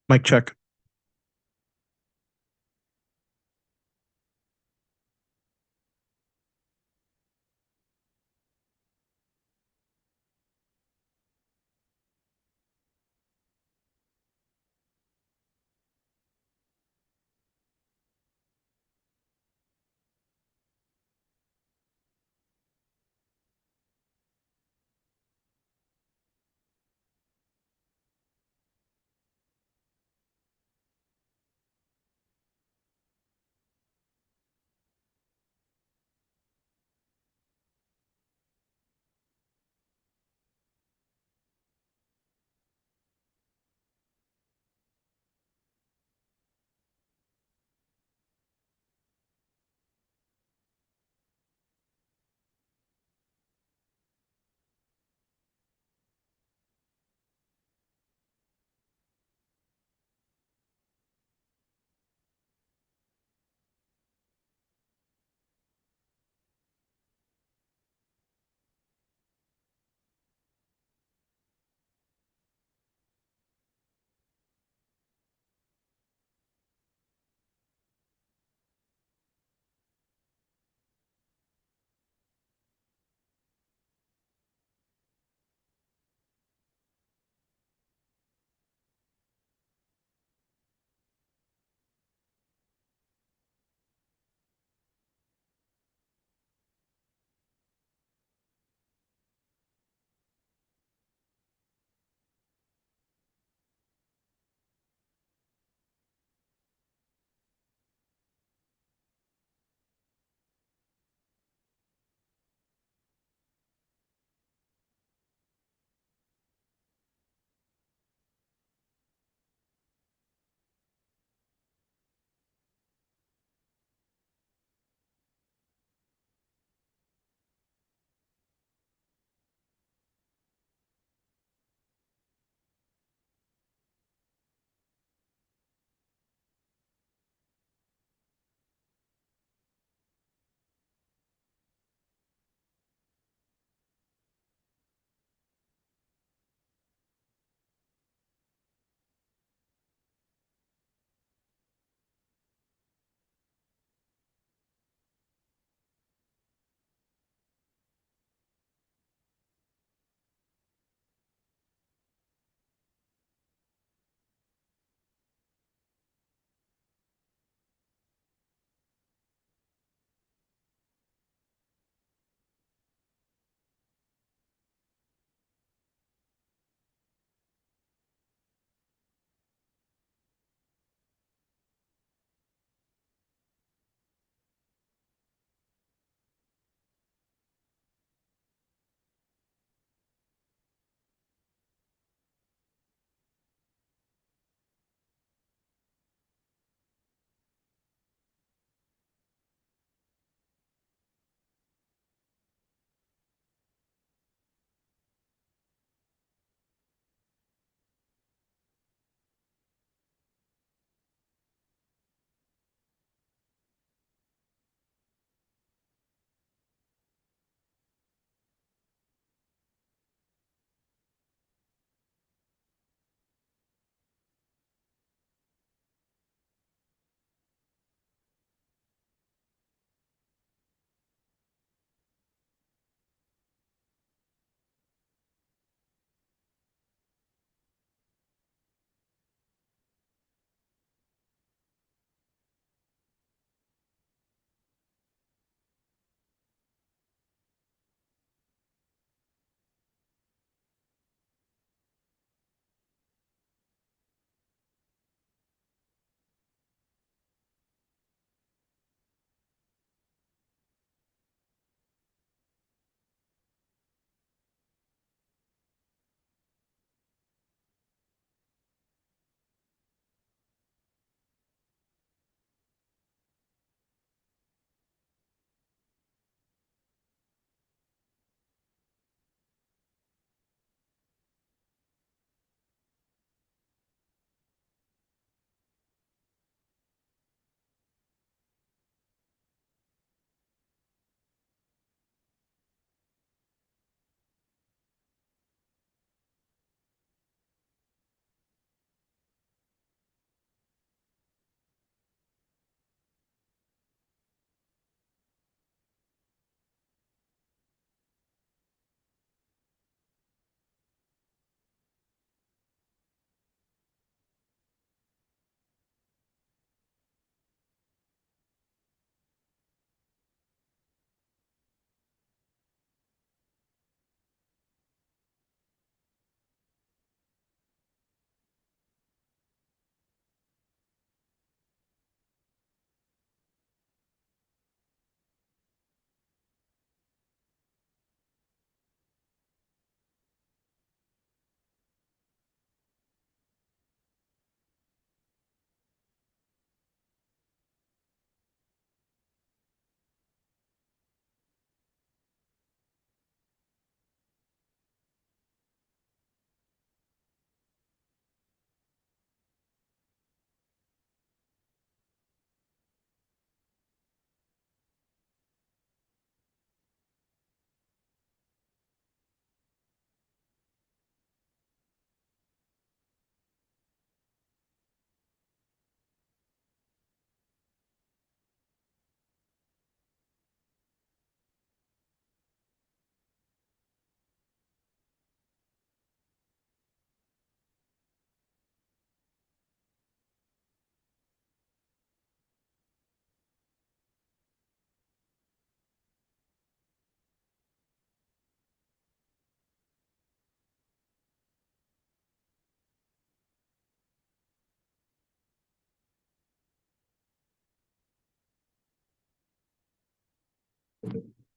Mic check.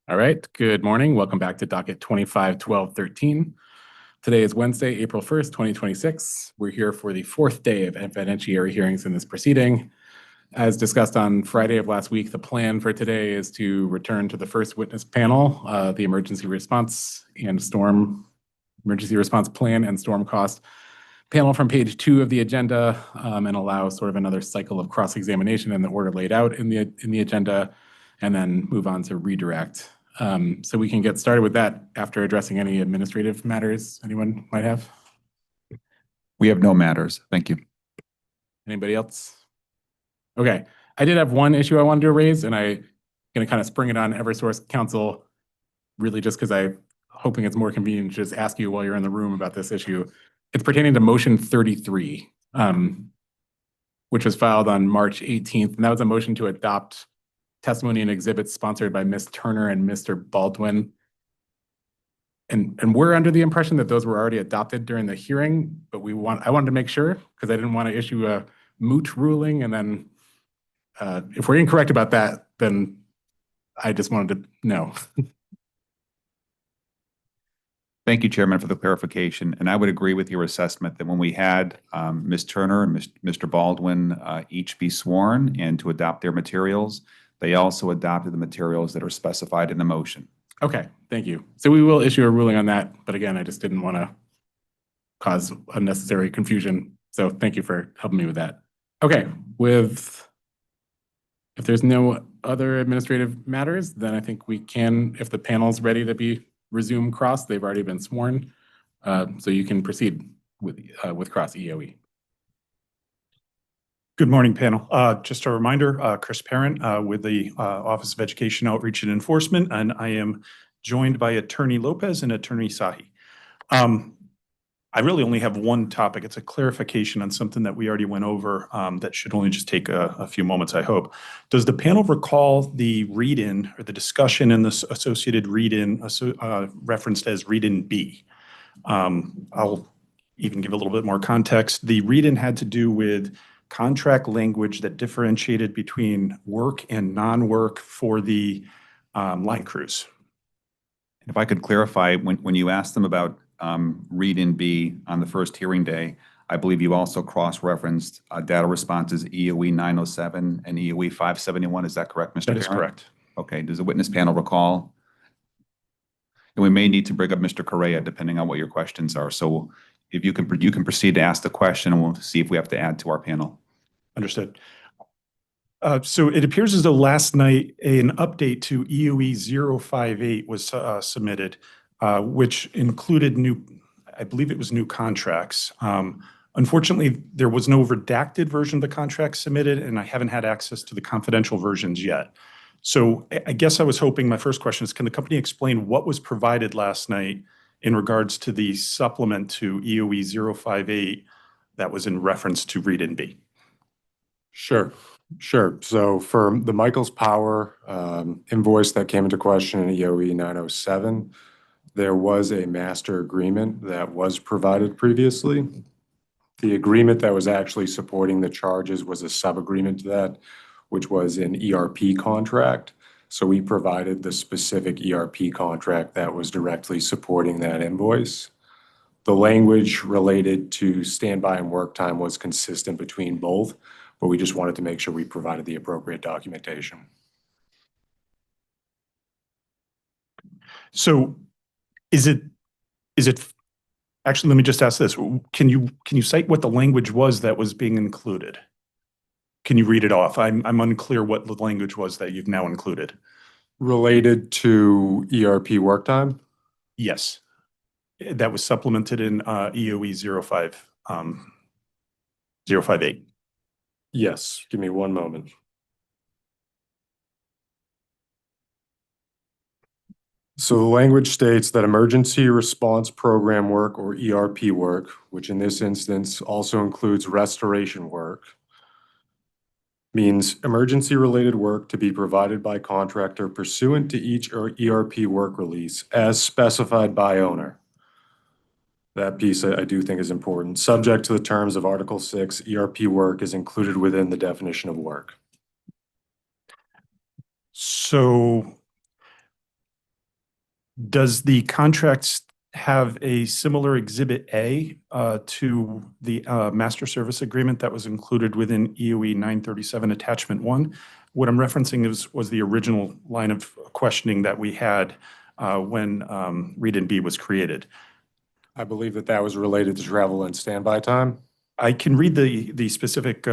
All right, good morning. Welcome back to Docket 25-12-13. Today is Wednesday, April 1st, 2026. We're here for the fourth day of evidentiary hearings in this proceeding. As discussed on Friday of last week, the plan for today is to return to the first witness panel, the emergency response plan and storm cost panel from page 2 of the agenda, and allow sort of another cycle of cross-examination in the order laid out in the agenda, and then move on to redirect. So we can get started with that after addressing any administrative matters anyone might have. We have no matters. Thank you. Anybody else? Okay, I did have one issue I wanted to raise, and I'm going to kind of spring it on Eversource Council, really just because I'm hoping it's more convenient to just ask you while you're in the room about this issue. It's pertaining to motion 33, which was filed on March 18th, and that was a motion to adopt testimony and exhibits sponsored by Ms. Turner and Mr. Baldwin. And we're under the impression that those were already adopted during the hearing, but I wanted to make sure because I didn't want to issue a moot ruling, and then if we're incorrect about that, then I just wanted to know. Thank you, Chairman, for the clarification. And I would agree with your assessment that when we had Ms. Turner and Mr. Baldwin each be sworn and to adopt their materials, they also adopted the materials that are specified in the motion. Okay, thank you. So we will issue a ruling on that, but again, I just didn't want to cause unnecessary confusion. So thank you for helping me with that. Okay, if there's no other administrative matters, then I think we can, if the panel's ready to be resumed cross, they've already been sworn. So you can proceed with cross EOE. Good morning, panel. Just a reminder, Chris Parent with the Office of Education Outreach and Enforcement, and I am joined by Attorney Lopez and Attorney Sahi. I really only have one topic. It's a clarification on something that we already went over that should only just take a few moments, I hope. Does the panel recall the read-in or the discussion in this associated read-in referenced as read-in B? I'll even give a little bit more context. The read-in had to do with contract language that differentiated between work and non-work for the line crews. If I could clarify, when you asked them about read-in B on the first hearing day, I believe you also cross-referenced data responses EOE 907 and EOE 571. Is that correct, Mr. That is correct. Okay. Does the witness panel recall? And we may need to bring up Mr. Correa depending on what your questions are. So if you can proceed to ask the question, and we'll see if we have to add to our panel. Understood. So it appears as though last night an update to EOE 058 was submitted, which included I believe it was new contracts. Unfortunately, there was no redacted version of the contract submitted, and I haven't had access to the confidential versions yet. So I guess I was hoping, my first question is, can the company explain what was provided last night in regards to the supplement to EOE 058 that was in reference to read-in B? Sure. So for the Michaels Power invoice that came into question in EOE 907, there was a master agreement that was provided previously. The agreement that was actually supporting the charges was a sub-agreement to that, which was an ERP contract. So we provided the specific ERP contract that was directly supporting that invoice. The language related to standby and work time was consistent between both, but we just wanted to make sure we provided the appropriate documentation. So is it actually, let me just ask this. Can you cite what the language was that was being included? Can you read it off? I'm unclear what the language was that you've now included. Related to ERP work time? Yes. That was supplemented in EOE 058. Yes. Give me one moment. So the language states that emergency response program work, or ERP work, which in this instance also includes restoration work, means emergency-related work to be provided by contractor pursuant to each ERP work release as specified by owner. That piece I do think is important. Subject to the terms of Article 6, ERP work is included within the definition of work. So Does the contract have a similar Exhibit A to the master service agreement that was included within EOE 937 Attachment 1? What I'm referencing was the original line of questioning that we had when Read and B was created. I believe that was related to travel and standby time. I can read the specific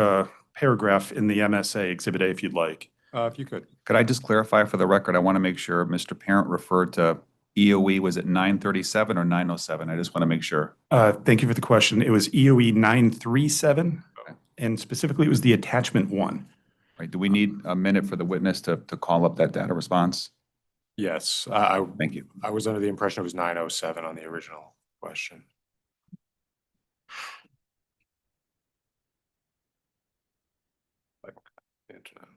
paragraph in the MSA Exhibit A if you'd like. If you could. Could I just clarify for the record? I want to make sure Mr. Parent referred to EOE, was it 937 or 907? I just want to make sure. Thank you for the question. It was EOE 937, Okay. and specifically it was the Attachment 1. Right. Do we need a minute for the witness to call up that data response? Yes, Thank you. I was under the impression it was 907 on the original question. Internet.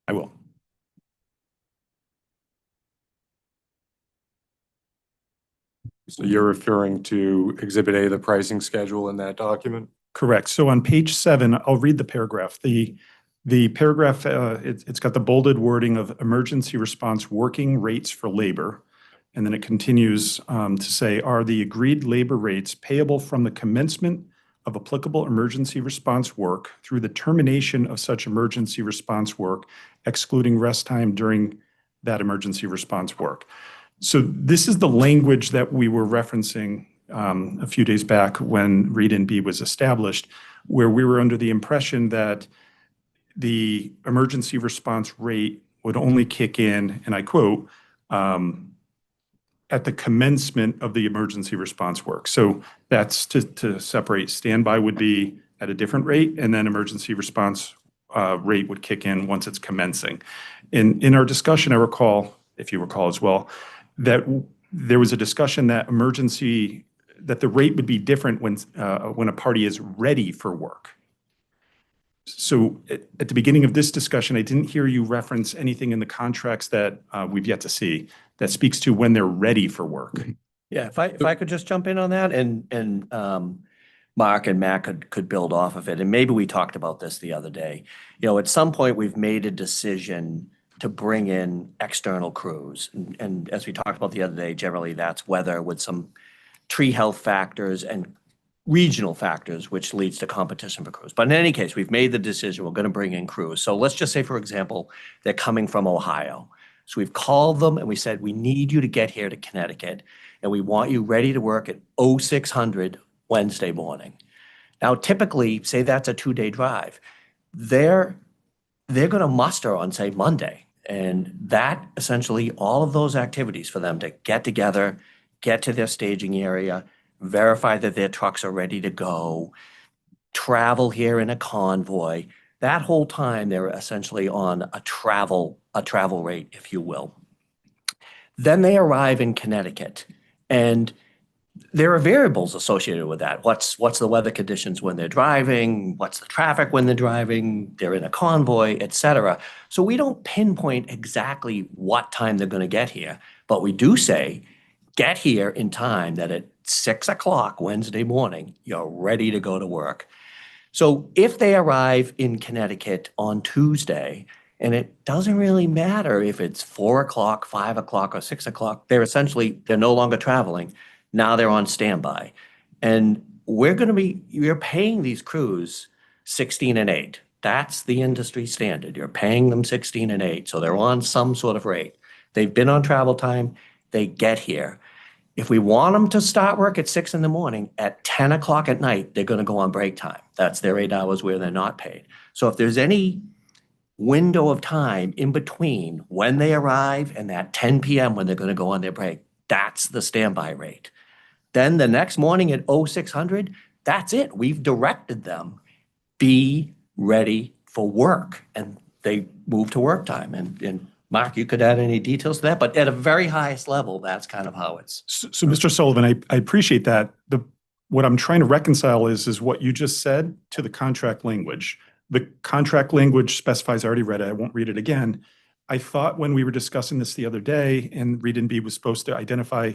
I will. So you're referring to Exhibit A, the pricing schedule in that document? Correct. So on page 7, I'll read the paragraph. The paragraph, it's got the bolded wording of emergency response working rates for labor. And then it continues to say, are the agreed labor rates payable from the commencement of applicable emergency response work through the termination of such emergency response work, excluding rest time during that emergency response work? So this is the language that we were referencing a few days back when Read and B was established, where we were under the impression that the emergency response rate would only kick in, and I quote, at the commencement of the emergency response work. So that's to separate. Standby would be at a different rate, and then emergency response rate would kick in once it's commencing. In our discussion, I recall, if you recall as well, that there was a discussion that the rate would be different when a party is ready for work. So at the beginning of this discussion, I didn't hear you reference anything in the contracts that we've yet to see that speaks to when they're ready for work. Yeah, if I could just jump in on that, and Mark and Matt could build off of it, and maybe we talked about this the other day. You know, at some point, we've made a decision to bring in external crews. And as we talked about the other day, generally that's weather with some tree health factors and regional factors, which leads to competition for crews. But in any case, we've made the decision, we're going to bring in crews. So let's just say, for example, they're coming from Ohio. So we've called them and we said, we need you to get here to Connecticut, and we want you ready to work at 0600 Wednesday morning. Now, typically, say that's a 2-day drive. They're going to muster on, say, Monday. And that essentially, all of those activities for them to get together, get to their staging area, verify that their trucks are ready to go, travel here in a convoy, that whole time they're essentially on a travel rate, if you will. Then they arrive in Connecticut, and there are variables associated with that. What's the weather conditions when they're driving? What's the traffic when they're driving? They're in a convoy, et cetera. So we don't pinpoint exactly what time they're going to get here, but we do say, get here in time that at 6 o'clock Wednesday morning, you're ready to go to work. So if they arrive in Connecticut on Tuesday, and it doesn't really matter if it's 4 o'clock, 5 o'clock, or 6 o'clock, they're no longer traveling. Now they're on standby. And you're paying these crews 16 and 8. That's the industry standard. You're paying them 16 and 8. So they're on some sort of rate. They've been on travel time. They get here. If we want them to start work at 6 in the morning, at 10 o'clock at night, they're going to go on break time. That's their 8 hours where they're not paid. So if there's any window of time in between when they arrive and that 10 p.m. when they're going to go on their break, that's the standby rate. Then the next morning at 0600, that's it. We've directed them, be ready for work. And they move to work time. And Mark, you could add any details to that, but at a very highest level, that's kind of how it's. So Mr. Sullivan, I appreciate that. What I'm trying to reconcile is what you just said to the contract language. The contract language specifies, I already read it, I won't read it again. I thought when we were discussing this the other day and read and B was supposed to identify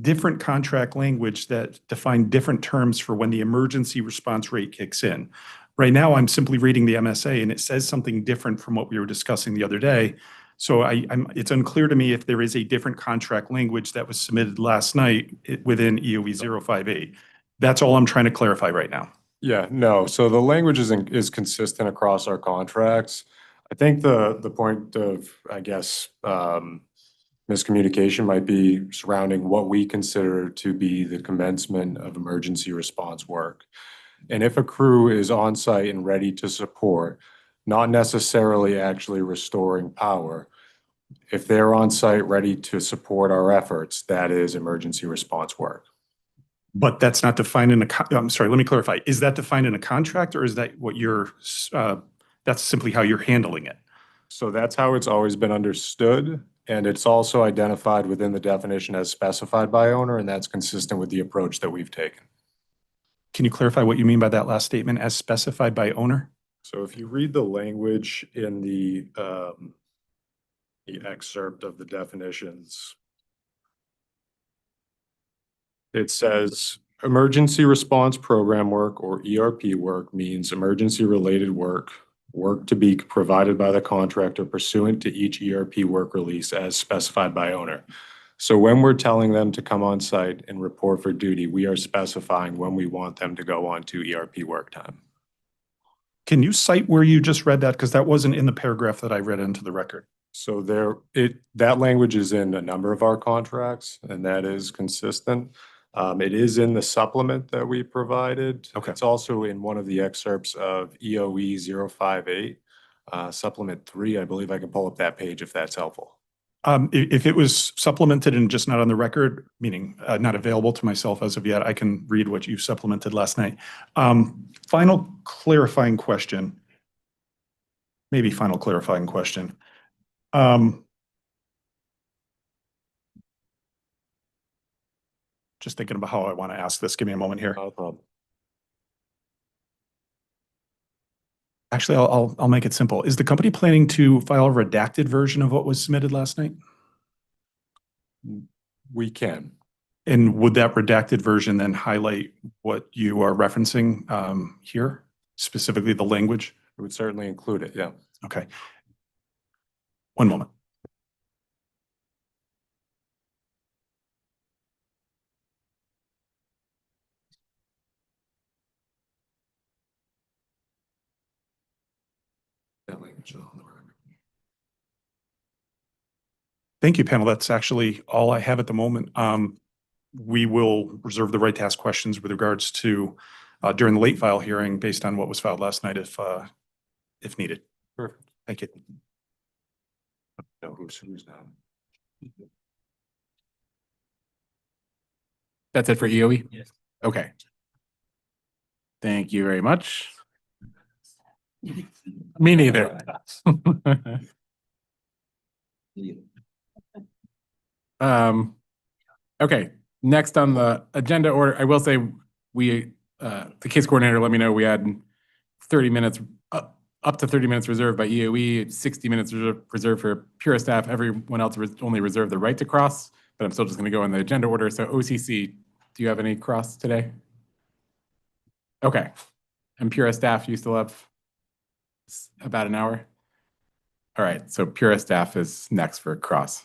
different contract language that define different terms for when the emergency response rate kicks in. Right now, I'm simply reading the MSA and it says something different from what we were discussing the other day. So it's unclear to me if there is a different contract language that was submitted last night within EOE 058. That's all I'm trying to clarify right now. Yeah, no, so the language is consistent across our contracts. I think the point of, I guess, miscommunication might be surrounding what we consider to be the commencement of emergency response work. And if a crew is on site and ready to support, not necessarily actually restoring power, if they're on site ready to support our efforts, that is emergency response work. But that's not defined in I'm sorry, let me clarify. Is that defined in a contract or is that what that's simply how you're handling it? So that's how it's always been understood. And it's also identified within the definition as specified by owner, and that's consistent with the approach that we've taken. Can you clarify what you mean by that last statement, as specified by owner? So if you read the language in the excerpt of the definitions, it says emergency response program work or ERP work means emergency related work to be provided by the contractor pursuant to each ERP work release as specified by owner. So when we're telling them to come on site and report for duty, we are specifying when we want them to go on to ERP work time. Can you cite where you just read that? Because that wasn't in the paragraph that I read into the record. So that language is in a number of our contracts, and that is consistent. It is in the supplement that we provided. Okay. It's also in one of the excerpts of EOE 058, supplement 3. I believe I can pull up that page if that's helpful. If it was supplemented and just not on the record, meaning not available to myself as of yet, I can read what you supplemented last night. Final clarifying question. Maybe final clarifying question. Just thinking about how I want to ask this. Give me a moment here. No problem. Actually, I'll make it simple. Is the company planning to file a redacted version of what was submitted last night? We can. And would that redacted version then highlight what you are referencing here, specifically the language? It would certainly include it, yeah. Okay. One moment. That language is on the record. Thank you, panel. That's actually all I have at the moment. We will reserve the right to ask questions with regards to during the late file hearing based on what was filed last night if needed. Perfect. Thank you. No, who's now? That's it for EOE? Yes. Okay. Thank you very much. Me neither. Okay, next on the agenda order, I will say the case coordinator let me know we had 30 minutes, up to 30 minutes reserved by EOE, 60 minutes reserved for pure staff. Everyone else only reserved the right to cross, but I'm still just gonna go in the agenda order. So OCC, do you have any cross today? Okay, and pure staff, you still have about an hour? All right, so pure staff is next for cross.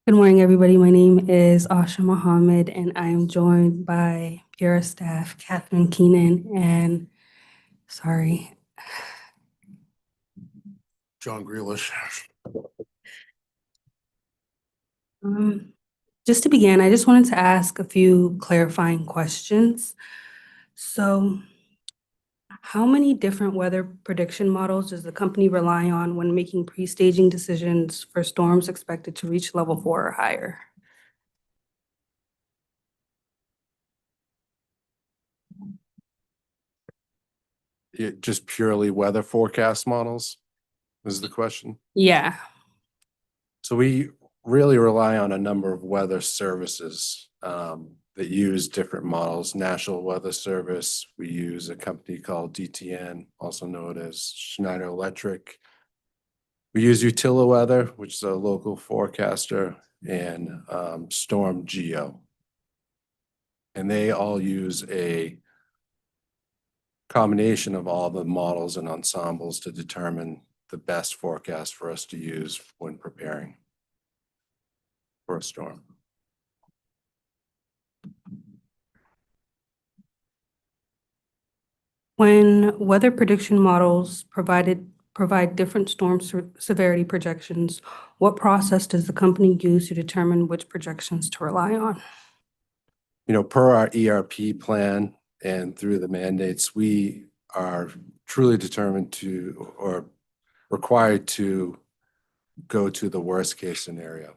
Good morning, everybody. My name is Asha Mohammed, and I am joined by Bureau staff Catherine Keenan and, sorry, John Grealish. Just to begin, I just wanted to ask a few clarifying questions. So, how many different weather prediction models does the company rely on when making pre-staging decisions for storms expected to reach level 4 or higher? Just purely weather forecast models is the question. Yeah. So we really rely on a number of weather services that use different models. National Weather Service, we use a company called DTN, also known as Schneider Electric. We use UtiliWeather, which is a local forecaster, and Storm Geo. And they all use a combination of all the models and ensembles to determine the best forecast for us to use when preparing for a storm. When weather prediction models provide different storm severity projections, what process does the company use to determine which projections to rely on? Per our ERP plan and through the mandates, we are truly determined to or required to go to the worst case scenario.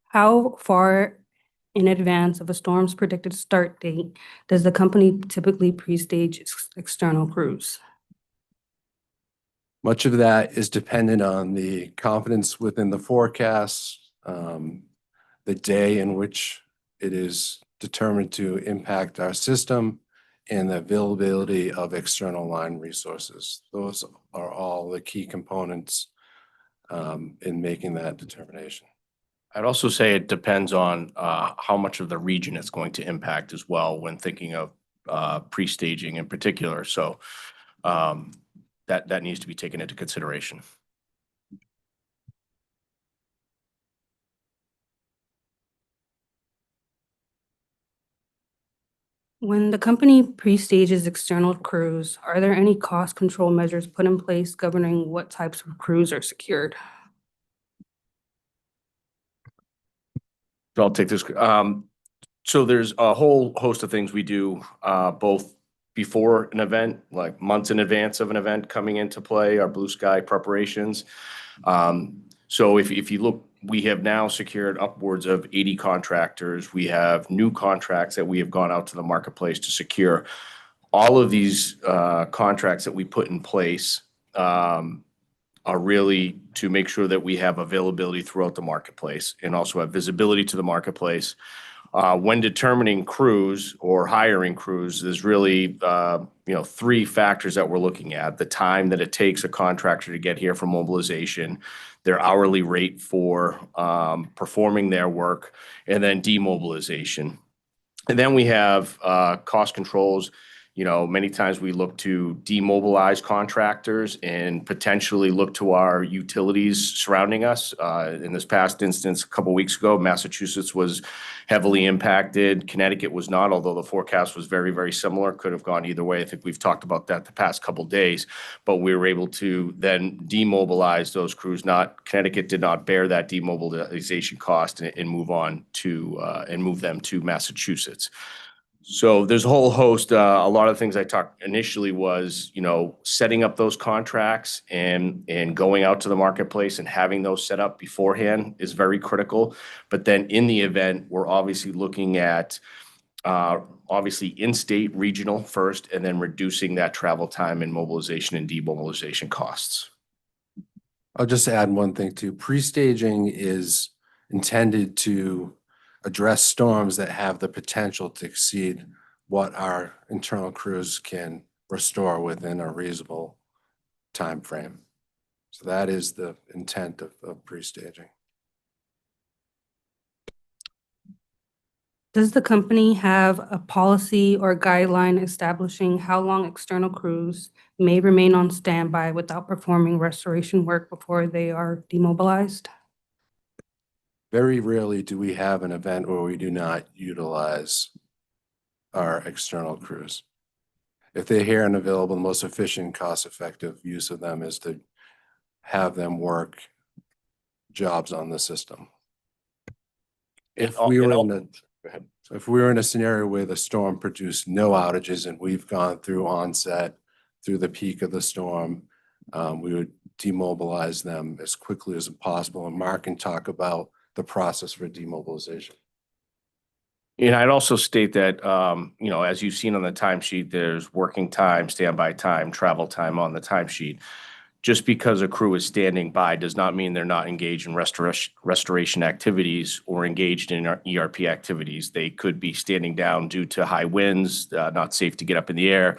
How far in advance of a storm's predicted start date does the company typically pre-stage external crews? Much of that is dependent on the confidence within the forecast, the day in which it is determined to impact our system, and the availability of external line resources. Those are all the key components in making that determination. I'd also say it depends on how much of the region it's going to impact as well when thinking of pre-staging in particular. So that needs to be taken into consideration. When the company pre-stages external crews, are there any cost control measures put in place governing what types of crews are secured? So I'll take this. So there's a whole host of things we do both before an event, like months in advance of an event coming into play, our blue sky preparations. So if you look, we have now secured upwards of 80 contractors. We have new contracts that we have gone out to the marketplace to secure. All of these contracts that we put in place are really to make sure that we have availability throughout the marketplace and also have visibility to the marketplace. When determining crews or hiring crews, there's really, three factors that we're looking at: the time that it takes a contractor to get here for mobilization, their hourly rate for performing their work, and then demobilization. And then we have cost controls. Many times we look to demobilize contractors and potentially look to our utilities surrounding us. In this past instance, a couple of weeks ago, Massachusetts was heavily impacted. Connecticut was not, although the forecast was very, very similar. Could have gone either way. I think we've talked about that the past couple of days, but we were able to then demobilize those crews. Connecticut did not bear that demobilization cost and move on to and move them to Massachusetts. So there's a whole host. A lot of things I talked initially was, setting up those contracts and going out to the marketplace and having those set up beforehand is very critical. But then in the event, we're obviously looking at obviously in-state, regional first, and then reducing that travel time and mobilization and demobilization costs. I'll just add one thing too. Pre-staging is intended to address storms that have the potential to exceed what our internal crews can restore within a reasonable time frame. So that is the intent of pre-staging. Does the company have a policy or guideline establishing how long external crews may remain on standby without performing restoration work before they are demobilized? Very rarely do we have an event where we do not utilize our external crews. If they're here and available, the most efficient, cost-effective use of them is to have them work jobs on the system. If we were in a, go ahead. So if we were in a scenario where the storm produced no outages and we've gone through onset, through the peak of the storm, we would demobilize them as quickly as possible. And Mark can talk about the process for demobilization. And I'd also state that, you know, as you've seen on the timesheet, there's working time, standby time, travel time on the timesheet. Just because a crew is standing by does not mean they're not engaged in restoration activities or engaged in ERP activities. They could be standing down due to high winds, not safe to get up in the air.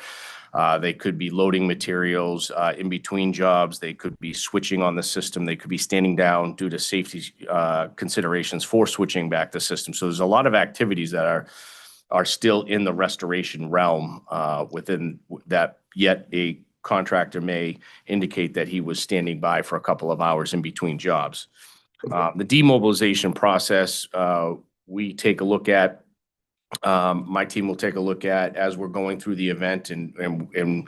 They could be loading materials in between jobs. They could be switching on the system. They could be standing down due to safety considerations for switching back the system. So there's a lot of activities that are still in the restoration realm within that, yet a contractor may indicate that he was standing by for a couple of hours in between jobs. The demobilization process, we take a look at, my team will take a look at as we're going through the event and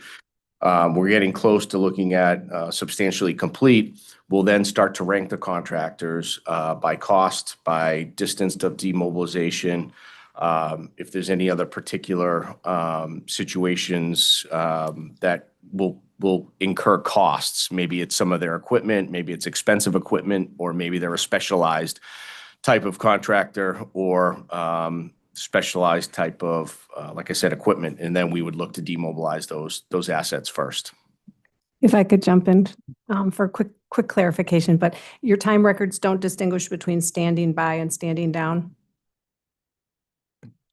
we're getting close to looking at substantially complete. We'll then start to rank the contractors by cost, by distance of demobilization. If there's any other particular situations that will incur costs, maybe it's some of their equipment, maybe it's expensive equipment, or maybe they're a specialized type of contractor or specialized type of, like I said, equipment. And then we would look to demobilize those assets first. If I could jump in for quick clarification, but your time records don't distinguish between standing by and standing down?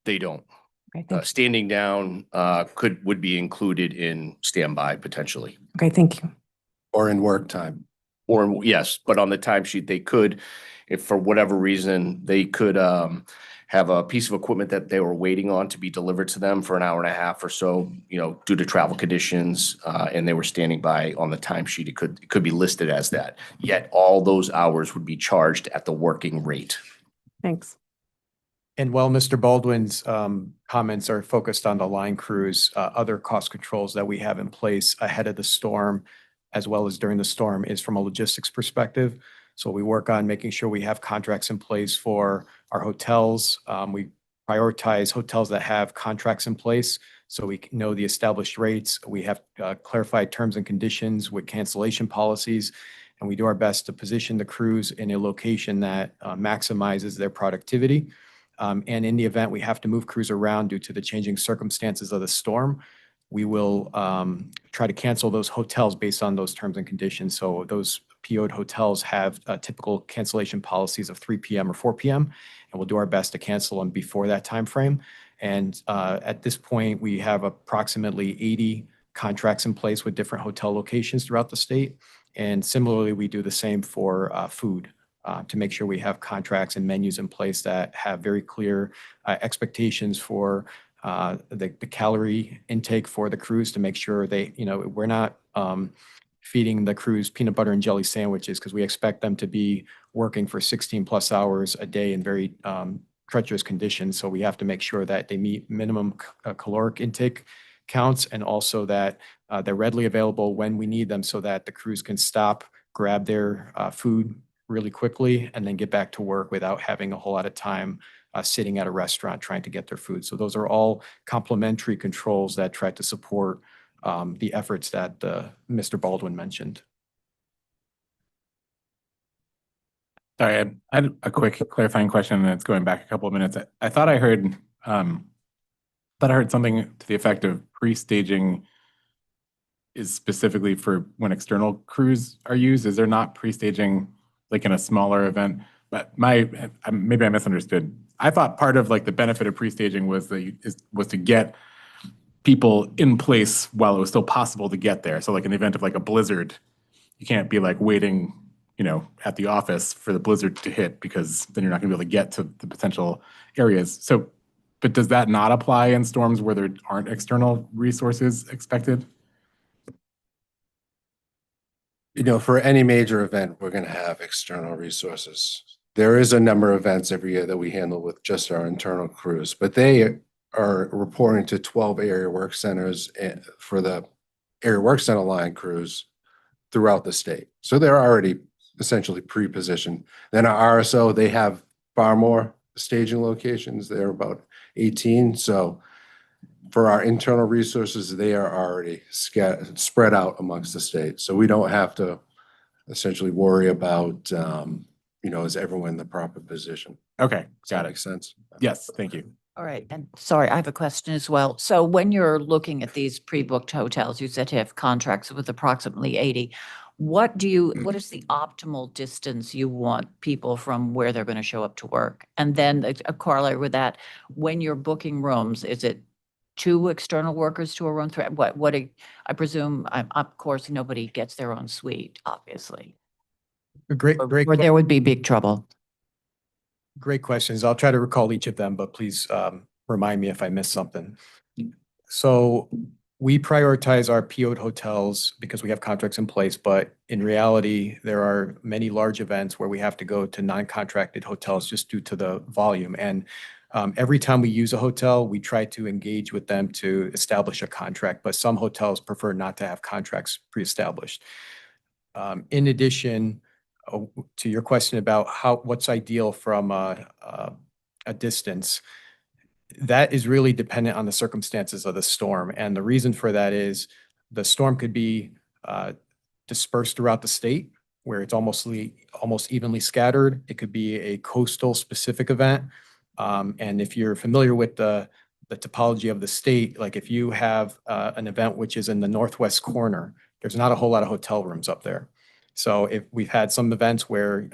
They don't. Okay, thank you. Standing down would be included in standby potentially. Okay, thank you. Or in work time. Or yes, but on the timesheet, they could, if for whatever reason, they could have a piece of equipment that they were waiting on to be delivered to them for an hour and a half or so, you know, due to travel conditions, and they were standing by on the timesheet. It could be listed as that. Yet all those hours would be charged at the working rate. Thanks. And while Mr. Baldwin's comments are focused on the line crews, other cost controls that we have in place ahead of the storm, as well as during the storm, is from a logistics perspective. So we work on making sure we have contracts in place for our hotels. We prioritize hotels that have contracts in place so we know the established rates. We have clarified terms and conditions with cancellation policies, and we do our best to position the crews in a location that maximizes their productivity. And in the event we have to move crews around due to the changing circumstances of the storm, we will try to cancel those hotels based on those terms and conditions. So those PO'd hotels have typical cancellation policies of 3 p.m. or 4 p.m., and we'll do our best to cancel them before that time frame. And at this point, we have approximately 80 contracts in place with different hotel locations throughout the state. And similarly, we do the same for food. To make sure we have contracts and menus in place that have very clear expectations for the calorie intake for the crews, to make sure they, you know, we're not feeding the crews peanut butter and jelly sandwiches, because we expect them to be working for 16 plus hours a day in very treacherous conditions. So we have to make sure that they meet minimum caloric intake counts, and also that they're readily available when we need them, so that the crews can stop, grab their food really quickly, and then get back to work without having a whole lot of time sitting at a restaurant trying to get their food. So those are all complementary controls that try to support the efforts that Mr. Baldwin mentioned. Sorry, I had a quick clarifying question, and it's going back a couple of minutes. I thought I heard something to the effect of pre-staging is specifically for when external crews are used. Is there not pre-staging like in a smaller event? But maybe I misunderstood. I thought part of like the benefit of pre-staging was to get people in place while it was still possible to get there. So like in the event of like a blizzard, you can't be like waiting, at the office for the blizzard to hit because then you're not gonna be able to get to the potential areas. So, but does that not apply in storms where there aren't external resources expected? For any major event, we're going to have external resources. There is a number of events every year that we handle with just our internal crews, but they are reporting to 12 area work centers for the area work center line crews throughout the state. So they're already essentially pre-positioned. Then our RSO, they have far more staging locations. They're about 18. So for our internal resources, they are already spread out amongst the state. So we don't have to essentially worry about, is everyone in the proper position? Okay, Does that got it. make sense? Yes, thank you. All right, and sorry, I have a question as well. So when you're looking at these pre-booked hotels, you said you have contracts with approximately 80. What is the optimal distance you want people from where they're going to show up to work? And then a corollary with that, when you're booking rooms, is it 2 external workers to a room? I presume, of course, nobody gets their own suite, obviously. Great, great. Or there would be big trouble. Great questions. I'll try to recall each of them, but please remind me if I missed something. So we prioritize our PO'd hotels because we have contracts in place, but in reality, there are many large events where we have to go to non-contracted hotels just due to the volume. And every time we use a hotel, we try to engage with them to establish a contract, but some hotels prefer not to have contracts pre-established. In addition, to your question about what's ideal from a distance, that is really dependent on the circumstances of the storm. And the reason for that is the storm could be dispersed throughout the state where it's almost evenly scattered. It could be a coastal specific event. And if you're familiar with the topology of the state, like if you have an event which is in the northwest corner, there's not a whole lot of hotel rooms up there. So if we've had some events where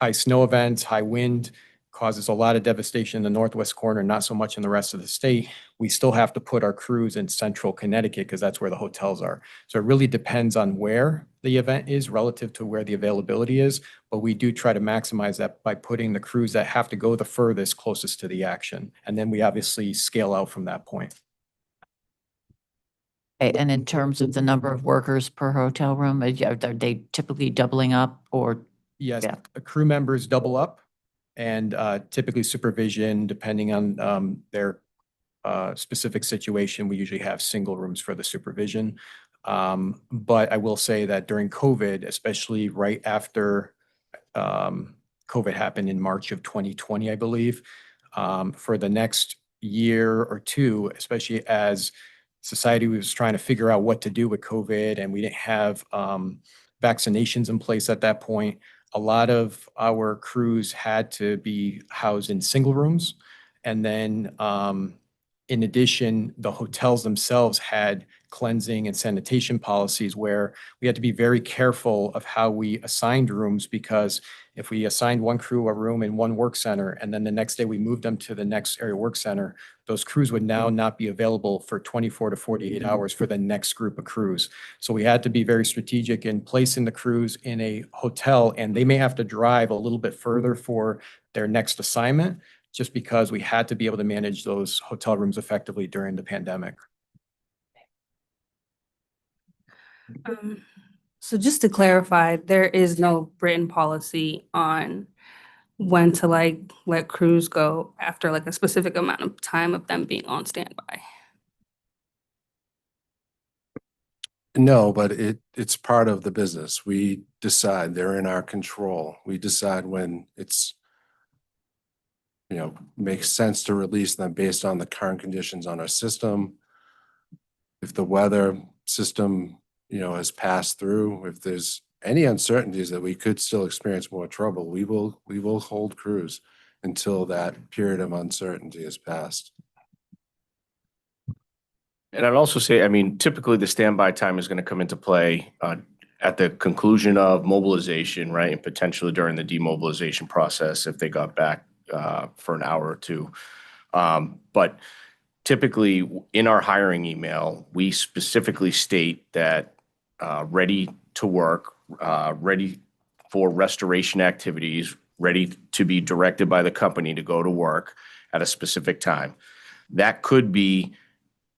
high snow events, high wind causes a lot of devastation in the northwest corner, not so much in the rest of the state, we still have to put our crews in central Connecticut because that's where the hotels are. So it really depends on where the event is relative to where the availability is, but we do try to maximize that by putting the crews that have to go the furthest closest to the action. And then we obviously scale out from that point. And in terms of the number of workers per hotel room, are they typically doubling up or? Yes, Yeah. crew members double up and typically supervision, depending on their specific situation, we usually have single rooms for the supervision. But I will say that during COVID, especially right after COVID happened in March of 2020, I believe, for the next year or two, especially as society was trying to figure out what to do with COVID and we didn't have vaccinations in place at that point, a lot of our crews had to be housed in single rooms. And then in addition, the hotels themselves had cleansing and sanitation policies where we had to be very careful of how we assigned rooms, because if we assigned one crew a room in one work center and then the next day we moved them to the next area work center, those crews would now not be available for 24 to 48 hours for the next group of crews. So we had to be very strategic in placing the crews in a hotel, and they may have to drive a little bit further for their next assignment, just because we had to be able to manage those hotel rooms effectively during the pandemic. So just to clarify, there is no written policy on when to let crews go after a specific amount of time of them being on standby. No, but it's part of the business. We decide, they're in our control. We decide when it's, makes sense to release them based on the current conditions on our system. If the weather system, has passed through, if there's any uncertainties that we could still experience more trouble, we will hold crews until that period of uncertainty is passed. And I'd also say, typically the standby time is going to come into play at the conclusion of mobilization, right? And potentially during the demobilization process if they got back for an hour or two. But typically in our hiring email, we specifically state that ready to work ready for restoration activities, ready to be directed by the company to go to work at a specific time. That could be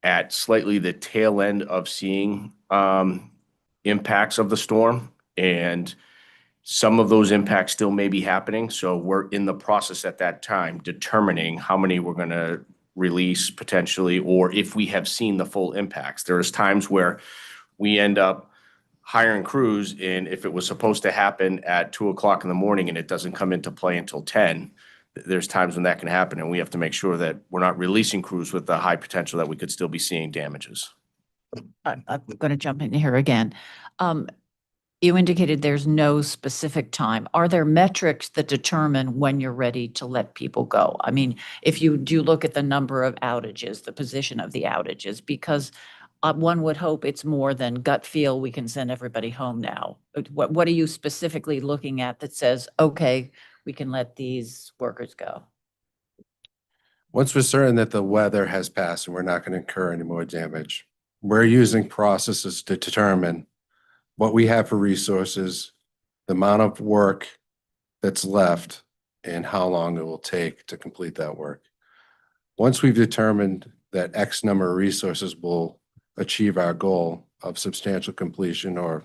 at slightly the tail end of seeing impacts of the storm, and some of those impacts still may be happening. So we're in the process at that time determining how many we're going to release potentially, or if we have seen the full impacts. There's times where we end up hiring crews, and if it was supposed to happen at 2:00 in the morning and it doesn't come into play until 10, there's times when that can happen, and we have to make sure that we're not releasing crews with the high potential that we could still be seeing damages. I'm going to jump in here again. You indicated there's no specific time. Are there metrics that determine when you're ready to let people go? I mean, if you do look at the number of outages, the position of the outages, because one would hope it's more than gut feel, we can send everybody home now. What are you specifically looking at that says, okay, we can let these workers go? Once we're certain that the weather has passed and we're not going to incur any more damage, we're using processes to determine what we have for resources, the amount of work that's left, and how long it will take to complete that work. Once we've determined that X number of resources will achieve our goal of substantial completion or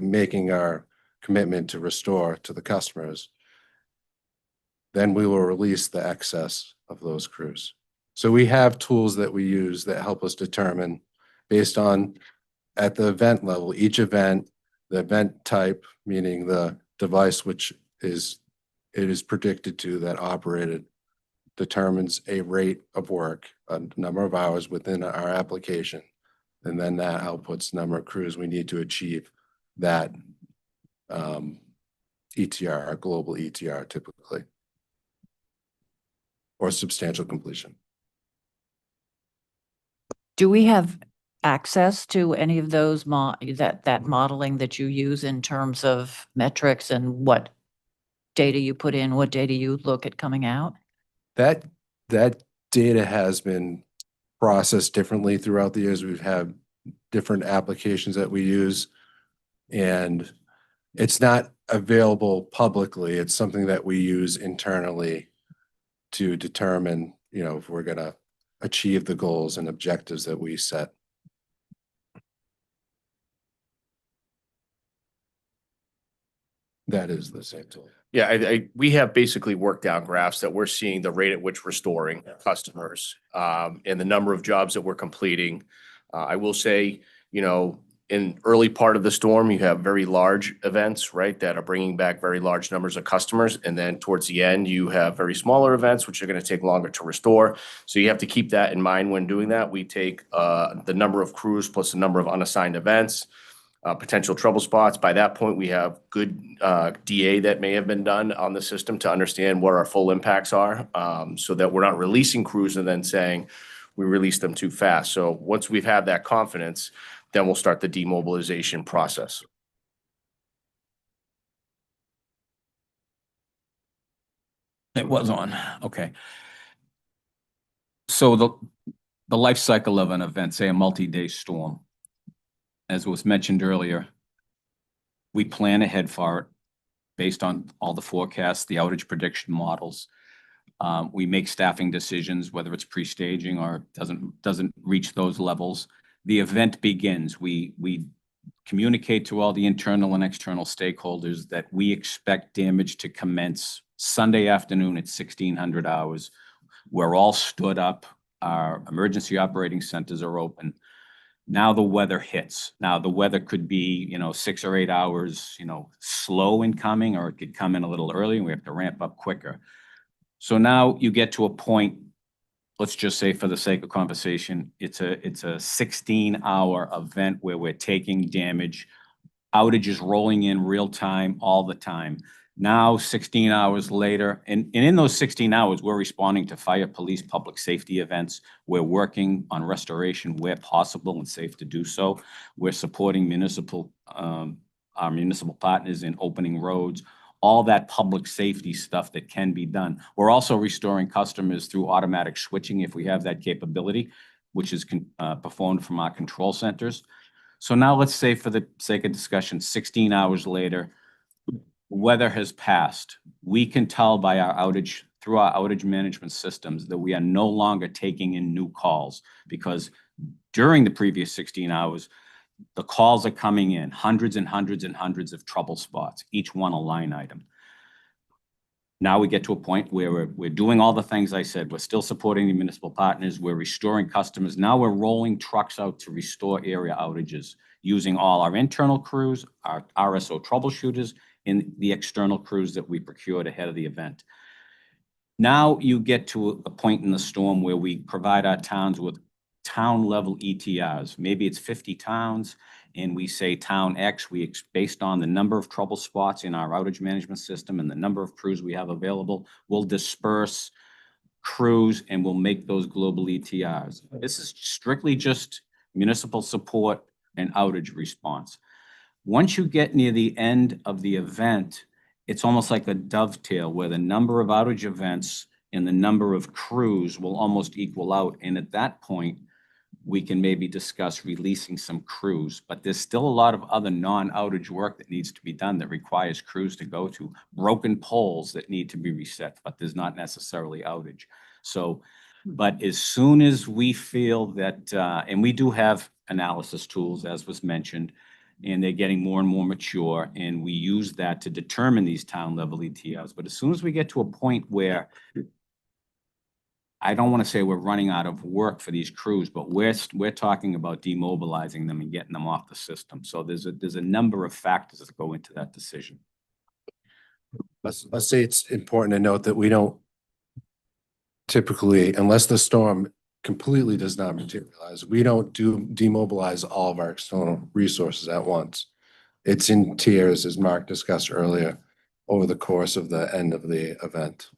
making our commitment to restore to the customers, then we will release the excess of those crews. So we have tools that we use that help us determine based on at the event level, each event, the event type, meaning the device which it is predicted to that operated, determines a rate of work, a number of hours within our application. And then that outputs the number of crews we need to achieve that ETR, our global ETR typically, or substantial completion. Do we have access to any of those that modeling that you use in terms of metrics and what data you put in, what data you look at coming out? That data has been processed differently throughout the years. We've had different applications that we use, and it's not available publicly. It's something that we use internally to determine, if we're going to achieve the goals and objectives that we set. That is the same tool. Yeah, we have basically worked out graphs that we're seeing the rate at which we're restoring customers, and the number of jobs that we're completing. I will say, in early part of the storm, you have very large events, right, that are bringing back very large numbers of customers. And then towards the end, you have very smaller events, which are going to take longer to restore. So you have to keep that in mind when doing that. We take the number of crews plus the number of unassigned events, potential trouble spots. By that point, we have good DA that may have been done on the system to understand what our full impacts are, so that we're not releasing crews and then saying we released them too fast. So once we've had that confidence, then we'll start the demobilization process. It was on, okay. So the life cycle of an event, say a multi-day storm, as was mentioned earlier, we plan ahead for it based on all the forecasts, the outage prediction models. We make staffing decisions, whether it's pre-staging or doesn't reach those levels. The event begins. We communicate to all the internal and external stakeholders that we expect damage to commence Sunday afternoon at 1600 hours. We're all stood up. Our emergency operating centers are open. Now the weather hits. Now the weather could be, 6 or 8 hours, slow in coming, or it could come in a little early and we have to ramp up quicker. So now you get to a point, let's just say for the sake of conversation, it's a 16-hour event where we're taking damage. Outages rolling in real time all the time. Now, 16 hours later, and in those 16 hours, we're responding to fire, police, public safety events. We're working on restoration where possible and safe to do so. We're supporting our municipal partners in opening roads, all that public safety stuff that can be done. We're also restoring customers through automatic switching if we have that capability, which is performed from our control centers. So now let's say for the sake of discussion, 16 hours later, weather has passed. We can tell by our outage, through our outage management systems, that we are no longer taking in new calls, because during the previous 16 hours, the calls are coming in, hundreds and hundreds and hundreds of trouble spots, each one a line item. Now we get to a point where we're doing all the things I said. We're still supporting the municipal partners. We're restoring customers. Now we're rolling trucks out to restore area outages using all our internal crews, our RSO troubleshooters, and the external crews that we procured ahead of the event. Now you get to a point in the storm where we provide our towns with town-level ETRs. Maybe it's 50 towns, and we say town X, based on the number of trouble spots in our outage management system and the number of crews we have available, we'll disperse crews and we'll make those global ETRs. This is strictly just municipal support and outage response. Once you get near the end of the event, it's almost like a dovetail where the number of outage events and the number of crews will almost equal out. And at that point, we can maybe discuss releasing some crews, but there's still a lot of other non-outage work that needs to be done that requires crews to go to, broken poles that need to be reset, but there's not necessarily outage. So, but as soon as we feel that, and we do have analysis tools, as was mentioned, and they're getting more and more mature, and we use that to determine these town level ETRs. But as soon as we get to a point where, I don't want to say we're running out of work for these crews, but we're talking about demobilizing them and getting them off the system. So there's a number of factors that go into that decision. Let's say it's important to note that we don't typically, unless the storm completely does not materialize, we don't demobilize all of our external resources at once. It's in tiers, as Mark discussed earlier, over the course of the end of the event.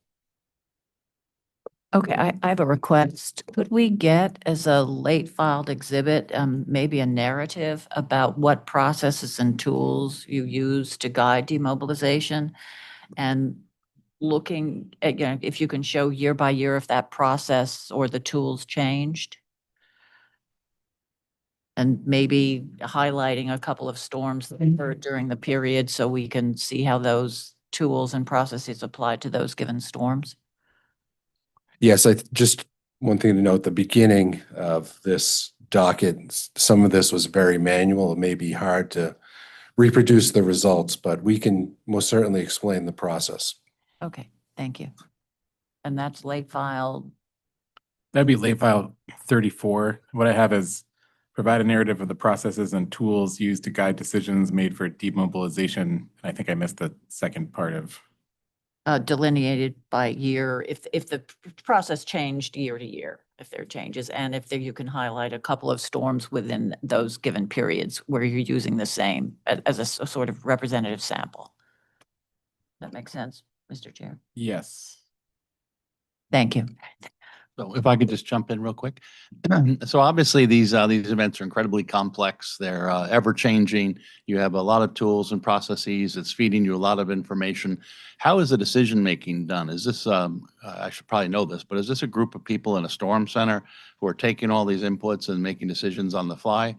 Okay, I have a request. Could we get as a late filed exhibit, maybe a narrative about what processes and tools you use to guide demobilization? And looking at, you know, if you can show year by year if that process or the tools changed? And maybe highlighting a couple of storms that occurred during the period so we can see how those tools and processes apply to those given storms? Yes, just one thing to note, the beginning of this docket, some of this was very manual. It may be hard to reproduce the results, but we can most certainly explain the process. Okay, thank you. And that's late filed. That'd be late file 34. What I have is provide a narrative of the processes and tools used to guide decisions made for demobilization. I think I missed the second part of. Delineated by year, if the process changed year to year, if there are changes, and if there, you can highlight a couple of storms within those given periods where you're using the same as a sort of representative sample. That makes sense, Mr. Chair? Yes. Thank you. So if I could just jump in real quick. So obviously these events are incredibly complex. They're ever changing. You have a lot of tools and processes. It's feeding you a lot of information. How is the decision making done? Is this, I should probably know this, but is this a group of people in a storm center who are taking all these inputs and making decisions on the fly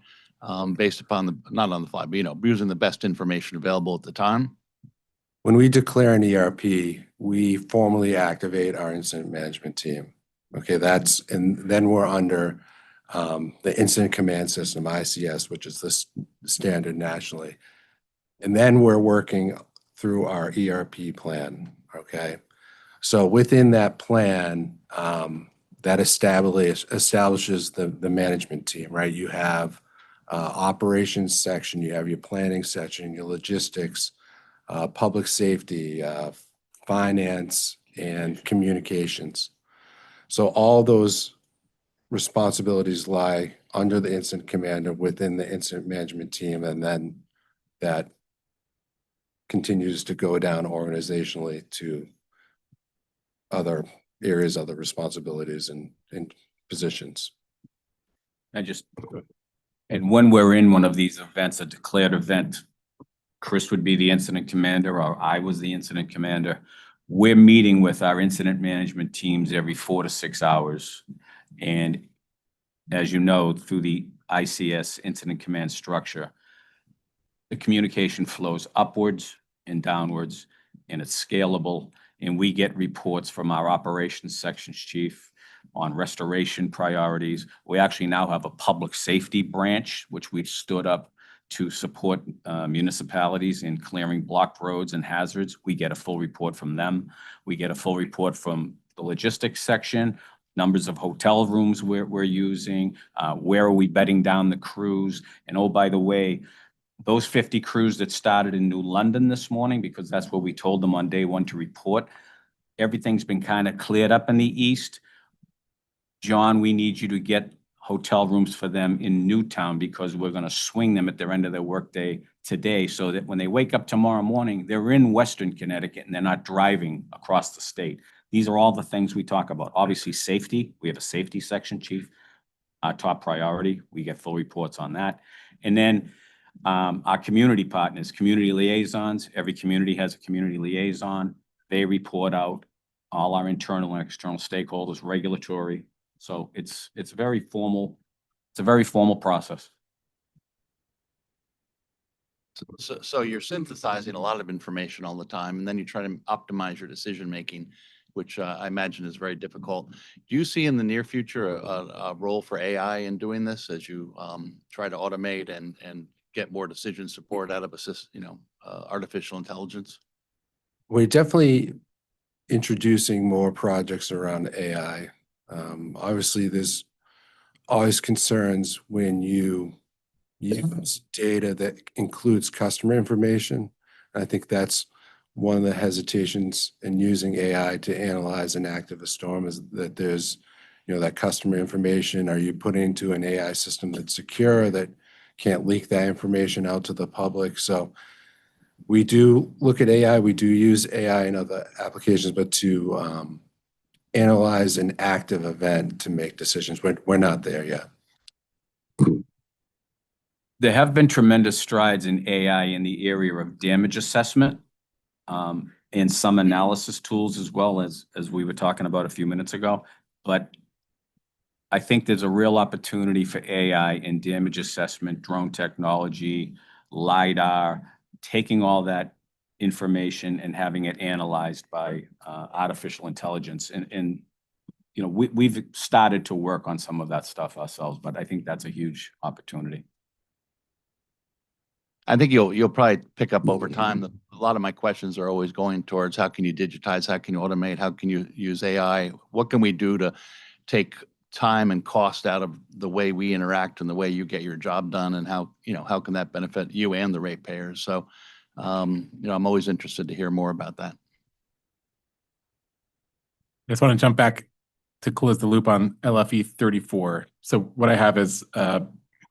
based upon not on the fly, but, you know, using the best information available at the time? When we declare an ERP, we formally activate our incident management team. Okay, and then we're under the Incident Command System, ICS, which is the standard nationally. And then we're working through our ERP plan, okay? So within that plan, that establishes the management team, right? You have operations section, you have your planning section, your logistics, public safety, finance, and communications. So all those responsibilities lie under the incident commander within the incident management team, and then that continues to go down organizationally to other areas, other responsibilities and positions. And when we're in one of these events, a declared event, Chris would be the incident commander, or I was the incident commander. We're meeting with our incident management teams every 4 to 6 hours. And as you know, through the ICS, incident command structure, the communication flows upwards and downwards, and it's scalable. And we get reports from our operations sections chief on restoration priorities. We actually now have a public safety branch, which we've stood up to support municipalities in clearing blocked roads and hazards. We get a full report from them. We get a full report from the logistics section, numbers of hotel rooms we're using, where are we bedding down the crews? And oh, by the way, those 50 crews that started in New London this morning, because that's what we told them on day one to report, everything's been kind of cleared up in the east. John, we need you to get hotel rooms for them in Newtown because we're going to swing them at their end of their workday today so that when they wake up tomorrow morning, they're in Western Connecticut and they're not driving across the state. These are all the things we talk about. Obviously, safety. We have a safety section chief, our top priority. We get full reports on that. And then our community partners, community liaisons. Every community has a community liaison. They report out all our internal and external stakeholders, regulatory. So it's very formal. It's a very formal process. So you're synthesizing a lot of information all the time, and then you try to optimize your decision-making, which I imagine is very difficult. Do you see in the near future a role for AI in doing this as you try to automate and get more decision support out of artificial intelligence? We're definitely introducing more projects around AI. Obviously, there's always concerns when you use data that includes customer information. I think that's one of the hesitations in using AI to analyze and active a storm is that there's, that customer information. Are you putting into an AI system that's secure, that can't leak that information out to the public? So we do look at AI. We do use AI in other applications, but to analyze an active event to make decisions, we're not there yet. There have been tremendous strides in AI in the area of damage assessment and some analysis tools as well as we were talking about a few minutes ago. But I think there's a real opportunity for AI in damage assessment, drone technology, LiDAR, taking all that information and having it analyzed by artificial intelligence. And we've started to work on some of that stuff ourselves, but I think that's a huge opportunity. I think you'll probably pick up over time. A lot of my questions are always going towards how can you digitize, how can you automate, how can you use AI? What can we do to take time and cost out of the way we interact and the way you get your job done, and how can that benefit you and the ratepayers? So, I'm always interested to hear more about that. I just want to jump back to close the loop on LFE 34. So what I have is,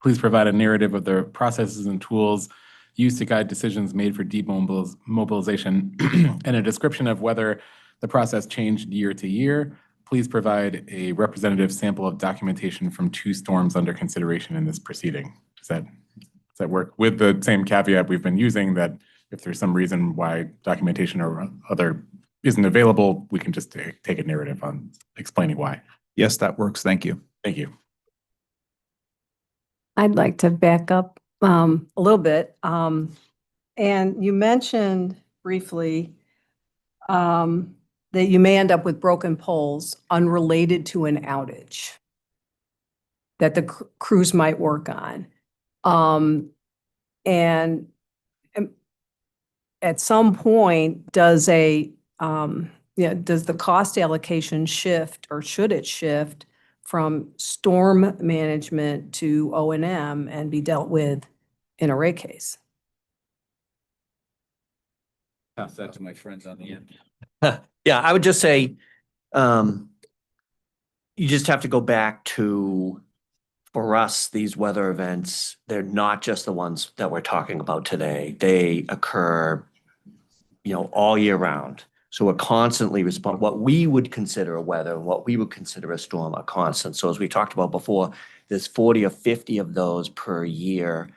please provide a narrative of the processes and tools used to guide decisions made for demobilization and a description of whether the process changed year to year. Please provide a representative sample of documentation from 2 storms under consideration in this proceeding. Does that work? With the same caveat we've been using, that if there's some reason why documentation or other isn't available, we can just take a narrative on explaining why. Yes, that works. Thank you. Thank you. I'd like to back up a little bit. And you mentioned briefly that you may end up with broken poles unrelated to an outage that the crews might work on. And at some point, does the cost allocation shift, or should it shift from storm management to O&M and be dealt with in a rate case? Pass that to my friends on the end. Yeah, I would just say, you just have to go back to, for us, these weather events, they're not just the ones that we're talking about today. They occur, all year round. So we're constantly what we would consider a weather and what we would consider a storm are constant. So as we talked about before, there's 40 or 50 of those per year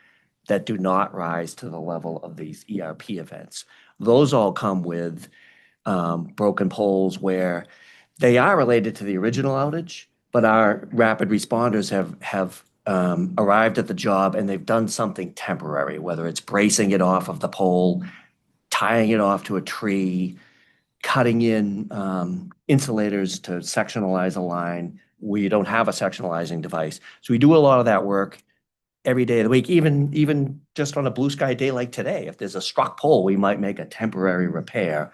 that do not rise to the level of these ERP events. Those all come with broken poles where they are related to the original outage, but our rapid responders have arrived at the job and they've done something temporary, whether it's bracing it off of the pole, tying it off to a tree, cutting in insulators to sectionalize a line. We don't have a sectionalizing device. So we do a lot of that work every day of the week, even just on a blue sky day like today. If there's a struck pole, we might make a temporary repair.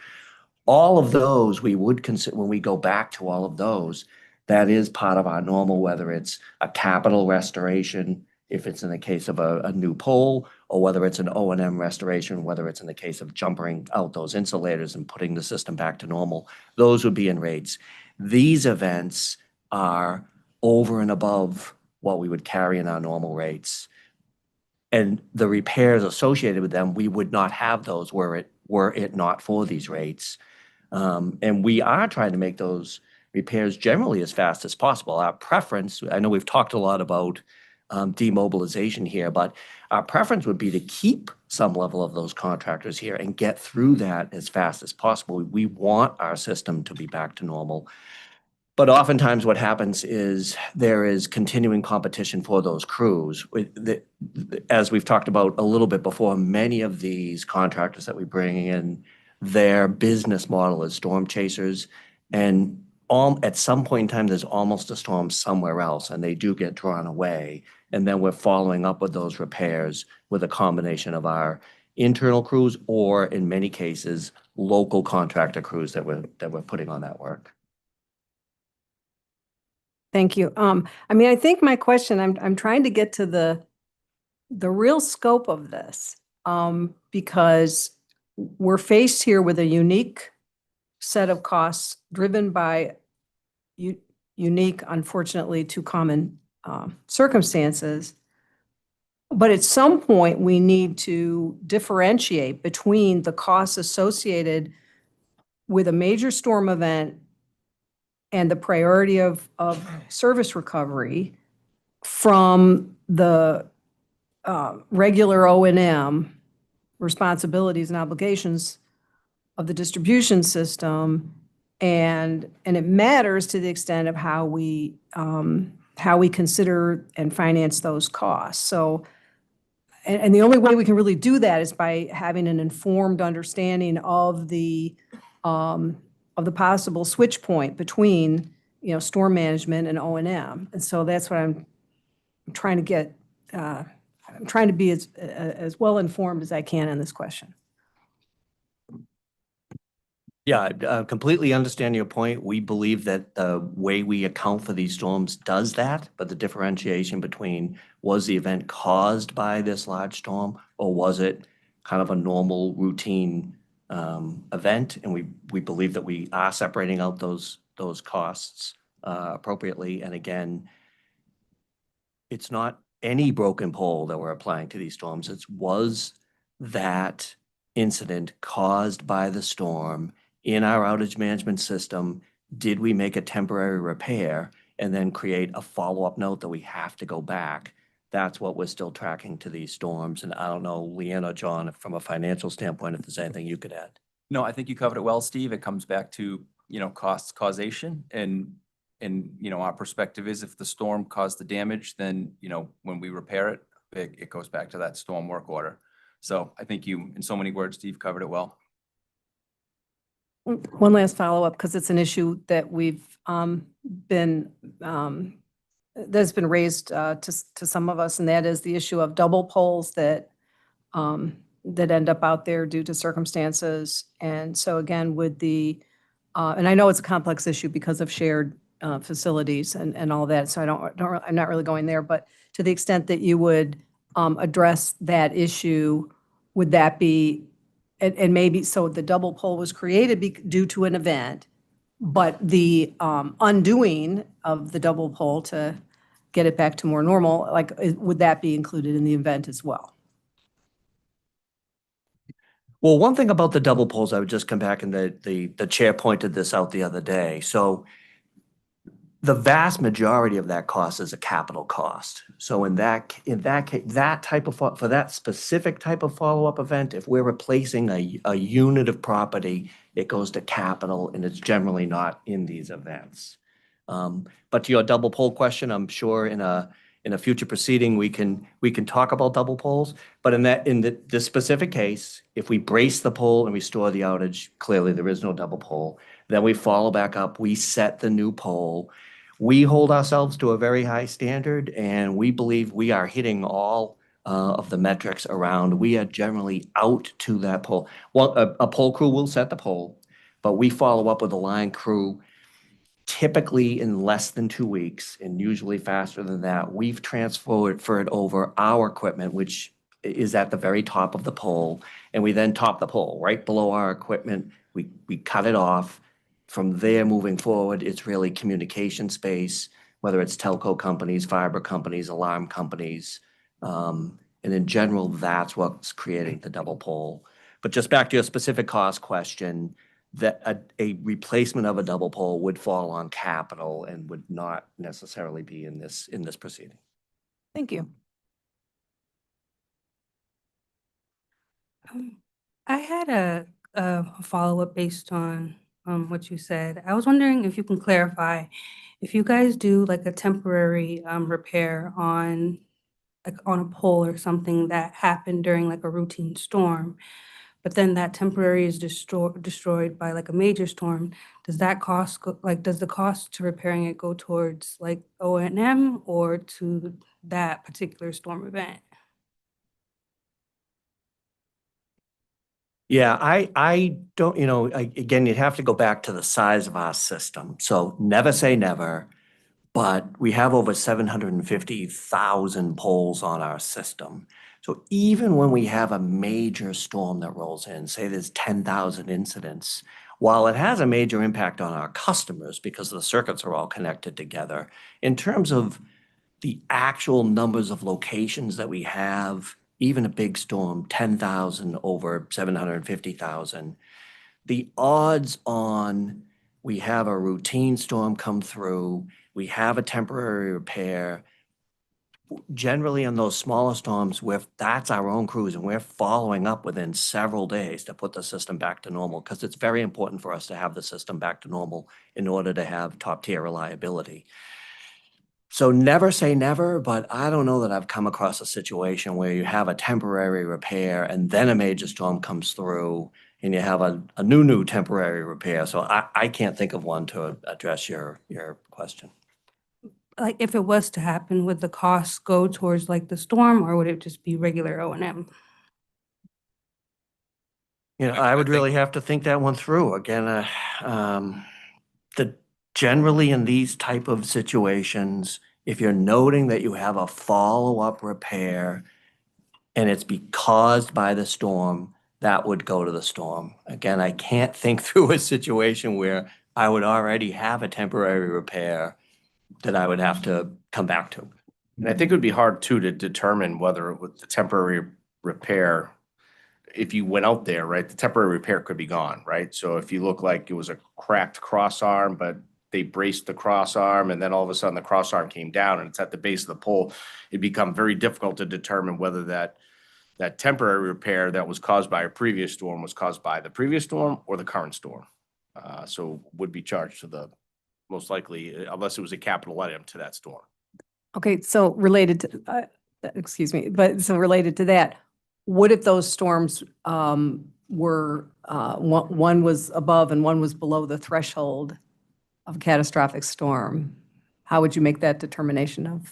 All of those we would consider, when we go back to all of those, that is part of our normal, whether it's a capital restoration, if it's in the case of a new pole, or whether it's an O&M restoration, whether it's in the case of jumping out those insulators and putting the system back to normal, those would be in rates. These events are over and above what we would carry in our normal rates. And the repairs associated with them, we would not have those were it not for these rates. And we are trying to make those repairs generally as fast as possible. Our preference, I know we've talked a lot about demobilization here, but our preference would be to keep some level of those contractors here and get through that as fast as possible. We want our system to be back to normal. But oftentimes what happens is there is continuing competition for those crews. As we've talked about a little bit before, many of these contractors that we bring in, their business model is storm chasers. And at some point in time, there's almost a storm somewhere else and they do get drawn away. And then we're following up with those repairs with a combination of our internal crews or in many cases, local contractor crews that we're putting on that work. Thank you. I mean, I think my question, I'm trying to get to the real scope of this, because we're faced here with a unique set of costs driven by unique, unfortunately, too common circumstances. But at some point, we need to differentiate between the costs associated with a major storm event and the priority of service recovery from the regular O&M responsibilities and obligations of the distribution system. And it matters to the extent of how we consider and finance those costs. So, and the only way we can really do that is by having an informed understanding of the possible switch point between, storm management and O&M. And so that's what I'm trying to get, I'm trying to be as well informed as I can in this question. Yeah, I completely understand your point. We believe that the way we account for these storms does that, but the differentiation between was the event caused by this large storm or was it kind of a normal routine event? And we believe that we are separating out those costs appropriately. And again, it's not any broken pole that we're applying to these storms. Was that incident caused by the storm in our outage management system? Did we make a temporary repair and then create a follow-up note that we have to go back? That's what we're still tracking to these storms. And I don't know, Leanne or John, from a financial standpoint, if there's anything you could add. No, I think you covered it well, Steve. It comes back to, costs causation. And our perspective is if the storm caused the damage, then, when we repair it, it goes back to that storm work order. So I think you, in so many words, Steve, covered it well. One last follow-up, because it's an issue that we've that's been raised to some of us, and that is the issue of double poles that end up out there due to circumstances. And so again, with and I know it's a complex issue because of shared facilities and all that, so I'm not really going there, but to the extent that you would address that issue, would that be, and maybe, so the double pole was created due to an event, but the undoing of the double pole to get it back to more normal, would that be included in the event as well? Well, one thing about the double poles, I would just come back, and the chair pointed this out the other day. So the vast majority of that cost is a capital cost. So in that case, for that specific type of follow-up event, if we're replacing a unit of property, it goes to capital and it's generally not in these events. But to your double pole question, I'm sure in in a future proceeding, we can talk about double poles. But in this specific case, if we brace the pole and restore the outage, clearly there is no double pole. Then we follow back up, we set the new pole. We hold ourselves to a very high standard, and we believe we are hitting all of the metrics around. We are generally out to that pole. Well, a pole crew will set the pole, but we follow up with a line crew typically in less than 2 weeks, and usually faster than that. We've transferred over our equipment, which is at the very top of the pole, and we then top the pole right below our equipment. We cut it off. From there, moving forward, it's really communication space, whether it's telco companies, fiber companies, alarm companies. And in general, that's what's creating the double pole. But just back to your specific cost question, that a replacement of a double pole would fall on capital and would not necessarily be in this proceeding. Thank you. I had a follow-up based on what you said. I was wondering if you can clarify, if you guys do like a temporary repair on a pole or something that happened during like a routine storm, but then that temporary is destroyed by like a major storm, does that cost does the cost to repairing it go towards like O&M or to that particular storm event? Yeah, I don't, again, you'd have to go back to the size of our system. So never say never, but we have over 750,000 poles on our system. So even when we have a major storm that rolls in, say there's 10,000 incidents, while it has a major impact on our customers because the circuits are all connected together, in terms of the actual numbers of locations that we have, even a big storm, 10,000 over 750,000, the odds on we have a routine storm come through, we have a temporary repair, generally on those smaller storms, that's our own crews, and we're following up within several days to put the system back to normal, because it's very important for us to have the system back to normal in order to have top-tier reliability. So never say never, but I don't know that I've come across a situation where you have a temporary repair and then a major storm comes through and you have a new temporary repair. So I can't think of one to address your question. Like if it was to happen, would the costs go towards like the storm or would it just be regular O&M? I would really have to think that one through. Again, generally in these type of situations, if you're noting that you have a follow-up repair and it's caused by the storm, that would go to the storm. Again, I can't think through a situation where I would already have a temporary repair that I would have to come back to. And I think it would be hard too to determine whether with the temporary repair, if you went out there, right, the temporary repair could be gone, right? So if you look like it was a cracked crossarm, but they braced the crossarm and then all of a sudden the crossarm came down and it's at the base of the pole, it'd become very difficult to determine whether that temporary repair that was caused by a previous storm was caused by the previous storm or the current storm. So would be charged to the, most likely, unless it was a capital item, to that storm. Okay, so related to, excuse me, but so related to that, what if those storms were, one was above and one was below the threshold of a catastrophic storm? How would you make that determination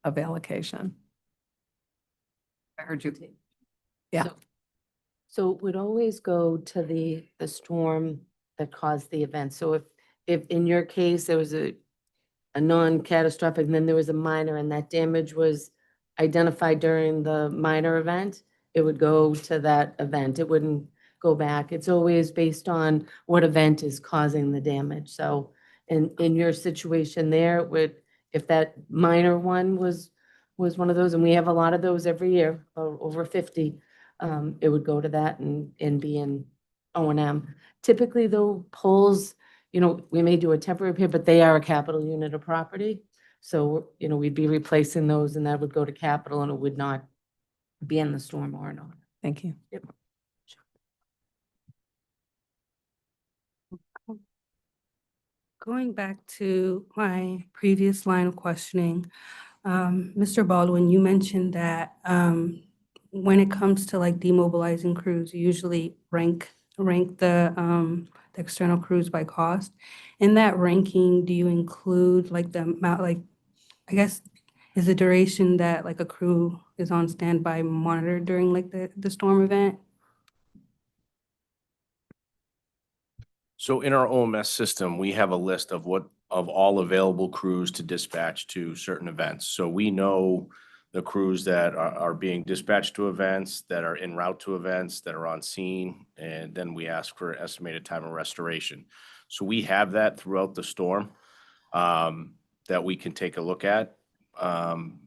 of allocation? I heard you. Yeah. So it would always go to the storm that caused the event. So if in your case, there was a non-catastrophic, and then there was a minor, and that damage was identified during the minor event, it would go to that event. It wouldn't go back. It's always based on what event is causing the damage. So in your situation there, if that minor one was one of those, and we have a lot of those every year, over 50, it would go to that and be in O&M. Typically, though, poles, we may do a temporary repair, but they are a capital unit of property. So, we'd be replacing those and that would go to capital and it would not be in the storm or not. Thank you. Yep. Going back to my previous line of questioning, Mr. Baldwin, you mentioned that when it comes to like demobilizing crews, you usually rank the external crews by cost. In that ranking, do you include like the amount, like, I guess, is the duration that like a crew is on standby monitored during like the storm event? So in our OMS system, we have a list of all available crews to dispatch to certain events. So we know the crews that are being dispatched to events, that are en route to events, that are on scene, and then we ask for estimated time of restoration. So we have that throughout the storm that we can take a look at.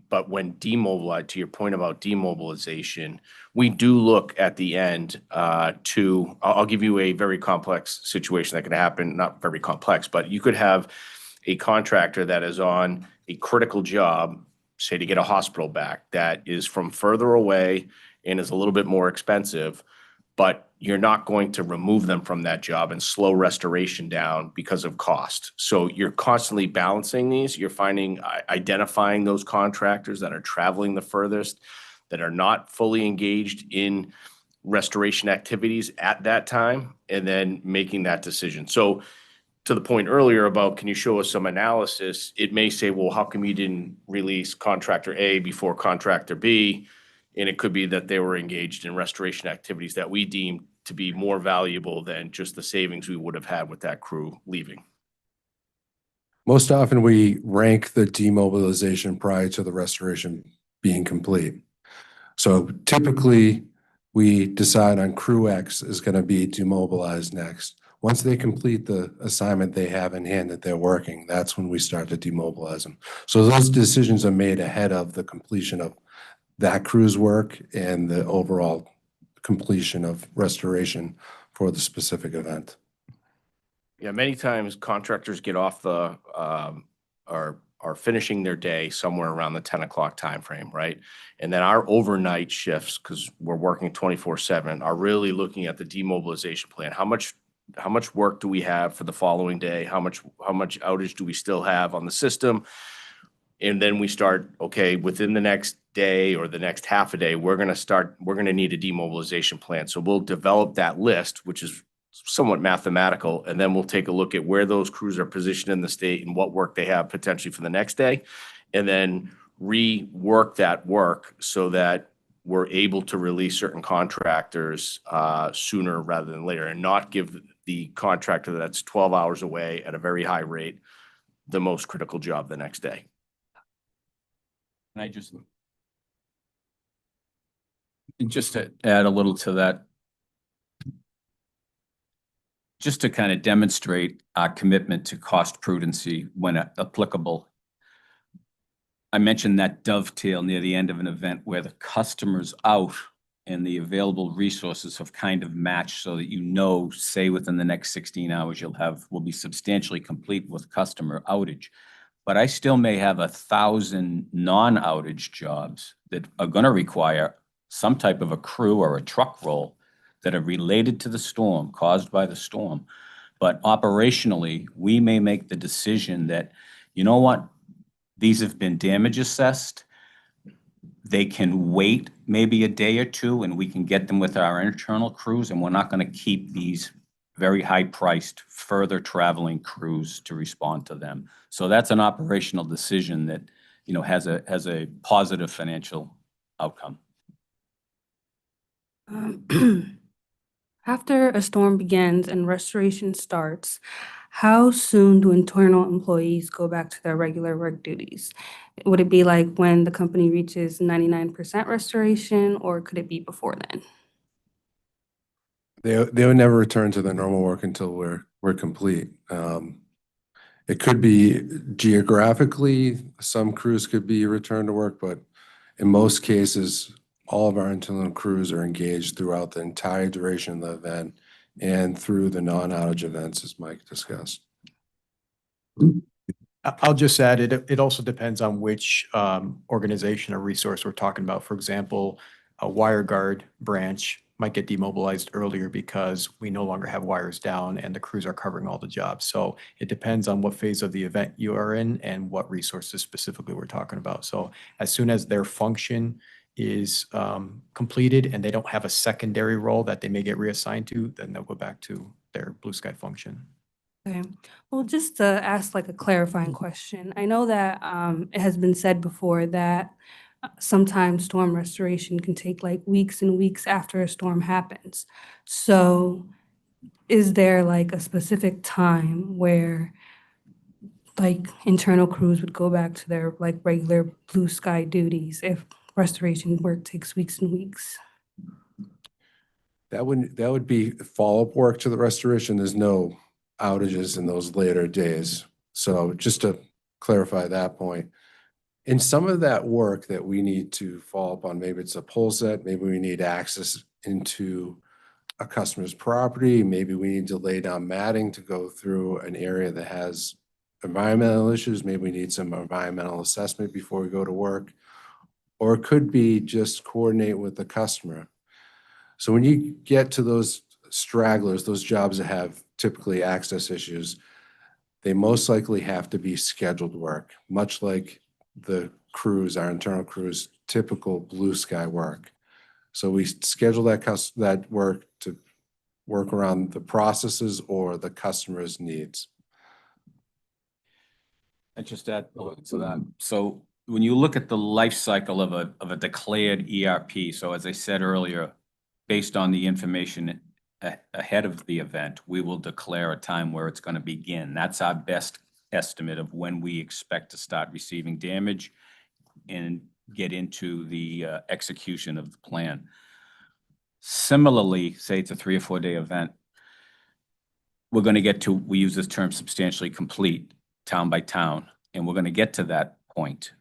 But when demobilized, to your point about demobilization, we do look at the end I'll give you a very complex situation that can happen, not very complex, but you could have a contractor that is on a critical job, say to get a hospital back, that is from further away and is a little bit more expensive, but you're not going to remove them from that job and slow restoration down because of cost. So you're constantly balancing these. You're identifying those contractors that are traveling the furthest, that are not fully engaged in restoration activities at that time, and then making that decision. So to the point earlier about, can you show us some analysis? It may say, well, how come you didn't release contractor A before contractor B? And it could be that they were engaged in restoration activities that we deem to be more valuable than just the savings we would have had with that crew leaving. Most often we rank the demobilization prior to the restoration being complete. So typically we decide on crew X is going to be demobilized next. Once they complete the assignment they have in hand that they're working, that's when we start to demobilize them. So those decisions are made ahead of the completion of that crew's work and the overall completion of restoration for the specific event. Yeah, many times contractors get off are finishing their day somewhere around the 10 o'clock timeframe, right? And then our overnight shifts, because we're working 24/7, are really looking at the demobilization plan. How much work do we have for the following day? How much outage do we still have on the system? And then we start, okay, within the next day or the next half a day, we're going to need a demobilization plan. So we'll develop that list, which is somewhat mathematical, and then we'll take a look at where those crews are positioned in the state and what work they have potentially for the next day, and then rework that work so that we're able to release certain contractors sooner rather than later, and not give the contractor that's 12 hours away at a very high rate the most critical job the next day. And just to add a little to that, just to kind of demonstrate our commitment to cost prudency when applicable. I mentioned that dovetail near the end of an event where the customer's out and the available resources have kind of matched so that say within the next 16 hours we'll be substantially complete with customer outage. But I still may have 1,000 non-outage jobs that are going to require some type of a crew or a truck roll that are related to the storm, caused by the storm. But operationally, we may make the decision that, you know what, these have been damage assessed. They can wait maybe a day or two and we can get them with our internal crews, and we're not going to keep these very high-priced, further traveling crews to respond to them. So that's an operational decision that, has a positive financial outcome. After a storm begins and restoration starts, how soon do internal employees go back to their regular work duties? Would it be like when the company reaches 99% restoration, or could it be before then? They would never return to their normal work until we're complete. It could be geographically, some crews could be returned to work, but in most cases, all of our internal crews are engaged throughout the entire duration of the event and through the non-outage events, as Mike discussed. I'll just add, it also depends on which organization or resource we're talking about. For example, a WireGuard branch might get demobilized earlier because we no longer have wires down and the crews are covering all the jobs. So it depends on what phase of the event you are in and what resources specifically we're talking about. So as soon as their function is completed and they don't have a secondary role that they may get reassigned to, then they'll go back to their blue sky function. Okay, well, just to ask like a clarifying question, I know that it has been said before that sometimes storm restoration can take like weeks and weeks after a storm happens. So is there like a specific time where like internal crews would go back to their like regular blue sky duties if restoration work takes weeks and weeks? That would be follow-up work to the restoration. There's no outages in those later days. So just to clarify that point, in some of that work that we need to follow up on, maybe it's a pole set, maybe we need access into a customer's property, maybe we need to lay down matting to go through an area that has environmental issues, maybe we need some environmental assessment before we go to work, or it could be just coordinate with the customer. So when you get to those stragglers, those jobs that have typically access issues, they most likely have to be scheduled work, much like the crews, our internal crews, typical blue sky work. So we schedule that work to work around the processes or the customer's needs. I just add to that. So when you look at the life cycle of a declared ERP, so as I said earlier, based on the information ahead of the event, we will declare a time where it's going to begin. That's our best estimate of when we expect to start receiving damage and get into the execution of the plan. Similarly, say it's a 3 or 4 day event, we're going to get to, we use this term substantially complete, town by town, and we're going to get to that point.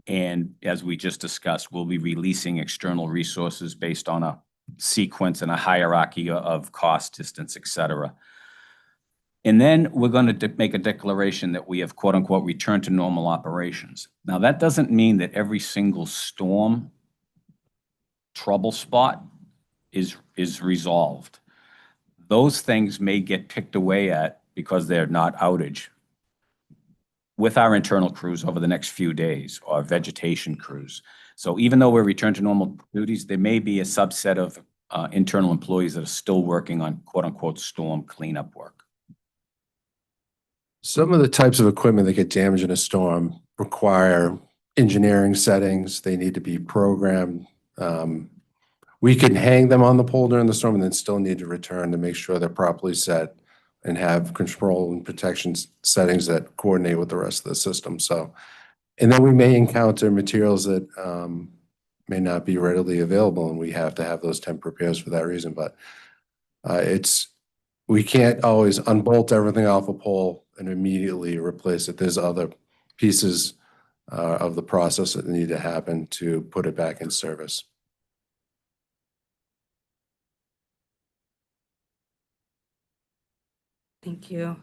And as we just discussed, we'll be releasing external resources based on a sequence and a hierarchy of cost, distance, et cetera. And then we're going to make a declaration that we have quote unquote returned to normal operations. Now that doesn't mean that every single storm trouble spot is resolved. Those things may get picked away at because they're not outage with our internal crews over the next few days, or vegetation crews. So even though we're returned to normal duties, there may be a subset of internal employees that are still working on quote unquote storm cleanup work. Some of the types of equipment that get damaged in a storm require engineering settings. They need to be programmed. We can hang them on the pole during the storm and then still need to return to make sure they're properly set and have control and protection settings that coordinate with the rest of the system. So, and then we may encounter materials that may not be readily available, and we have to have those temp repairs for that reason. But we can't always unbolt everything off a pole and immediately replace it. There's other pieces of the process that need to happen to put it back in service. Thank you.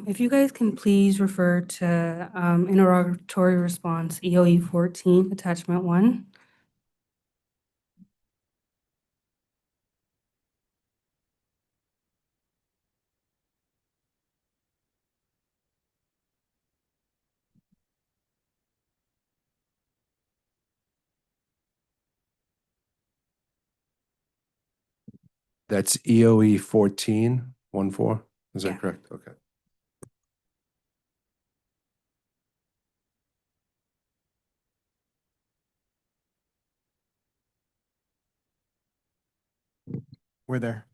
If you guys can please refer to interrogatory response EOE 14, attachment 1. That's EOE 14. Is that Yeah. correct? Okay. We're there.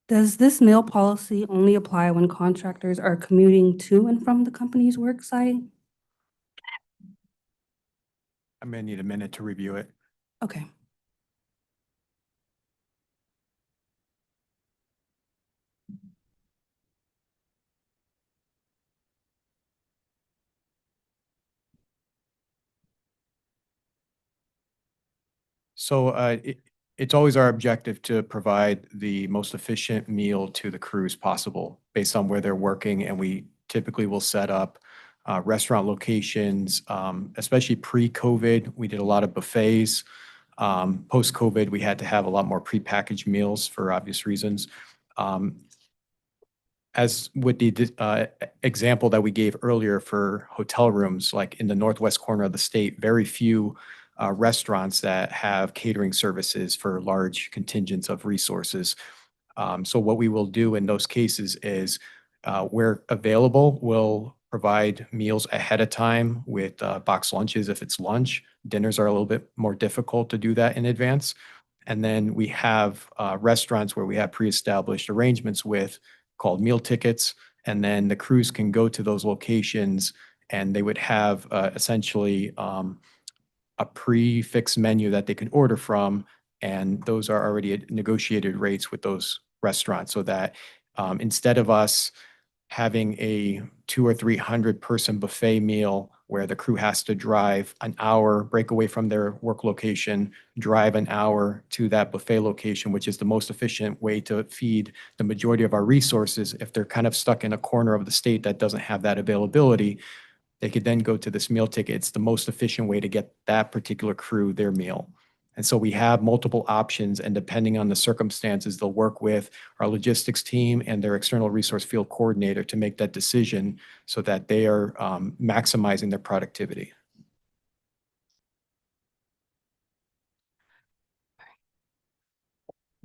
Does this meal policy only apply when contractors are commuting to and from the company's work site? I may need a minute to review it. Okay. So it's always our objective to provide the most efficient meal to the crews possible based on where they're working. And we typically will set up restaurant locations, especially pre-COVID. We did a lot of buffets. Post-COVID, we had to have a lot more prepackaged meals for obvious reasons. As with the example that we gave earlier for hotel rooms, like in the northwest corner of the state, very few restaurants that have catering services for large contingents of resources. So what we will do in those cases is, where available, we'll provide meals ahead of time with box lunches if it's lunch. Dinners are a little bit more difficult to do that in advance. And then we have restaurants where we have pre-established arrangements with called meal tickets. And then the crews can go to those locations and they would have essentially a prefixed menu that they can order from. And those are already at negotiated rates with those restaurants, so that instead of us having a 200 or 300 person buffet meal where the crew has to drive an hour, break away from their work location, drive an hour to that buffet location, which is the most efficient way to feed the majority of our resources. If they're kind of stuck in a corner of the state that doesn't have that availability, they could then go to this meal ticket. It's the most efficient way to get that particular crew their meal. And so we have multiple options, and depending on the circumstances, they'll work with our logistics team and their external resource field coordinator to make that decision so that they are maximizing their productivity.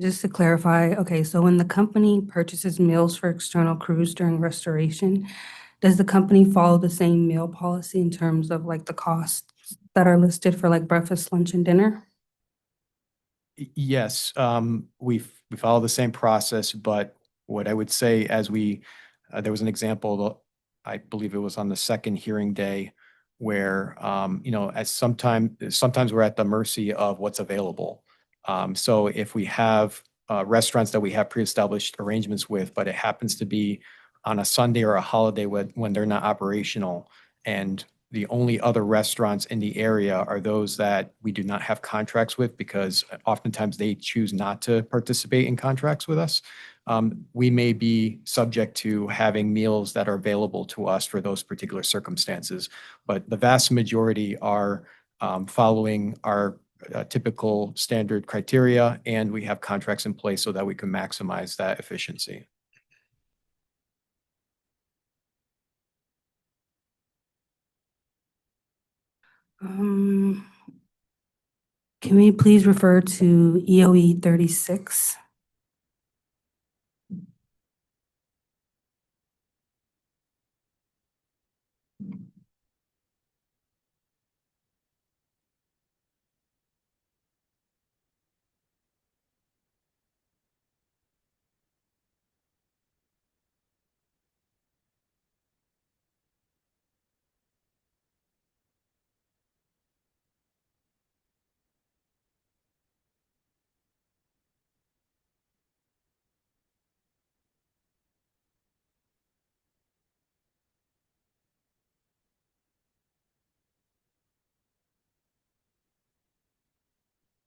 Just to clarify, okay, so when the company purchases meals for external crews during restoration, does the company follow the same meal policy in terms of like the costs that are listed for like breakfast, lunch, and dinner? Yes, we follow the same process, but what I would say, as there was an example, I believe it was on the second hearing day, where, sometimes we're at the mercy of what's available. So if we have restaurants that we have pre-established arrangements with, but it happens to be on a Sunday or a holiday when they're not operational, and the only other restaurants in the area are those that we do not have contracts with, because oftentimes they choose not to participate in contracts with us. We may be subject to having meals that are available to us for those particular circumstances, but the vast majority are following our typical standard criteria, and we have contracts in place so that we can maximize that efficiency. Can we please refer to EOE 36?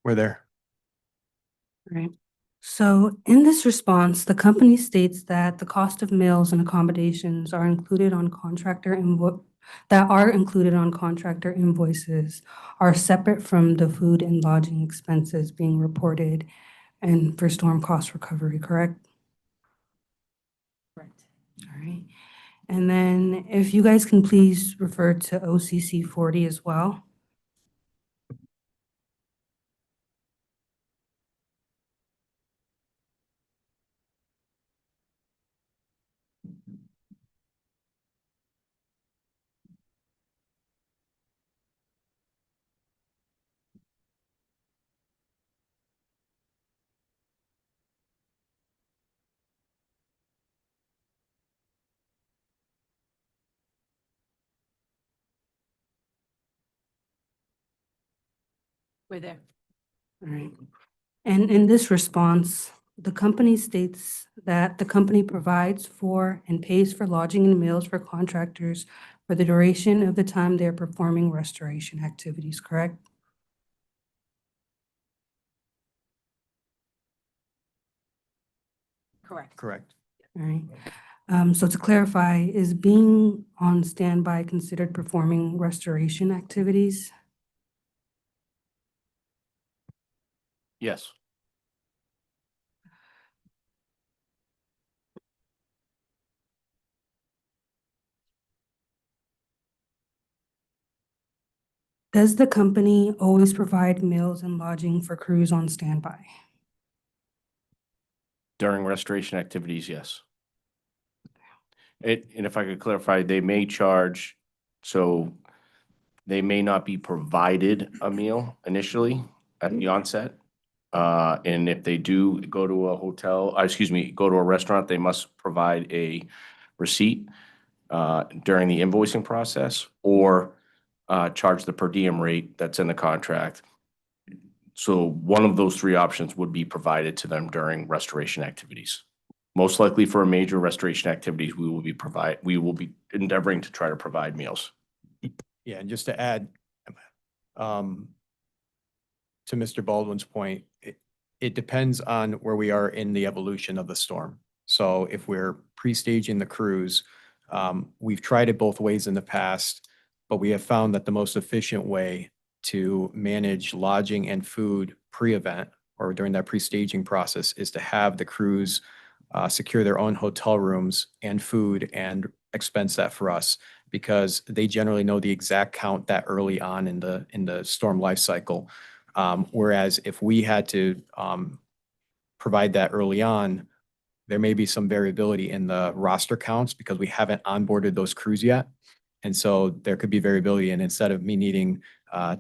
We're there. Right. So in this response, the company states that the cost of meals and accommodations are included on contractor invoices are separate from the food and lodging expenses being reported and for storm cost recovery, correct? Correct. All right. And then if you guys can please refer to OCC 40 as well. We're there. All right. And in this response, the company states that the company provides for and pays for lodging and meals for contractors for the duration of the time they're performing restoration activities, correct? Correct. Correct. All right. So to clarify, is being on standby considered performing restoration activities? Yes. Does the company always provide meals and lodging for crews on standby? During restoration activities, yes. And if I could clarify, they may charge, so they may not be provided a meal initially at the onset. And if they do go to a hotel, excuse me, go to a restaurant, they must provide a receipt during the invoicing process or charge the per diem rate that's in the contract. So one of those three options would be provided to them during restoration activities. Most likely for a major restoration activities, we will be endeavoring to try to provide meals. Yeah, and just to add, to Mr. Baldwin's point, it depends on where we are in the evolution of the storm. So if we're pre-staging the crews, we've tried it both ways in the past, but we have found that the most efficient way to manage lodging and food pre-event or during that pre-staging process is to have the crews secure their own hotel rooms and food and expense that for us, because they generally know the exact count that early on in the storm life cycle. Whereas if we had to provide that early on, there may be some variability in the roster counts because we haven't onboarded those crews yet. And so there could be variability, and instead of me needing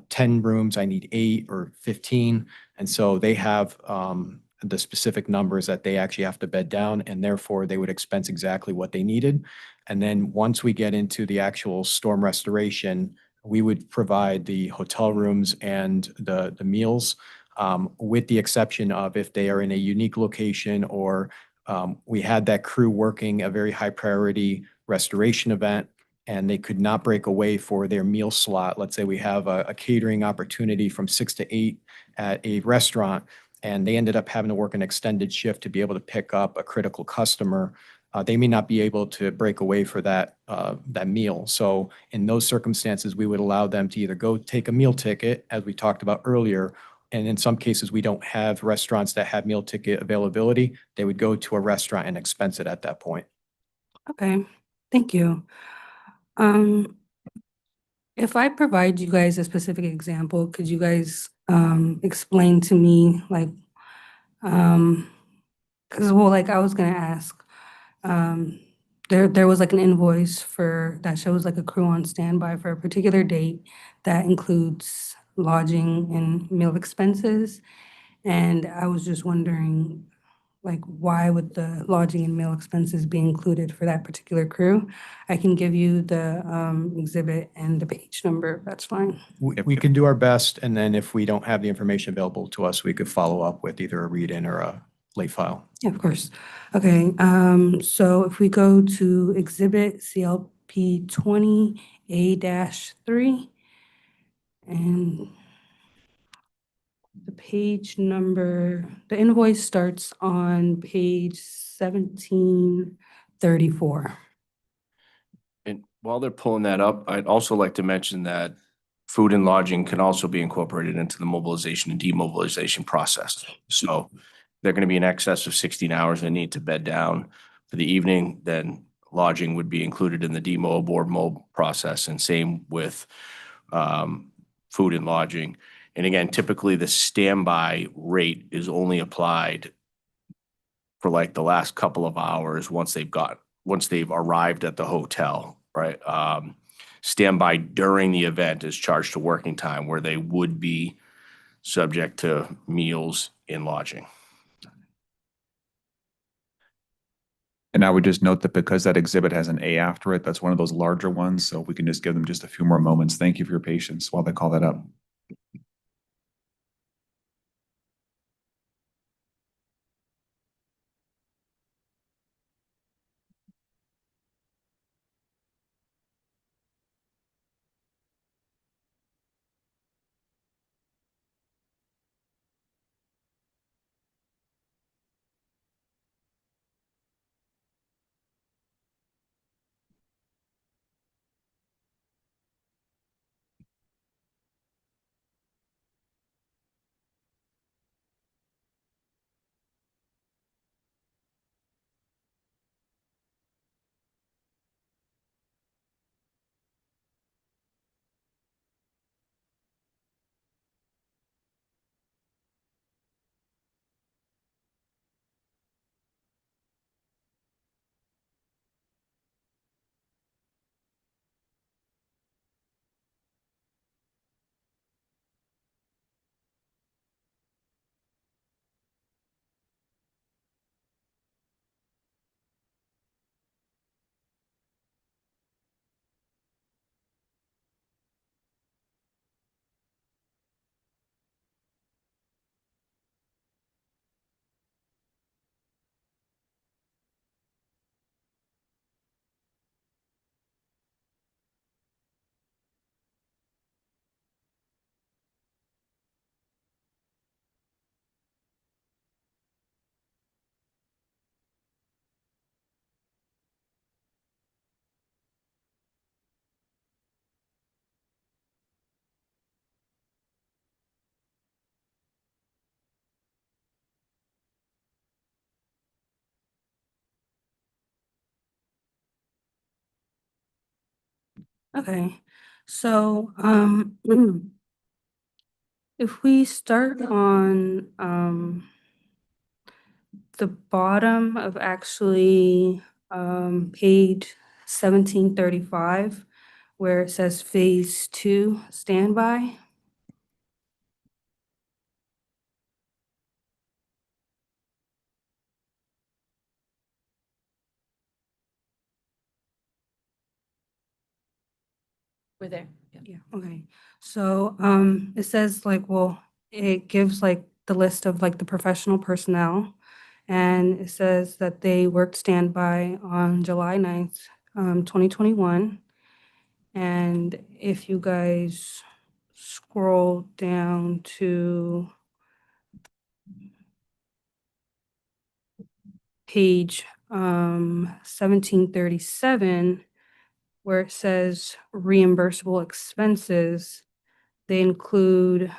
10 rooms, I need 8 or 15. And so they have the specific numbers that they actually have to bed down, and therefore they would expense exactly what they needed. And then once we get into the actual storm restoration, we would provide the hotel rooms and the meals, with the exception of if they are in a unique location or we had that crew working a very high priority restoration event and they could not break away for their meal slot. Let's say we have a catering opportunity from 6 to 8 at a restaurant, and they ended up having to work an extended shift to be able to pick up a critical customer. They may not be able to break away for that meal. So in those circumstances, we would allow them to either go take a meal ticket, as we talked about earlier, and in some cases, we don't have restaurants that have meal ticket availability. They would go to a restaurant and expense it at that point. Okay, thank you. If I provide you guys a specific example, could you guys explain to me like, because well, like I was gonna ask, there was like an invoice for that shows like a crew on standby for a particular date that includes lodging and meal expenses. And I was just wondering, like, why would the lodging and meal expenses be included for that particular crew? I can give you the exhibit and the page number, if that's fine. We can do our best, and then if we don't have the information available to us, we could follow up with either a read-in or a late file. Yeah, of course. Okay, so if we go to exhibit CLP 20A-3 and the page number, the invoice starts on page 1734. And while they're pulling that up, I'd also like to mention that food and lodging can also be incorporated into the mobilization and demobilization process. So they're going to be in excess of 16 hours and need to bed down for the evening, then lodging would be included in the demo aboard mob process, and same with food and lodging. And again, typically the standby rate is only applied for like the last couple of hours once they've arrived at the hotel, right? Standby during the event is charged to working time, where they would be subject to meals and lodging. And I would just note that because that exhibit has an A after it, that's one of those larger ones. So we can just give them just a few more moments. Thank you for your patience while they call that up. Okay, so, if we start on, the bottom of actually, page 1735, where it says Phase 2 standby. We're there. Yeah, okay. So, it says like, well, it gives like the list of like the professional personnel. And it says that they worked standby on July 9th, 2021. And if you guys scroll down to page 1737, where it says reimbursable expenses, they include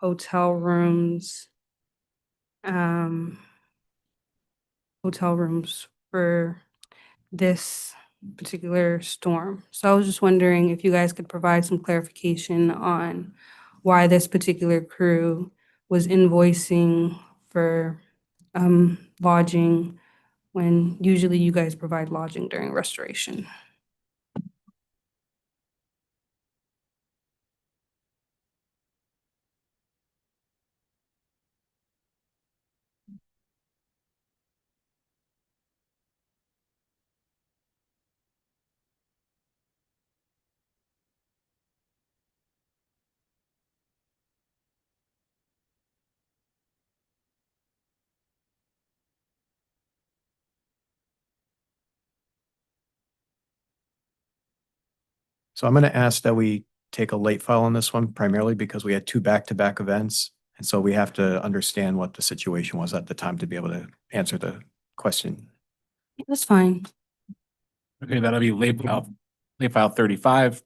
hotel rooms, um, for this particular storm. So I was just wondering if you guys could provide some clarification on why this particular crew was invoicing for lodging when usually you guys provide lodging during restoration. So I'm going to ask that we take a late file on this one primarily because we had two back-to-back events. And so we have to understand what the situation was at the time to be able to answer the question. That's fine. Okay, that'll be late file 35.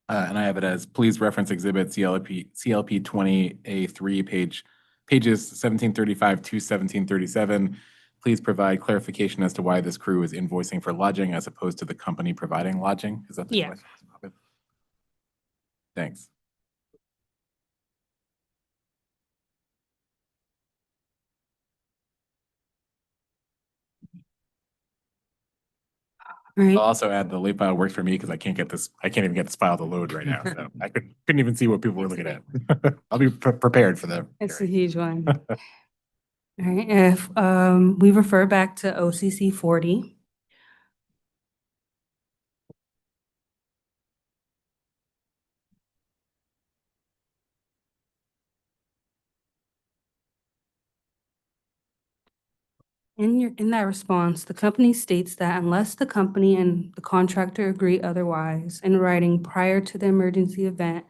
And I have it as please reference exhibit CLP 20A3 pages 1735 to 1737. Please provide clarification as to why this crew is invoicing for lodging as opposed to the company providing lodging. Is that the Yeah. question? Thanks. All right. I'll also add the late file works for me because I can't even get this file to load right now. So I couldn't even see what people were looking at. I'll be prepared for them. It's a huge one. All right, if we refer back to OCC 40. In that response, the company states that unless the company and the contractor agree otherwise in writing prior to the emergency event,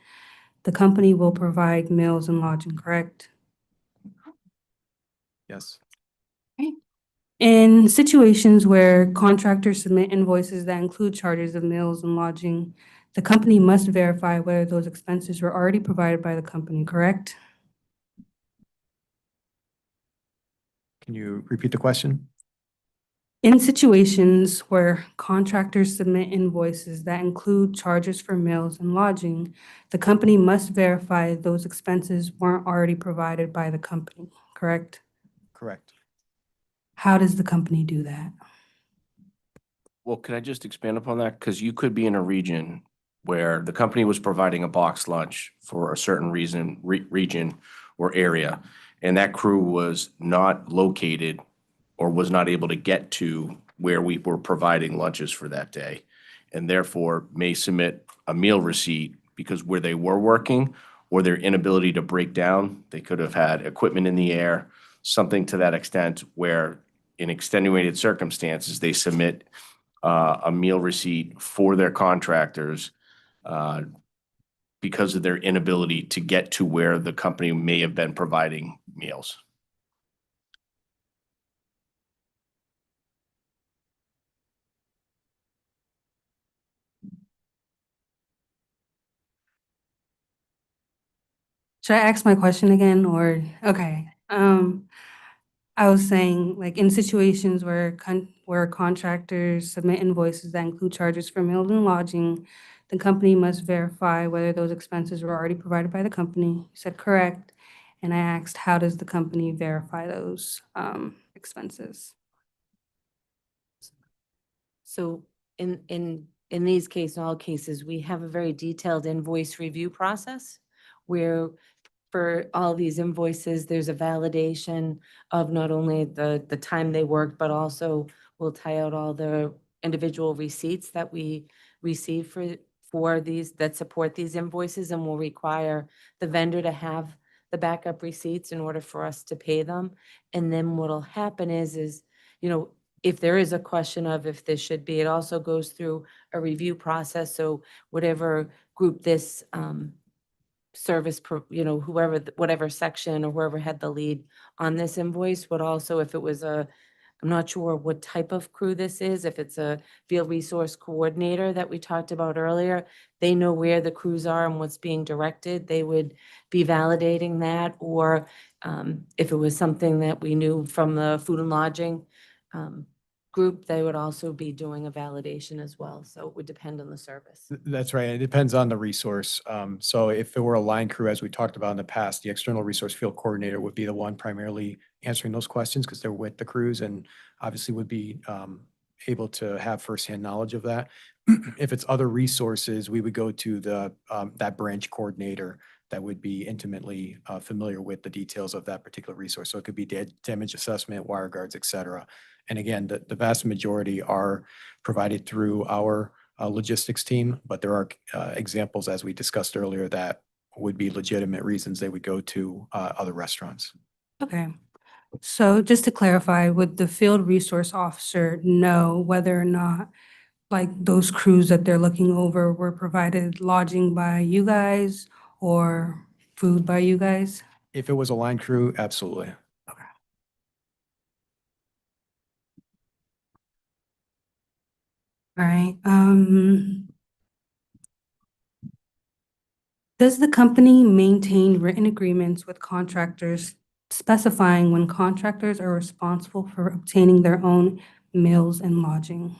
the company will provide meals and lodging, correct? Yes. In situations where contractors submit invoices that include charges of meals and lodging, the company must verify whether those expenses were already provided by the company, correct? Can you repeat the question? In situations where contractors submit invoices that include charges for meals and lodging, the company must verify those expenses weren't already provided by the company, correct? Correct. How does the company do that? Well, could I just expand upon that? Because you could be in a region where the company was providing a box lunch for a certain region or area, and that crew was not located or was not able to get to where we were providing lunches for that day, and therefore may submit a meal receipt because where they were working or their inability to break down, they could have had equipment in the air, something to that extent where in extenuated circumstances, they submit a meal receipt for their contractors because of their inability to get to where the company may have been providing meals. Should I ask my question again or, okay. I was saying, like, in situations where contractors submit invoices that include charges for meals and lodging, the company must verify whether those expenses were already provided by the company. You said correct. And I asked, how does the company verify those expenses? So in these cases, all cases, we have a very detailed invoice review process where for all these invoices, there's a validation of not only the time they worked, but also we'll tie out all the individual receipts that we receive for these, that support these invoices, and will require the vendor to have the backup receipts in order for us to pay them. And then what'll happen is, you know, if there is a question of if this should be, it also goes through a review process. So whatever group this service, you know, whoever, whatever section or whoever had the lead on this invoice would also, if it was I'm not sure what type of crew this is, if it's a field resource coordinator that we talked about earlier, they know where the crews are and what's being directed. They would be validating that. Or if it was something that we knew from the food and lodging group, they would also be doing a validation as well. So it would depend on the service. That's right. It depends on the resource. So if it were a line crew, as we talked about in the past, the external resource field coordinator would be the one primarily answering those questions because they're with the crews and obviously would be able to have firsthand knowledge of that. If it's other resources, we would go to that branch coordinator that would be intimately familiar with the details of that particular resource. So it could be damage assessment, wire guards, et cetera. And again, the vast majority are provided through our logistics team, but there are examples, as we discussed earlier, that would be legitimate reasons they would go to other restaurants. Okay. So just to clarify, would the field resource officer know whether or not like those crews that they're looking over were provided lodging by you guys or food by you guys? If it was a line crew, absolutely. All right. Does the company maintain written agreements with contractors specifying when contractors are responsible for obtaining their own meals and lodging?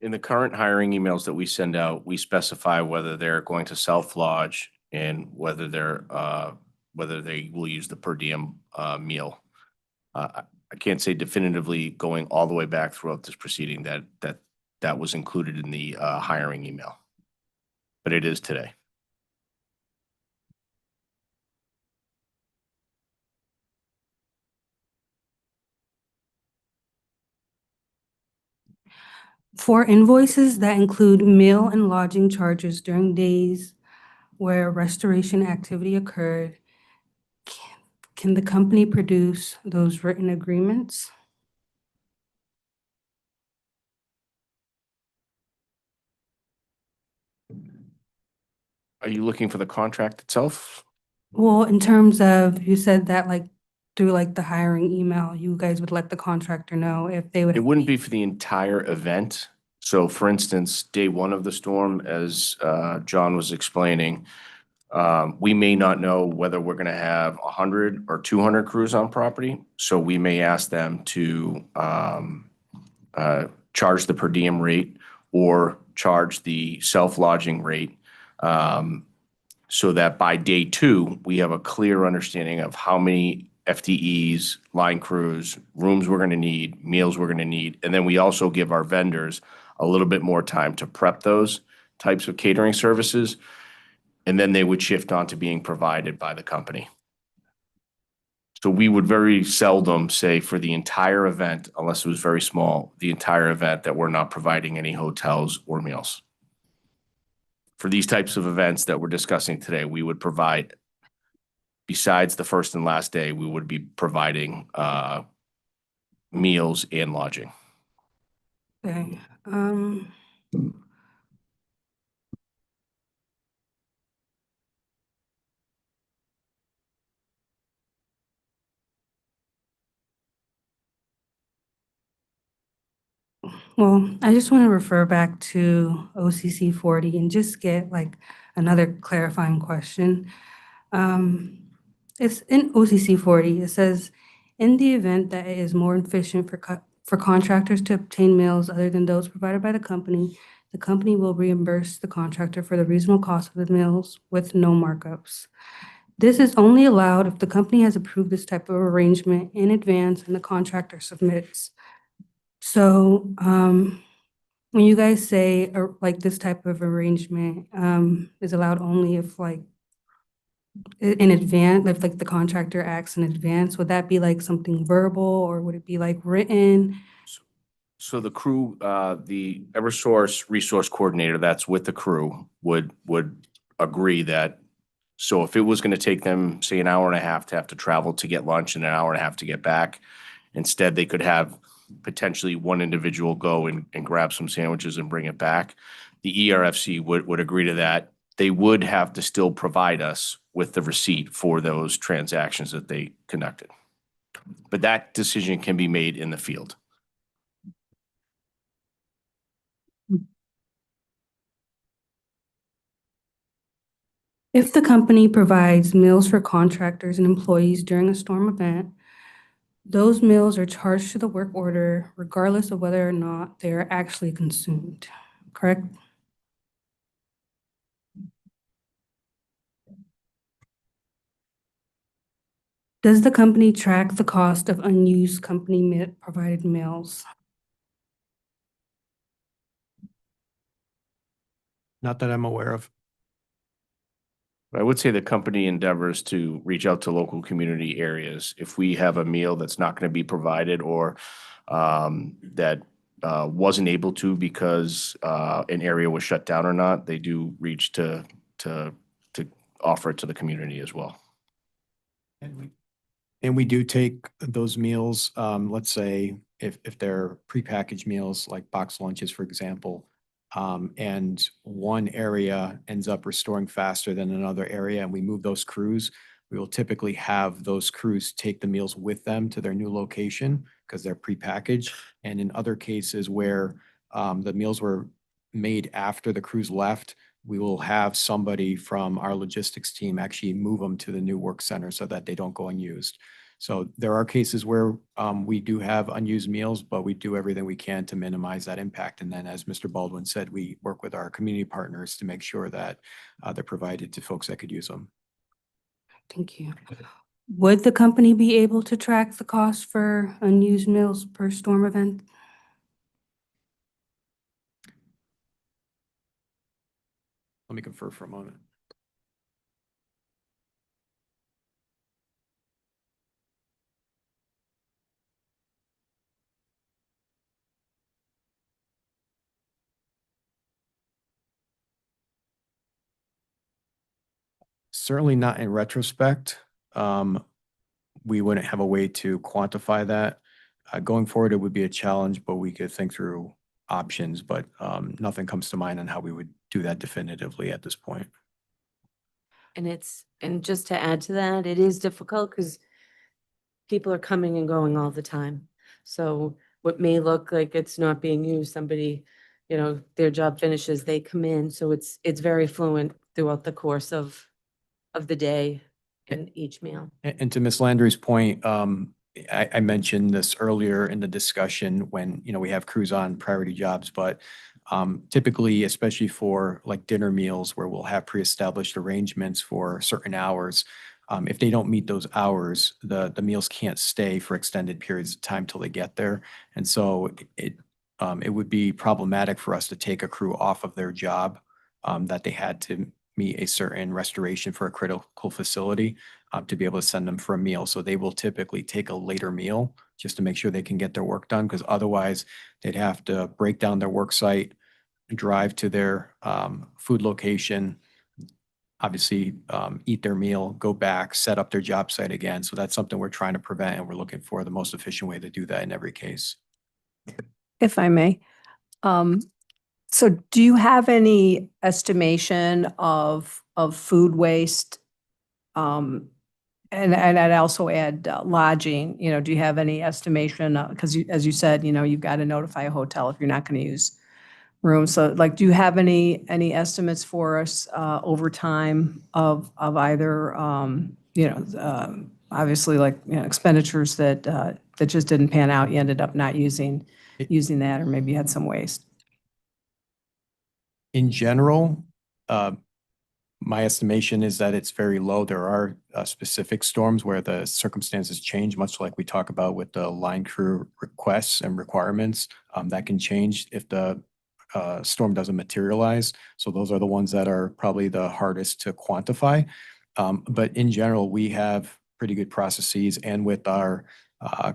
In the current hiring emails that we send out, we specify whether they're going to self-lodge and whether they will use the per diem meal. I can't say definitively going all the way back throughout this proceeding that was included in the hiring email, but it is today. For invoices that include meal and lodging charges during days where restoration activity occurred, can the company produce those written agreements? Are you looking for the contract itself? Well, in terms of, you said that like through like the hiring email, you guys would let the contractor know if they would. It wouldn't be for the entire event. So for instance, day one of the storm, as John was explaining, we may not know whether we're gonna have 100 or 200 crews on property. So we may ask them to charge the per diem rate or charge the self-lodging rate, so that by day two, we have a clear understanding of how many FTEs, line crews, rooms we're gonna need, meals we're gonna need. And then we also give our vendors a little bit more time to prep those types of catering services. And then they would shift on to being provided by the company. So we would very seldom say for the entire event, unless it was very small, the entire event that we're not providing any hotels or meals. For these types of events that we're discussing today, we would provide, besides the first and last day, we would be providing meals and lodging. Okay. Well, I just want to refer back to OCC 40 and just get like another clarifying question. It's in OCC 40, it says, in the event that it is more efficient For contractors to obtain meals other than those provided by the company will reimburse the contractor for the reasonable cost of the meals with no markups. This is only allowed if the company has approved this type of arrangement in advance and the contractor submits. So, when you guys say, like, this type of arrangement, is allowed only if, like, in advance, if like the contractor acts in advance, would that be like something verbal or would it be like written? So the crew, the Eversource resource coordinator that's with the crew would agree that, so if it was gonna take them, say, an hour and a half to have to travel to get lunch and an hour and a half to get back, instead they could have potentially one individual go and grab some sandwiches and bring it back. The ERFC would agree to that. They would have to still provide us with the receipt for those transactions that they conducted. But that decision can be made in the field. If the company provides meals for contractors and employees during a storm event, those meals are charged to the work order regardless of whether or not they are actually consumed, correct? Does the company track the cost of unused company provided meals? Not that I'm aware of. I would say the company endeavors to reach out to local community areas. If we have a meal that's not going to be provided or that wasn't able to because an area was shut down or not, they do reach to offer it to the community as well. And we do take those meals, let's say if they're prepackaged meals like box lunches, for example, and one area ends up restoring faster than another area and we move those crews, we will typically have those crews take the meals with them to their new location because they're prepackaged. And in other cases where the meals were made after the crews left, we will have somebody from our logistics team actually move them to the new work center so that they don't go unused. So there are cases where we do have unused meals, but we do everything we can to minimize that impact. And then, as Mr. Baldwin said, we work with our community partners to make sure that they're provided to folks that could use them. Thank you. Would the company be able to track the cost for unused meals per storm event? Let me confer for a moment. Certainly not in retrospect. We wouldn't have a way to quantify that. Going forward, it would be a challenge, but we could think through options, but nothing comes to mind on how we would do that definitively at this point. And just to add to that, it is difficult because people are coming and going all the time. So what may look like it's not being used, somebody, their job finishes, they come in. So it's very fluent throughout the course of the day and each meal. And to Ms. Landry's point, I mentioned this earlier in the discussion when, we have crews on priority jobs, but typically, especially for like dinner meals where we'll have pre-established arrangements for certain hours, if they don't meet those hours, the meals can't stay for extended periods of time till they get there. And so it would be problematic for us to take a crew off of their job that they had to meet a certain restoration for a critical facility to be able to send them for a meal. So they will typically take a later meal just to make sure they can get their work done, because otherwise they'd have to break down their work site, drive to their food location, obviously eat their meal, go back, set up their job site again. So that's something we're trying to prevent, and we're looking for the most efficient way to do that in every case. If I may. So do you have any estimation of food waste? And I'd also add lodging, do you have any estimation? Because as you said, you've got to notify a hotel if you're not going to use rooms. So like, do you have any estimates for us over time of either, obviously like expenditures that that just didn't pan out, you ended up not using that, or maybe you had some waste? In general, my estimation is that it's very low. There are specific storms where the circumstances change, much like we talk about with the line crew requests and requirements. That can change if the storm doesn't materialize. So those are the ones that are probably the hardest to quantify. But in general, we have pretty good processes, and with our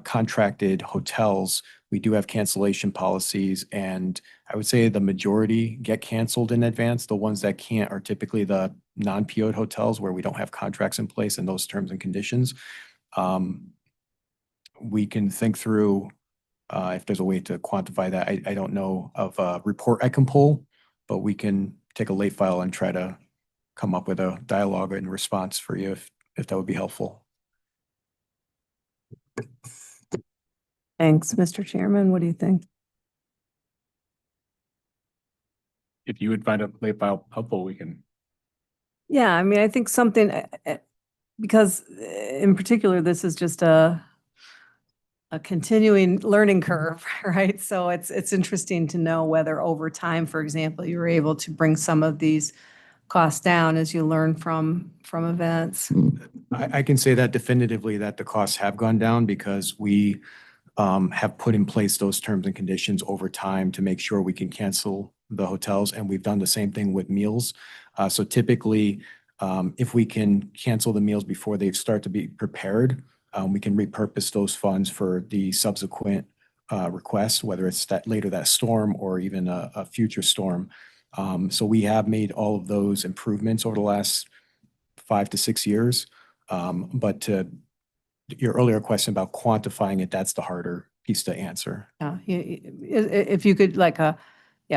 contracted hotels, we do have cancellation policies, and I would say the majority get canceled in advance. The ones that can't are typically the non-PO'd hotels where we don't have contracts in place and those terms and conditions. We can think through if there's a way to quantify that. I don't know of a report I can pull, but we can take a late file and try to come up with a dialogue and response for you if that would be helpful. Thanks, Mr. Chairman. What do you think? If you would find a late file helpful, we can. Yeah, I mean, I think something, because in particular, this is just a continuing learning curve, right? So it's interesting to know whether over time, for example, you were able to bring some of these costs down as you learn from events. I can say that definitively that the costs have gone down because we have put in place those terms and conditions over time to make sure we can cancel the hotels. And we've done the same thing with meals. So typically, if we can cancel the meals before they start to be prepared, we can repurpose those funds for the subsequent requests, whether it's later that storm or even a future storm. So we have made all of those improvements over the last 5 to 6 years. But to your earlier question about quantifying it, that's the harder piece to answer. Yeah, if you could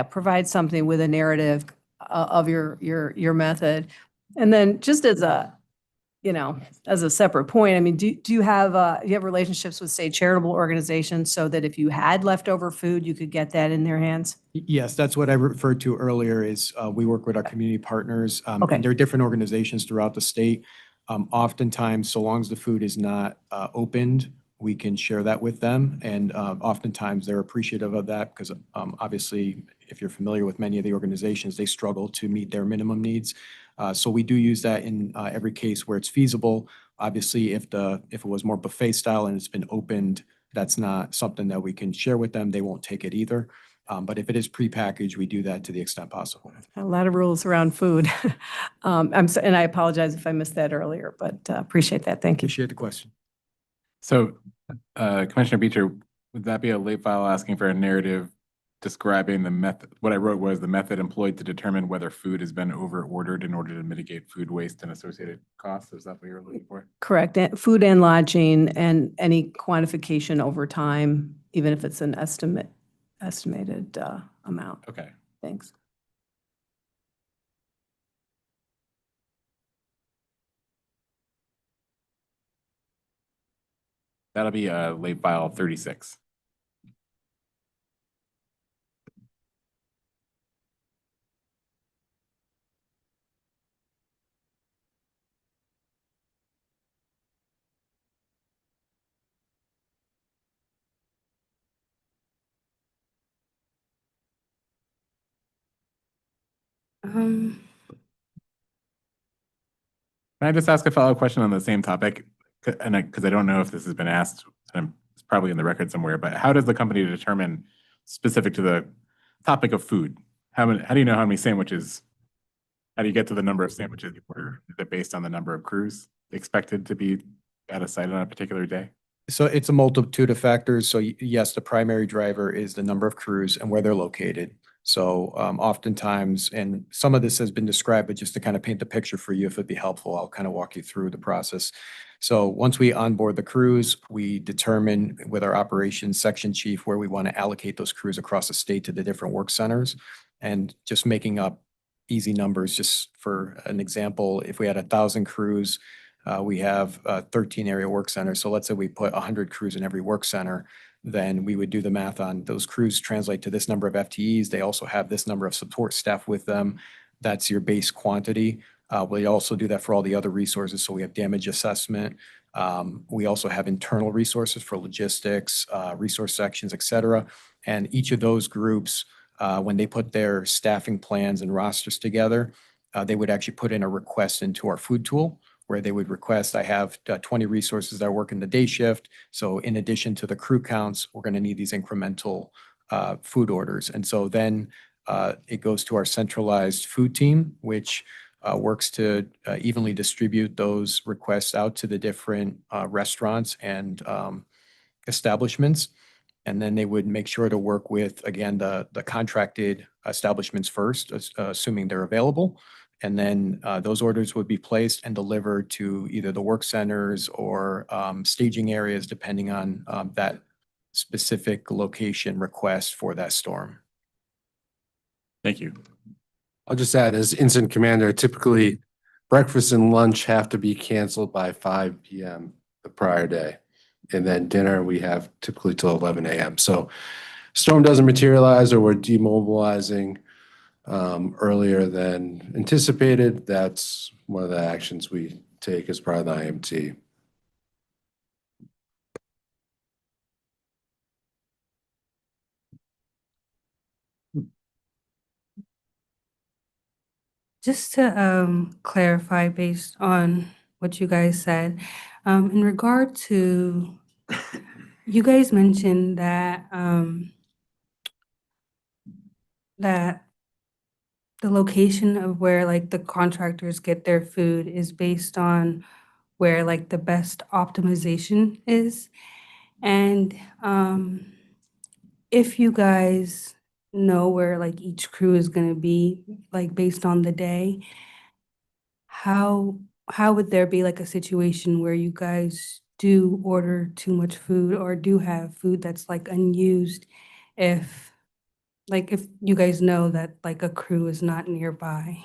provide something with a narrative of your method. And then just as a separate point, I mean, do you have relationships with, say, charitable organizations so that if you had leftover food, you could get that in their hands? Yes, that's what I referred to earlier is we work with our community partners. Okay. And there are different organizations throughout the state. Oftentimes, so long as the food is not opened, we can share that with them. And oftentimes they're appreciative of that because obviously, if you're familiar with many of the organizations, they struggle to meet their minimum needs. So we do use that in every case where it's feasible. Obviously, if it was more buffet style and it's been opened, that's not something that we can share with them. They won't take it either. But if it is prepackaged, we do that to the extent possible. A lot of rules around food. And I apologize if I missed that earlier, but appreciate that. Thank you. Appreciate the question. So, Commissioner Beecher, would that be a late file asking for a narrative describing the method? What I wrote was the method employed to determine whether food has been over-ordered in order to mitigate food waste and associated costs. Is that what you're looking for? Correct. Food and lodging and any quantification over time, even if it's an estimated amount. Okay. Thanks. That'll be late file 36. Can I just ask a follow-up question on the same topic? And because I don't know if this has been asked, it's probably in the record somewhere, but how does the company determine, specific to the topic of food, how do you know how many sandwiches? How do you get to the number of sandwiches you order? Is it based on the number of crews expected to be at a site on a particular day? So it's a multitude of factors. So yes, the primary driver is the number of crews and where they're located. So oftentimes, and some of this has been described, but just to kind of paint the picture for you, if it'd be helpful, I'll kind of walk you through the process. So once we onboard the crews, we determine with our operations section chief where we want to allocate those crews across the state to the different work centers. And just making up easy numbers, just for an example, if we had 1,000 crews, we have 13 area work centers. So let's say we put 100 crews in every work center, then we would do the math on those crews translate to this number of FTEs. They also have this number of support staff with them. That's your base quantity. We also do that for all the other resources. So we have damage assessment, We also have internal resources for logistics, resource sections, et cetera. And each of those groups, when they put their staffing plans and rosters together, they would actually put in a request into our food tool where they would request, I have 20 resources that work in the day shift. So in addition to the crew counts, we're going to need these incremental food orders. And so then it goes to our centralized food team, which works to evenly distribute those requests out to the different restaurants and establishments. And then they would make sure to work with, again, the contracted establishments first, assuming they're available. And then those orders would be placed and delivered to either the work centers or staging areas, depending on that specific location request for that storm. Thank you. I'll just add, as incident commander, typically breakfast and lunch have to be canceled by 5 p.m. the prior day. And then dinner we have typically till 11 a.m. So storm doesn't materialize or we're demobilizing earlier than anticipated. That's one of the actions we take as part of the IMT. Just to clarify based on what you guys said, in regard to, you guys mentioned that that the location of where like the contractors get their food is based on where like the best optimization is. And if you guys know where like each crew is gonna be, like based on the day, how would there be like a situation where you guys do order too much food or do have food that's like unused if you guys know that like a crew is not nearby?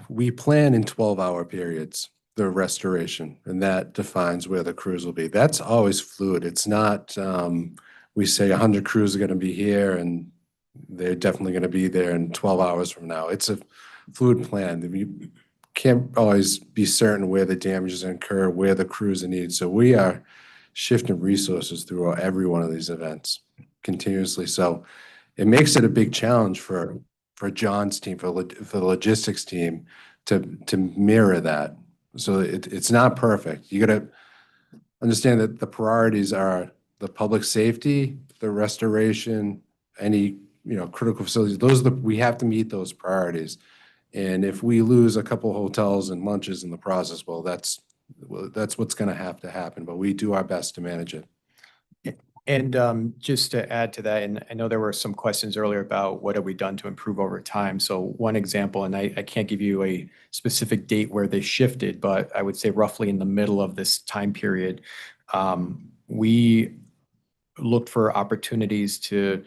We plan in 12-hour periods, the restoration, and that defines where the crews will be. That's always fluid. It's not, we say 100 crews are going to be here and they're definitely going to be there in 12 hours from now. It's a fluid plan. You can't always be certain where the damages incur, where the crews are needed. So we are shifting resources through every one of these events continuously. So it makes it a big challenge for John's team, for the logistics team to mirror that. So it's not perfect. You got to understand that the priorities are the public safety, the restoration, any, critical facilities. Those are we have to meet those priorities. And if we lose a couple hotels and lunches in the process, well, that's what's going to have to happen. But we do our best to manage it. And just to add to that, and I know there were some questions earlier about what have we done to improve over time. So one example, and I can't give you a specific date where they shifted, but I would say roughly in the middle of this time period, we looked for opportunities to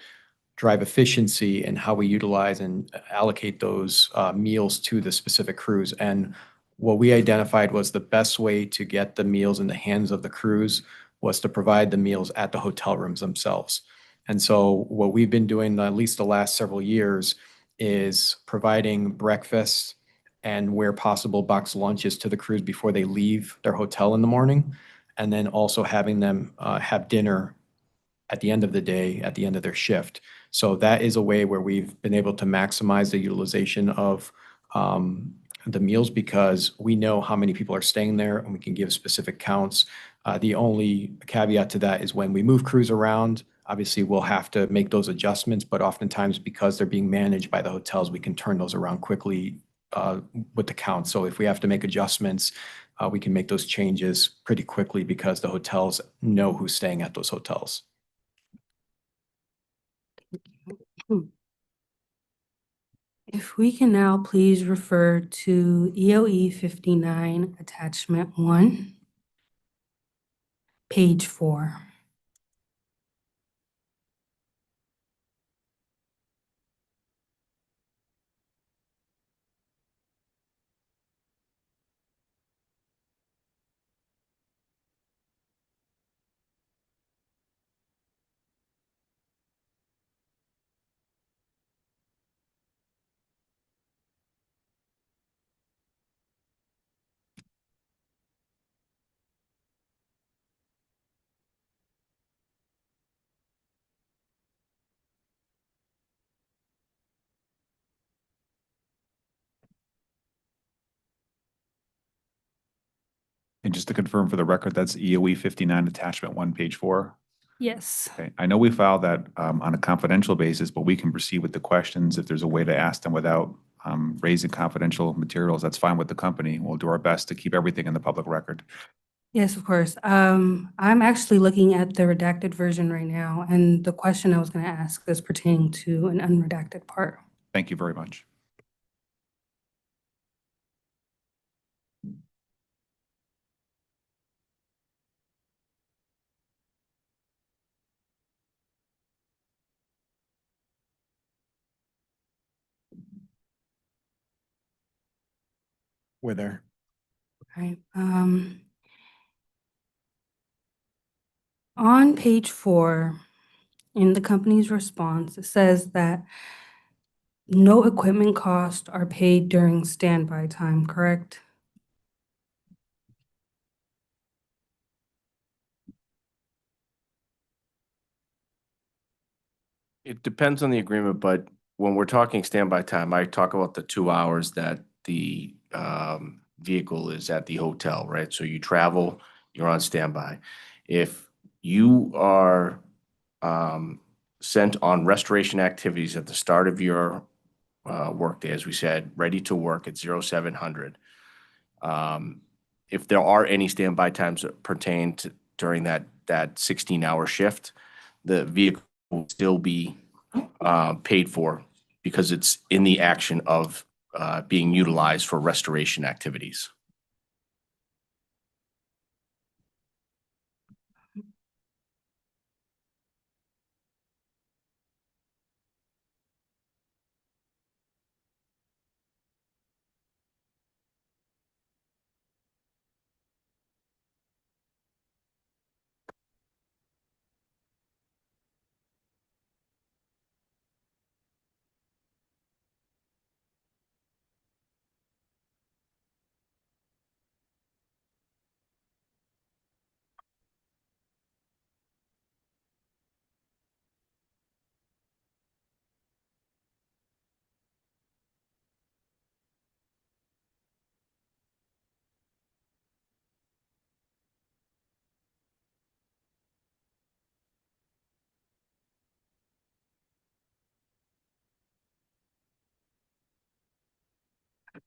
drive efficiency in how we utilize and allocate those meals to the specific crews. And what we identified was the best way to get the meals in the hands of the crews was to provide the meals at the hotel rooms themselves. And so what we've been doing at least the last several years is providing breakfast and where possible box lunches to the crews before they leave their hotel in the morning. And then also having them have dinner at the end of the day, at the end of their shift. So that is a way where we've been able to maximize the utilization of the meals because we know how many people are staying there and we can give specific counts. The only caveat to that is when we move crews around, obviously we'll have to make those adjustments, but oftentimes because they're being managed by the hotels, we can turn those around quickly with the count. So if we have to make adjustments, we can make those changes pretty quickly because the hotels know who's staying at those hotels. If we can now please refer to EOE 59, attachment 1, page 4. And just to confirm for the record, that's EOE 59 attachment 1, page 4. Yes. Okay, I know we filed that on a confidential basis, but we can proceed with the questions if there's a way to ask them without raising confidential materials. That's fine with the company. We'll do our best to keep everything in the public record. Yes, of course. I'm actually looking at the redacted version right now, and the question I was going to ask is pertaining to an unredacted part. Thank you very much. We're there. Right. On page 4, in the company's response, it says that no equipment costs are paid during standby time, correct? It depends on the agreement, but when we're talking standby time, I talk about the 2 hours that the vehicle is at the hotel, right? So you travel, you're on standby. If you are sent on restoration activities at the start of your workday, as we said, ready to work at 0700, if there are any standby times that pertain to during that 16-hour shift, the vehicle will still be paid for because it's in the action of being utilized for restoration activities.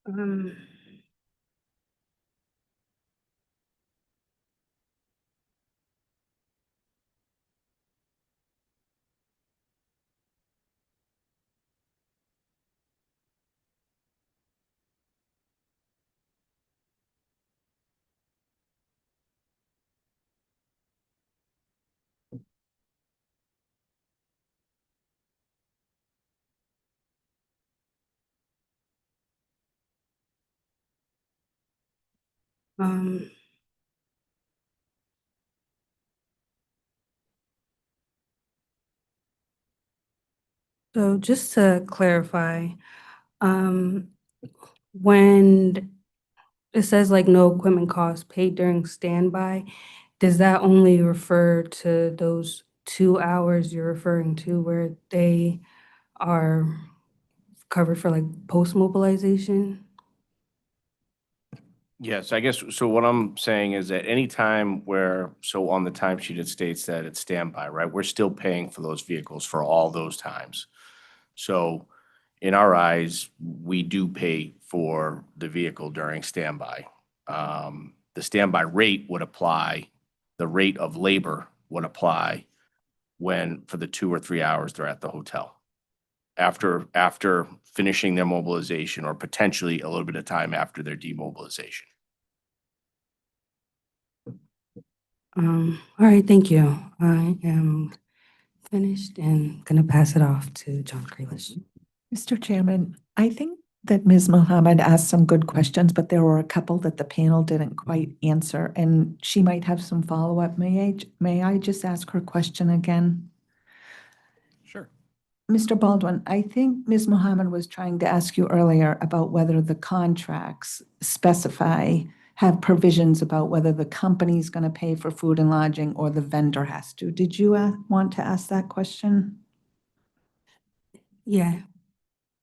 Um, um, so just to clarify, um, when it says like no equipment costs paid during standby, does that only refer to those 2 hours you're referring to where they are covered for like post-mobilization? Yes, I guess, so what I'm saying is that any time where, so on the timesheet, it states that it's standby, right? We're still paying for those vehicles for all those times. So in our eyes, we do pay for the vehicle during standby. The standby rate would apply, the rate of labor would apply when, for the 2 or 3 hours they're at the hotel. After finishing their mobilization, or potentially a little bit of time after their demobilization. All right, thank you. I am finished and gonna pass it off to John Grealish. Mr. Chairman, I think that Ms. Mohammed asked some good questions, but there were a couple that the panel didn't quite answer, and she might have some follow-up. May I just ask her question again? Sure. Mr. Baldwin, I think Ms. Mohammed was trying to ask you earlier about whether the contracts have provisions about whether the company's going to pay for food and lodging or the vendor has to. Did you want to ask that question? Yeah.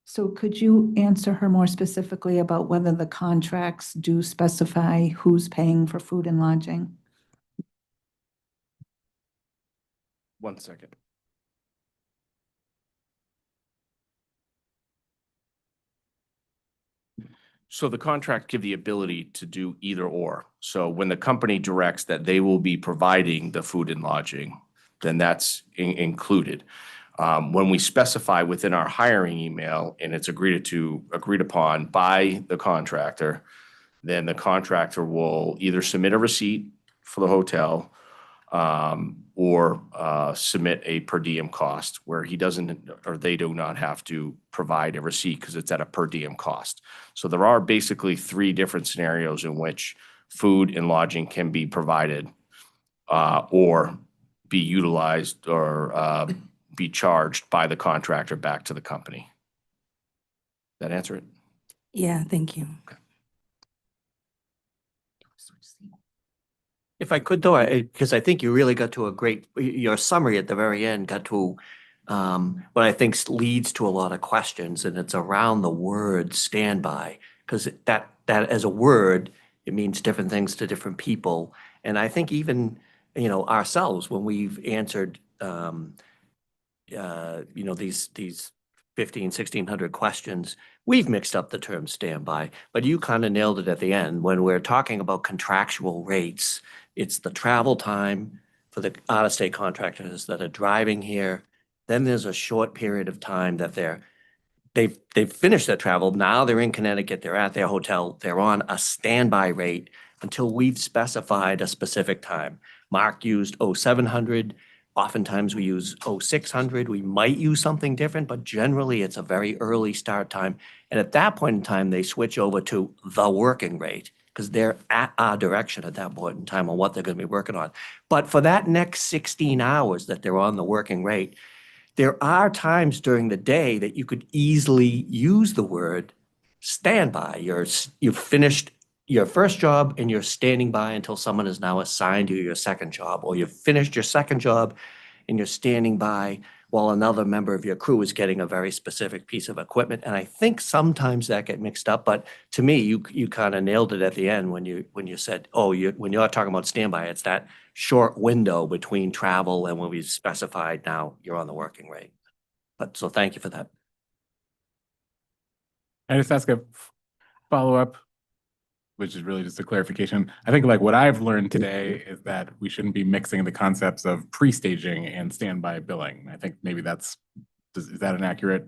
So could you answer her more specifically about whether the contracts do specify who's paying for food and lodging? 1 second. So the contract give the ability to do either or. So when the company directs that they will be providing the food and lodging, then that's included. When we specify within our hiring email and it's agreed upon by the contractor, then the contractor will either submit a receipt for the hotel or submit a per diem cost where he doesn't, or they do not have to provide a receipt because it's at a per diem cost. So there are basically 3 different scenarios in which food and lodging can be provided or be utilized or be charged by the contractor back to the company. That answer it? Yeah, thank you. If I could though, because I think you really got to a great, your summary at the very end got to what I think leads to a lot of questions, and it's around the word standby, because that as a word, it means different things to different people. And I think even, ourselves, when we've answered, these 1,600 questions, we've mixed up the term standby, but you kind of nailed it at the end. When we're talking about contractual rates, it's the travel time for the out-of-state contractors that are driving here. Then there's a short period of time that they've finished their travel. Now they're in Connecticut, they're at their hotel, they're on a standby rate until we've specified a specific time. Mark used 0700. Oftentimes we use 0600. We might use something different, but generally it's a very early start time. And at that point in time, they switch over to the working rate because they're at our direction at that point in time on what they're going to be working on. But for that next 16 hours that they're on the working rate, there are times during the day that you could easily use the word standby. You've finished your first job and you're standing by until someone is now assigned you your second job, or you've finished your second job and you're standing by while another member of your crew is getting a very specific piece of equipment. And I think sometimes that get mixed up, but to me, you kind of nailed it at the end when you said, when you're talking about standby, it's that short window between travel and when we specified now you're on the working rate. But so thank you for that. I just ask a follow-up, which is really just a clarification. I think like what I've learned today is that we shouldn't be mixing the concepts of pre-staging and standby billing. I think maybe is that an accurate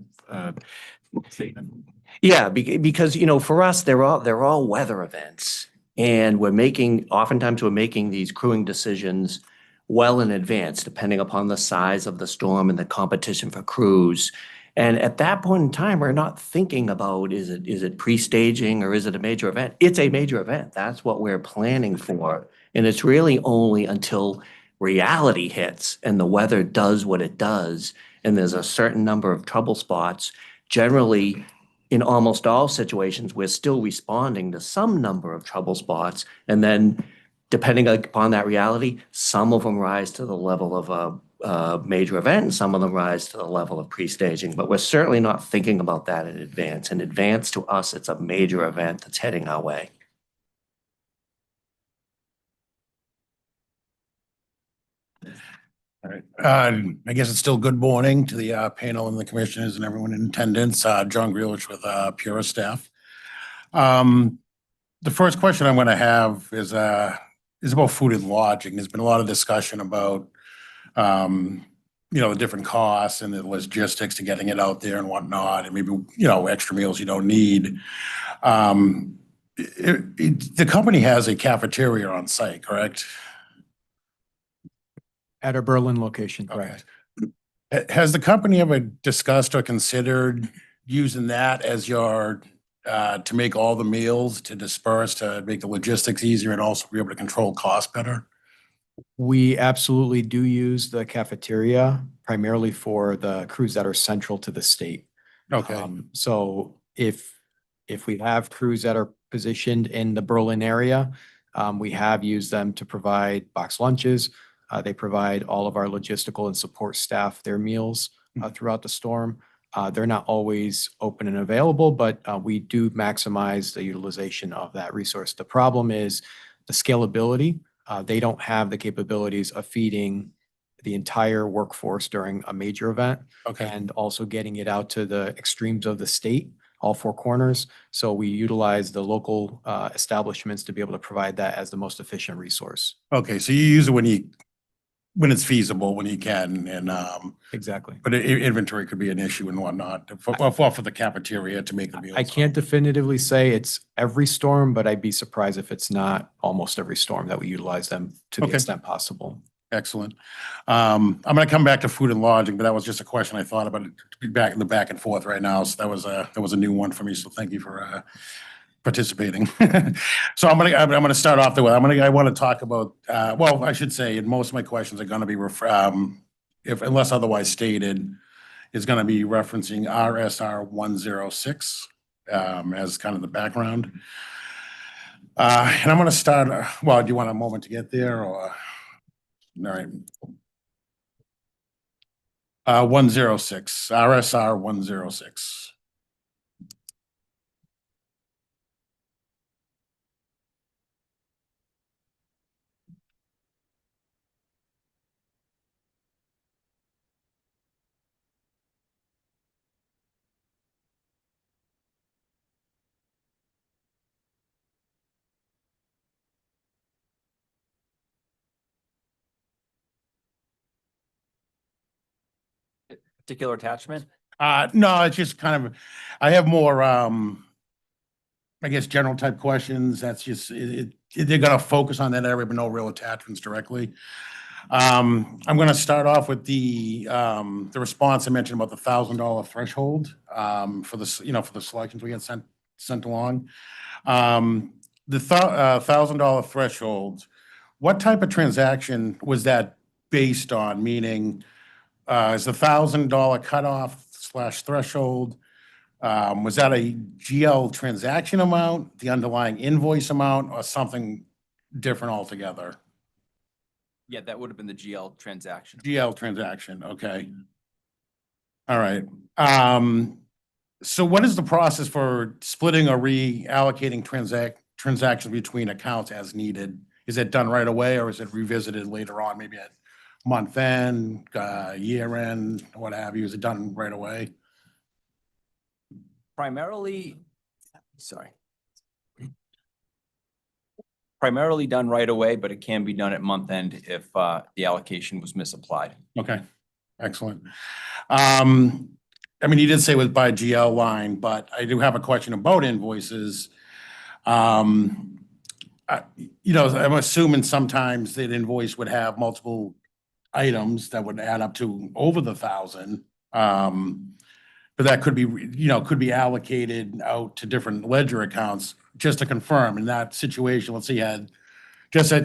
statement? Yeah, because for us, they're all weather events, and oftentimes we're making these crewing decisions well in advance, depending upon the size of the storm and the competition for crews. And at that point in time, we're not thinking about, is it pre-staging or is it a major event? It's a major event. That's what we're planning for. And it's really only until reality hits and the weather does what it does, and there's a certain number of trouble spots. Generally, in almost all situations, we're still responding to some number of trouble spots. And then depending upon that reality, some of them rise to the level of a major event, and some of them rise to the level of pre-staging, but we're certainly not thinking about that in advance. In advance, to us, it's a major event that's heading our way. All right. I guess it's still good morning to the panel and the commissioners and everyone in attendance. John Grealich with Pura staff. The first question I'm going to have is about food and lodging. There's been a lot of discussion about the different costs and the logistics to getting it out there and whatnot, and maybe, extra meals you don't need. The company has a cafeteria on site, correct? At our Berlin location, correct. Has the company ever discussed or considered using that as your, to make all the meals, to disperse, to make the logistics easier and also be able to control costs better? We absolutely do use the cafeteria primarily for the crews that are central to the state. Okay. So if we have crews that are positioned in the Berlin area, we have used them to provide box lunches. They provide all of our logistical and support staff their meals throughout the storm. They're not always open and available, but we do maximize the utilization of that resource. The problem is the scalability. They don't have the capabilities of feeding the entire workforce during a major event Okay, and also getting it out to the extremes of the state, all four corners. So we utilize the local establishments to be able to provide that as the most efficient resource. okay, so you use it when it's feasible, when you can, and, Exactly. but inventory could be an issue and whatnot, for the cafeteria to make the meals. I can't definitively say it's every storm, but I'd be surprised if it's not almost every storm that we utilize them to the Okay. extent possible. Excellent. I'm gonna come back to food and lodging, but that was just a question I thought about it to be back in the back and forth right now. So that was a new one for me. So thank you for participating. So I'm gonna start off the way. I want to talk about, well, I should say, and most of my questions are gonna be if unless otherwise stated, is gonna be referencing RSR 106 as kind of the background. And I'm gonna start, well, do you want a moment to get there, or? All right. 106, RSR 106. Particular attachment? No, it's just kind of, I have more, I guess, general type questions. That's just, they're gonna focus on that area, but no real attachments directly. I'm gonna start off with the response I mentioned about the $1,000 threshold, for the, for the selections we get sent along. The $1,000 threshold, what type of transaction was that based on? Meaning, is the $1,000 cutoff / threshold, was that a GL transaction amount, the underlying invoice amount, or something different altogether? Yeah, that would have been the GL transaction. GL transaction, okay. All right. So what is the process for splitting or reallocating transactions between accounts as needed? Is it done right away, or is it revisited later on, maybe at month end, year end, what have you? Is it done right away? Primarily done right away, but it can be done at month end if the allocation was misapplied. Okay, excellent. I mean, you did say it was by GL line, but I do have a question about invoices. I'm assuming sometimes that invoice would have multiple items that would add up to over the 1,000. But that could be, could be allocated out to different ledger accounts. Just to confirm, in that situation, let's say you had,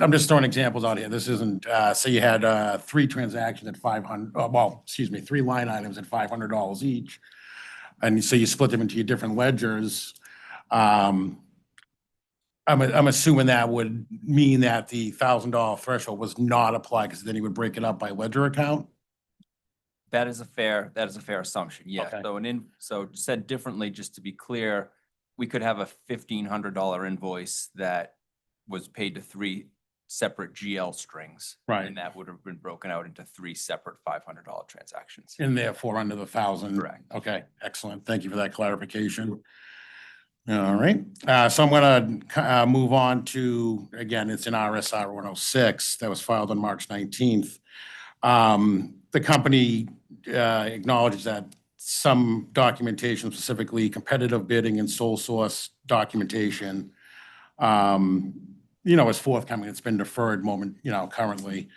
I'm just throwing examples out here. This isn't, say you had 3 transactions at 500, excuse me, 3 line items at $500 each. And so you split them into your different ledgers. I'm assuming that would mean that the $1,000 threshold was not applied, because then you would break it up by ledger account. That is a fair assumption, yeah. Okay. So said differently, just to be clear, we could have a $1,500 invoice that was paid to 3 separate GL strings. Right. And that would have been broken out into 3 separate $500 transactions. And therefore under the 1,000. Correct. Okay, excellent. Thank you for that clarification. All right, so I'm gonna move on to, again, it's in RSR 106 that was filed on March 19th. The company acknowledges that some documentation, specifically competitive bidding and sole source documentation, is forthcoming. It's been deferred currently.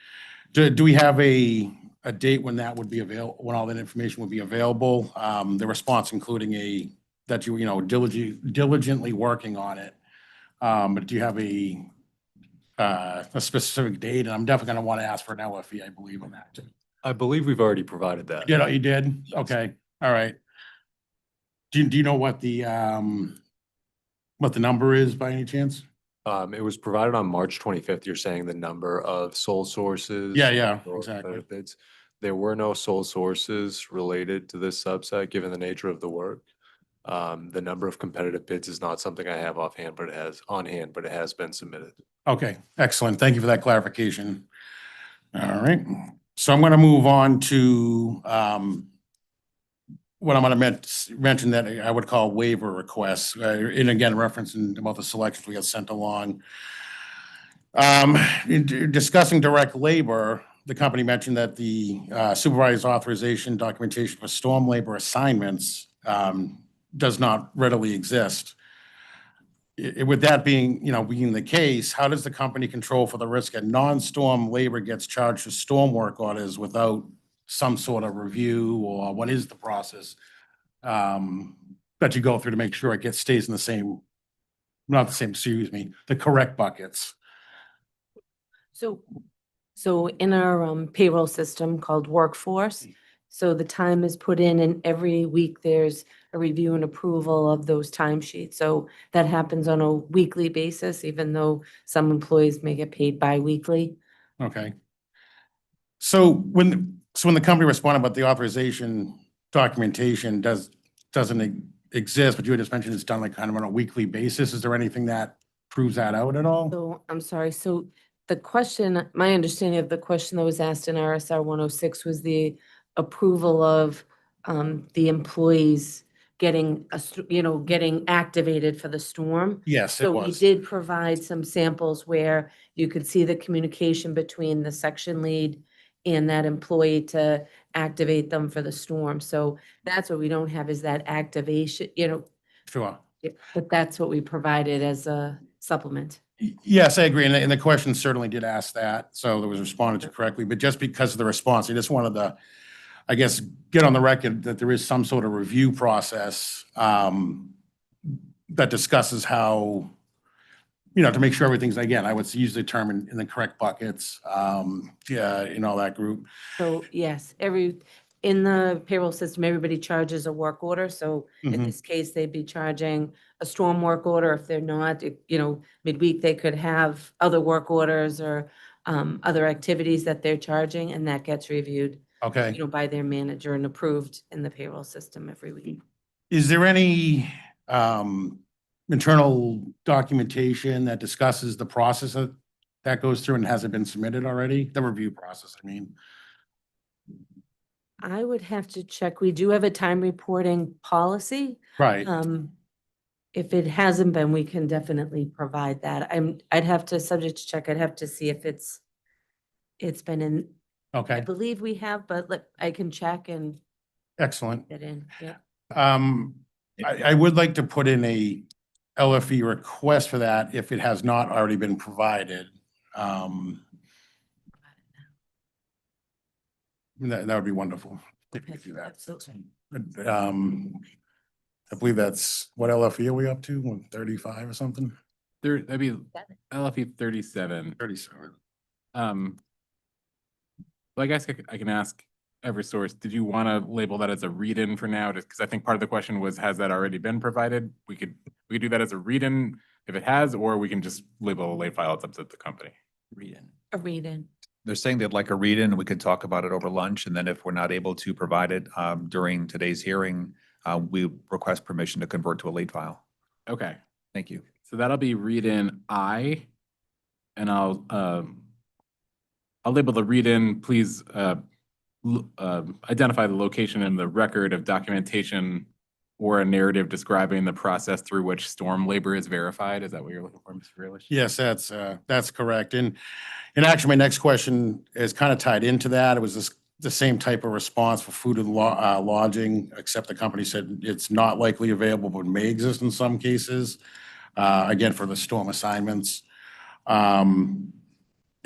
Do we have a date when that would be available, when all that information would be available? The response including that you diligently working on it. But do you have a specific date? And I'm definitely going to want to ask for an LFE, I believe, on that too. I believe we've already provided that. You did? Okay, all right. Do you know what the number is by any chance? It was provided on March 25th. You're saying the number of sole sources? Yeah, or exactly. bids. there were no sole sources related to this subset, given the nature of the work. The number of competitive bids is not something I have offhand, but it has been submitted. Okay, excellent. Thank you for that clarification. All right, so I'm going to move on to what I'm going to mention that I would call waiver requests. And again, referencing about the selections we got sent along. In discussing direct labor, the company mentioned that the supervised authorization documentation for storm labor assignments does not readily exist. With that being the case, how does the company control for the risk that non-storm labor gets charged for storm work orders without some sort of review, or what is the process that you go through to make sure it stays in the correct buckets? So in our payroll system called Workforce, so the time is put in and every week there's a review and approval of those timesheets. So that happens on a weekly basis, even though some employees may get paid bi-weekly. Okay. So when the company responded about the authorization documentation doesn't exist, but you had just mentioned it's done like kind of on a weekly basis. Is there anything that proves that out at all? So I'm sorry. So the question, my understanding of the question that was asked in RSR 106 was the approval of the employees getting getting activated for the storm. Yes, it So we was. did provide some samples where you could see the communication between the section lead and that employee to activate them for the storm. So that's what we don't have, is that activation, Sure. but that's what we provided as a supplement. Yes, I agree. And the question certainly did ask that, so it was responded to correctly. But just because of the response, I just wanted to, I guess, get on the record that there is some sort of review process that discusses how, to make sure everything's, again, I would use the term in the correct buckets, in all that group. So yes, in the payroll system, everybody charges a work order. So in Mhm. this case, they'd be charging a storm work order. If they're not, midweek, they could have other work orders or other activities that they're charging, and that gets reviewed, Okay. by their manager and approved in the payroll system every week. Is there any internal documentation that discusses the process that goes through, and has it been submitted already? The review process, I mean. I would have to check. We do have a time reporting policy. Right. If it hasn't been, we can definitely provide that. I'd have to subject to check. I'd have to see if it's been in. I Okay, believe we have, but I can check and excellent. get in. Yeah. I would like to put in a LFE request for that if it has not already been provided. That would be wonderful if you could do that. Absolutely. I believe that's, what LFE are we up to? 135 or something? That'd be LFE 37. 37. Well, I guess I can ask Eversource, did you want to label that as a read-in for now? Just because I think part of the question was, has that already been provided? We could do that as a read-in if it has, or we can just label a late file. It's up to the company. Read-in. A read-in. They're saying they'd like a read-in. We could talk about it over lunch, and then if we're not able to provide it during today's hearing, we request permission to convert to a late file. Okay. Thank you. So that'll be read-in I, and I'll label the read-in, please identify the location in the record of documentation or a narrative describing the process through which storm labor is verified. Is that what you're looking for, Mr. Ehrlich? Yes, that's correct. And actually, my next question is kind of tied into that. It was the same type of response for food and lodging, except the company said it's not likely available, but may exist in some cases. Again, for the storm assignments.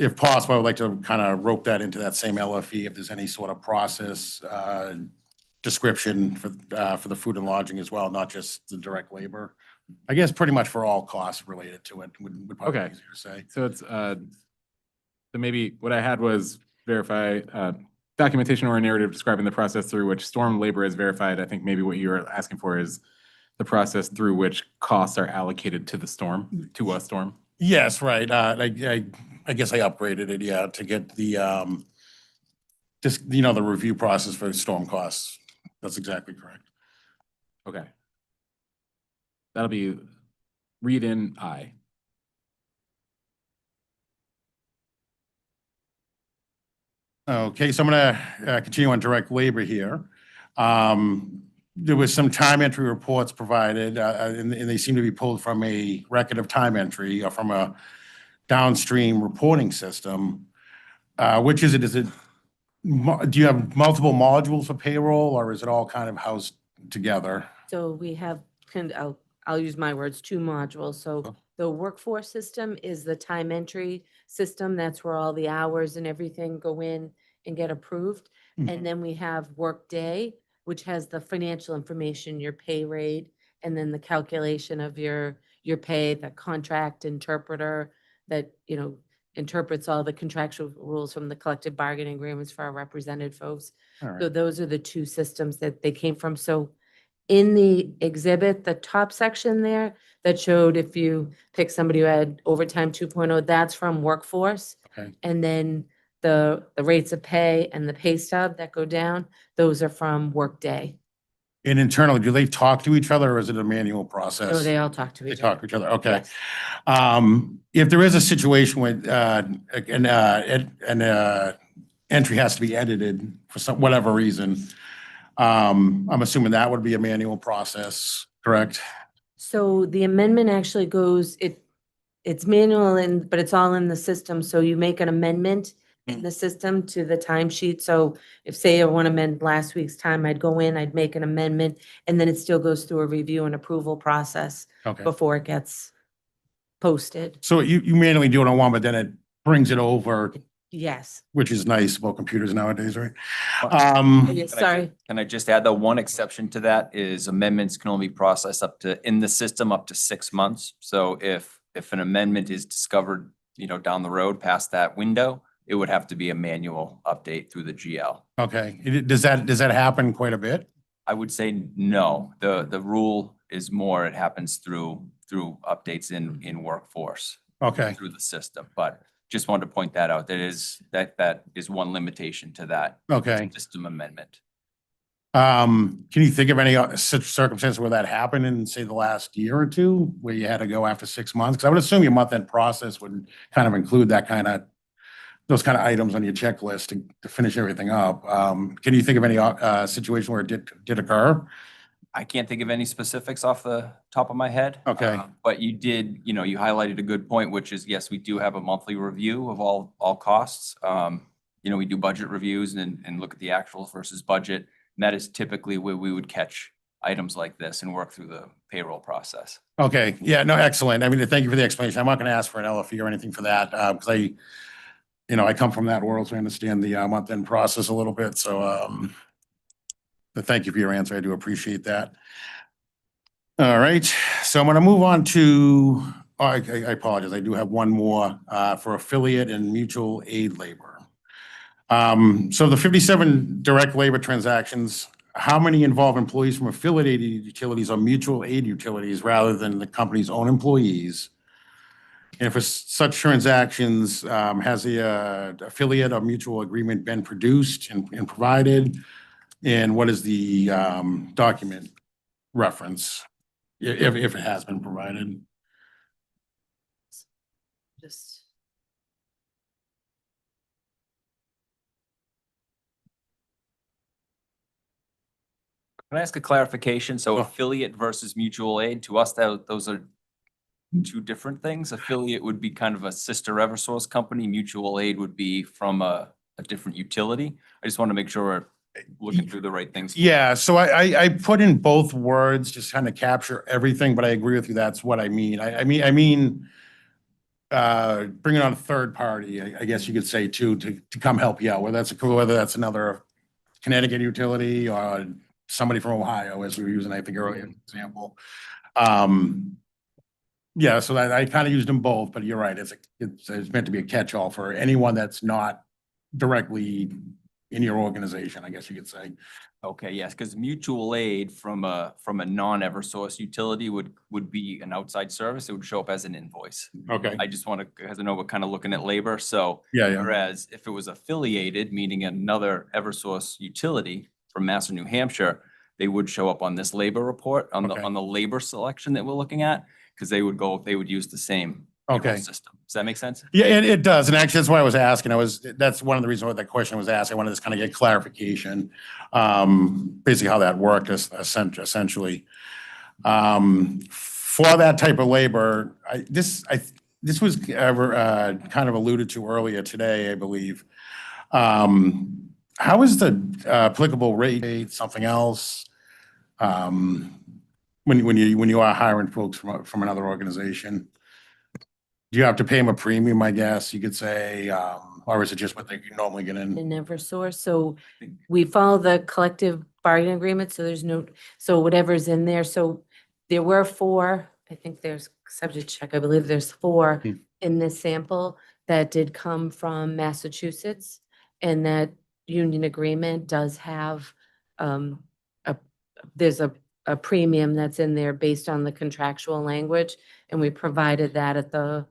If possible, I would like to kind of rope that into that same LFE if there's any sort of process description for the food and lodging as well, not just the direct labor. I guess pretty much for all costs related to it would probably be easier to say. So it's so maybe what I had was verify documentation or a narrative describing the process through which storm labor is verified. I think maybe what you're asking for is the process through which costs are allocated to the storm, to a storm. Yes, right. I guess I upgraded it, yeah, to get the just, you know, the review process for storm costs. That's exactly correct. Okay. That'll be read in I. Okay, so I'm gonna continue on direct labor here. There was some time entry reports provided, and they seem to be pulled from a record of time entry or from a downstream reporting system. Which is it? Is it, do you have multiple modules for payroll, or is it all kind of housed together? So we have, I'll use my words, two modules. So the workforce system is the time entry system. That's where all the hours and everything go in and get approved. And then we have Workday, which has the financial information, your pay rate, and then the calculation of your pay, the contract interpreter that, you know, interprets all the contractual rules from the collective bargaining agreements for our represented folks. All right. So those are the two systems that they came from. So in the exhibit, the top section there that showed if you pick somebody who had overtime 2.0, that's from Workforce. Okay. And then the rates of pay and the pay stub that go down, those are from Workday. And internally, do they talk to each other, or is it a manual process? So they all talk to They each other. talk to each other, okay. Yes. If there is a situation where, an entry has to be edited for some, whatever reason, I'm assuming that would be a manual process, correct? So the amendment actually goes, it's manual but it's all in the system. So you make an amendment in the system to the timesheet. So if, say, I want to amend last week's time, I'd go in, I'd make an amendment, and then it still goes through a review and approval process Okay. before it gets posted. So you manually do it on one, but then it brings it over, Yes. which is nice about computers nowadays, right? Yes, sorry. Can I just add the one exception to that is amendments can only be processed up to, in the system, up to 6 months. So if an amendment is discovered, you know, down the road past that window, it would have to be a manual update through the GL. Okay, does that happen quite a bit? I would say no. The rule is more, it happens through updates in Workforce. Okay. Through the system, but just wanted to point that out. That is one limitation to that. Okay. System amendment. Can you think of any such circumstance where that happened in, say, the last year or two, where you had to go after 6 months? Because I would assume your month-end process would kind of include that kind of, those kind of items on your checklist to finish everything up. Can you think of any situation where it did occur? I can't think of any specifics off the top of my head. Okay. But you did, you know, you highlighted a good point, which is, yes, we do have a monthly review of all costs. You know, we do budget reviews and look at the actuals versus budget. And that is typically where we would catch items like this and work through the payroll process. Okay, yeah, no, excellent. I mean, thank you for the explanation. I'm not going to ask for an LFE or anything for that, because I come from that world, so I understand the month-end process a little bit. So, but thank you for your answer. I do appreciate that. All right, so I'm going to move on to, I apologize. I do have one more for affiliate and mutual aid labor. So the 57 direct labor transactions, how many involve employees from affiliated utilities or mutual aid utilities rather than the company's own employees? And for such transactions, has the affiliate or mutual agreement been produced and provided? And what is the document reference, if it has been provided? Just. Can I ask a clarification? So affiliate versus mutual aid, to us, those are two different things. Affiliate would be kind of a sister Eversource company. Mutual aid would be from a different utility. I just want to make sure we're looking through the right things. Yeah, so I put in both words, just kind of capture everything, but I agree with you. That's what I mean. I mean, bringing on a third party, I guess you could say too, to come help you out, whether that's another Connecticut utility or somebody from Ohio, as we were using, I think, earlier example. Yeah, so I kind of used them both, but you're right. It's meant to be a catch-all for anyone that's not directly in your organization, I guess you could say. Okay, yes, because mutual aid from a non-Eversource utility would be an outside service. It would show up as an invoice. Okay. I just want to, because I know we're kind of looking at labor, so. Yeah, yeah. Whereas if it was affiliated, meaning another Eversource utility from Mass or New Hampshire, they would show up on this labor report, on Okay. the labor selection that we're looking at, because they would use the same payroll Okay. system. Does that make sense? Yeah, it does. And actually, that's why I was asking. That's one of the reasons why that question was asked. I wanted to kind of get clarification. Basically how that worked essentially. For that type of labor, this was kind of alluded to earlier today, I believe. How is the applicable rate something else? When you are hiring folks from another organization? Do you have to pay them a premium, I guess you could say, or is it just what they normally get in? In Eversource, so we follow the collective bargaining agreement, so there's no, so whatever's in there, so there were 4, I think there's subject check, I believe there's 4 in this sample that did come from Massachusetts, and that union agreement does have, there's a premium that's in there based on the contractual language, and we provided that at the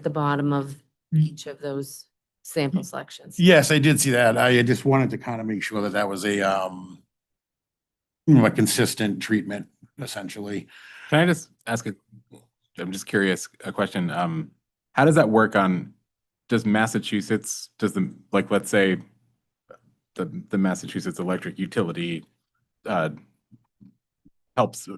bottom of each of those sample selections. Yes, I did see that. I just wanted to kind of make sure that that was a consistent treatment, essentially. Can I just ask I'm just curious, a question. How does that work does Massachusetts, let's say the Massachusetts electric utility helps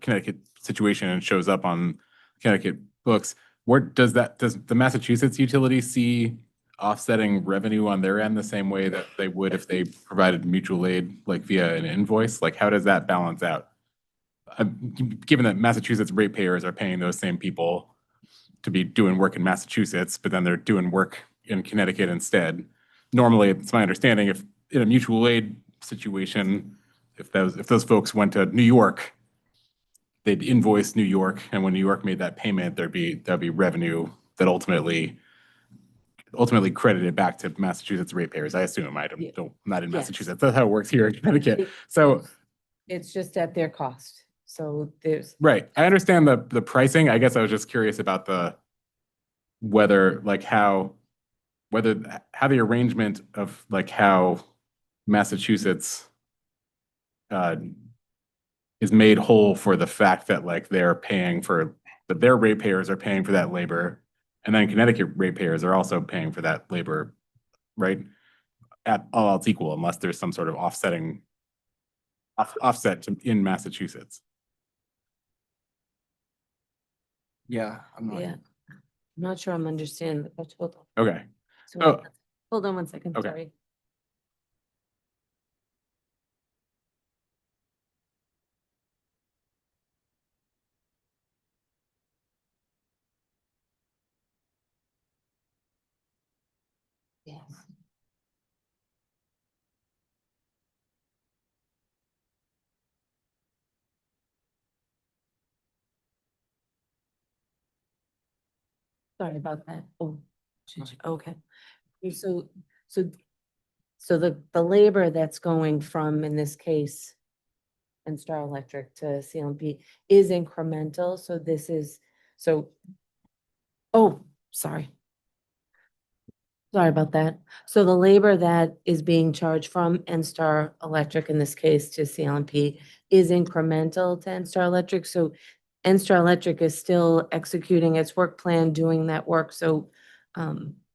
Connecticut situation and shows up on Connecticut books, where does the Massachusetts utility see offsetting revenue on their end the same way that they would if they provided mutual aid, like via an invoice? Like, how does that balance out? Given that Massachusetts ratepayers are paying those same people to be doing work in Massachusetts, but then they're doing work in Connecticut instead. Normally, it's my understanding if in a mutual aid situation, if those folks went to New York, they'd invoice New York, and when New York made that payment, there'd be revenue that ultimately credited back to Massachusetts ratepayers. I assume. I'm not in Massachusetts. That's how it works here in Connecticut. So It's just at their cost. So there's. right. I understand the pricing. I guess I was just curious about whether how the arrangement of how Massachusetts is made whole for the fact that they're paying that their ratepayers are paying for that labor, and then Connecticut ratepayers are also paying for that labor, right? At all else equal, unless there's some sort of offset in Massachusetts. Yeah, I'm not. Yeah. I'm not sure I'm understanding the question. Hold on. Okay. So Oh. Hold on one second, Okay. sorry. Yes. Sorry about that. Oh, okay. So, the labor that's going from, in this case, and Star Electric to CLMP is incremental, so this is, oh, sorry. Sorry about that. So the labor that is being charged from NStar Electric, in this case to CLMP, is incremental to NStar Electric. So NStar Electric is still executing its work plan, doing that work. So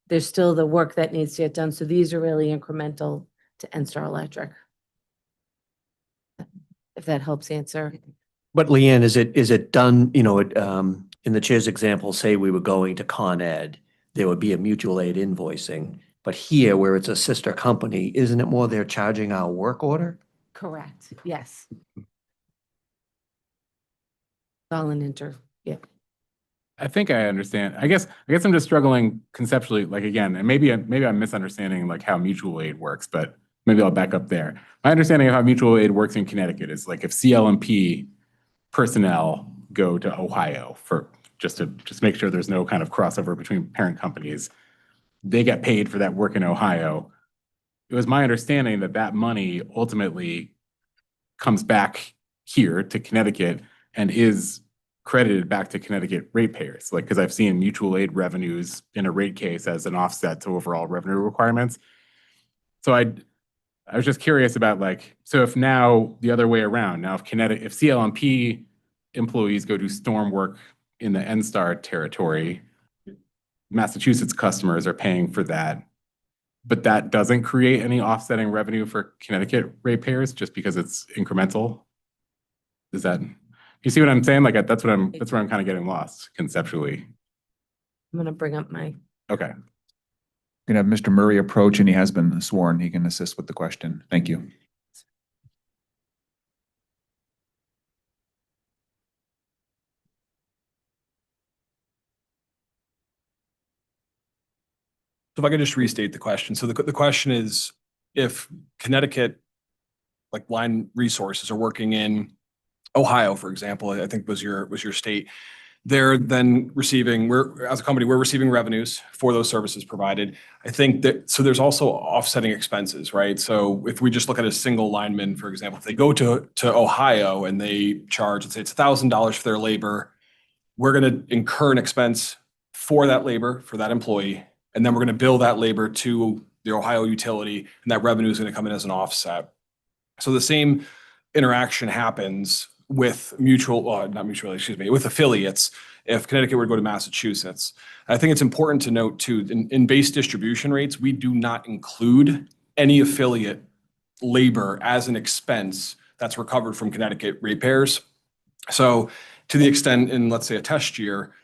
there's still the work that needs to get done. So these are really incremental to NStar Electric. If that helps answer. But Leanne, is it done, in the chair's example, say we were going to Con Ed, there would be a mutual aid invoicing. But here, where it's a sister company, isn't it more they're charging our work order? Correct, yes. All in yeah. I think I understand. I guess I'm just struggling conceptually, again, and maybe I'm misunderstanding how mutual aid works, but maybe I'll back up there. My understanding of how mutual aid works in Connecticut is if CLMP personnel go to Ohio for just make sure there's no kind of crossover between parent companies, they get paid for that work in Ohio. it was my understanding that that money ultimately comes back here to Connecticut and is credited back to Connecticut ratepayers. Like, because I've seen mutual aid revenues in a rate case as an offset to overall revenue requirements. So I was just curious about, like, so if now the other way around, now if if CLMP employees go do storm work in the NSTAR territory, Massachusetts customers are paying for that, but that doesn't create any offsetting revenue for Connecticut ratepayers just because it's incremental. Is that, you see what I'm saying? Like, that's where I'm kind of getting lost conceptually. I'm gonna bring up my, Okay. Can have Mr. Murray approach, and he has been sworn. He can assist with the question. Thank you. So if I could just restate the question. So the question is, if Connecticut, like line resources, are working in Ohio, for example, I think was your state, they're then receiving, as a company, we're receiving revenues for those services provided. I think that, so there's also offsetting expenses, right? So if we just look at a single lineman, for example, if they go to Ohio and they charge, let's say it's $1,000 for their labor, we're going to incur an expense for that labor, for that employee, and then we're going to bill that labor to the Ohio utility, and that revenue is going to come in as an offset. So the same interaction happens with with affiliates if Connecticut were to go to Massachusetts. I think it's important to note too, in base distribution rates, we do not include any affiliate labor as an expense that's recovered from Connecticut ratepayers. So to the extent in, let's say, a test year,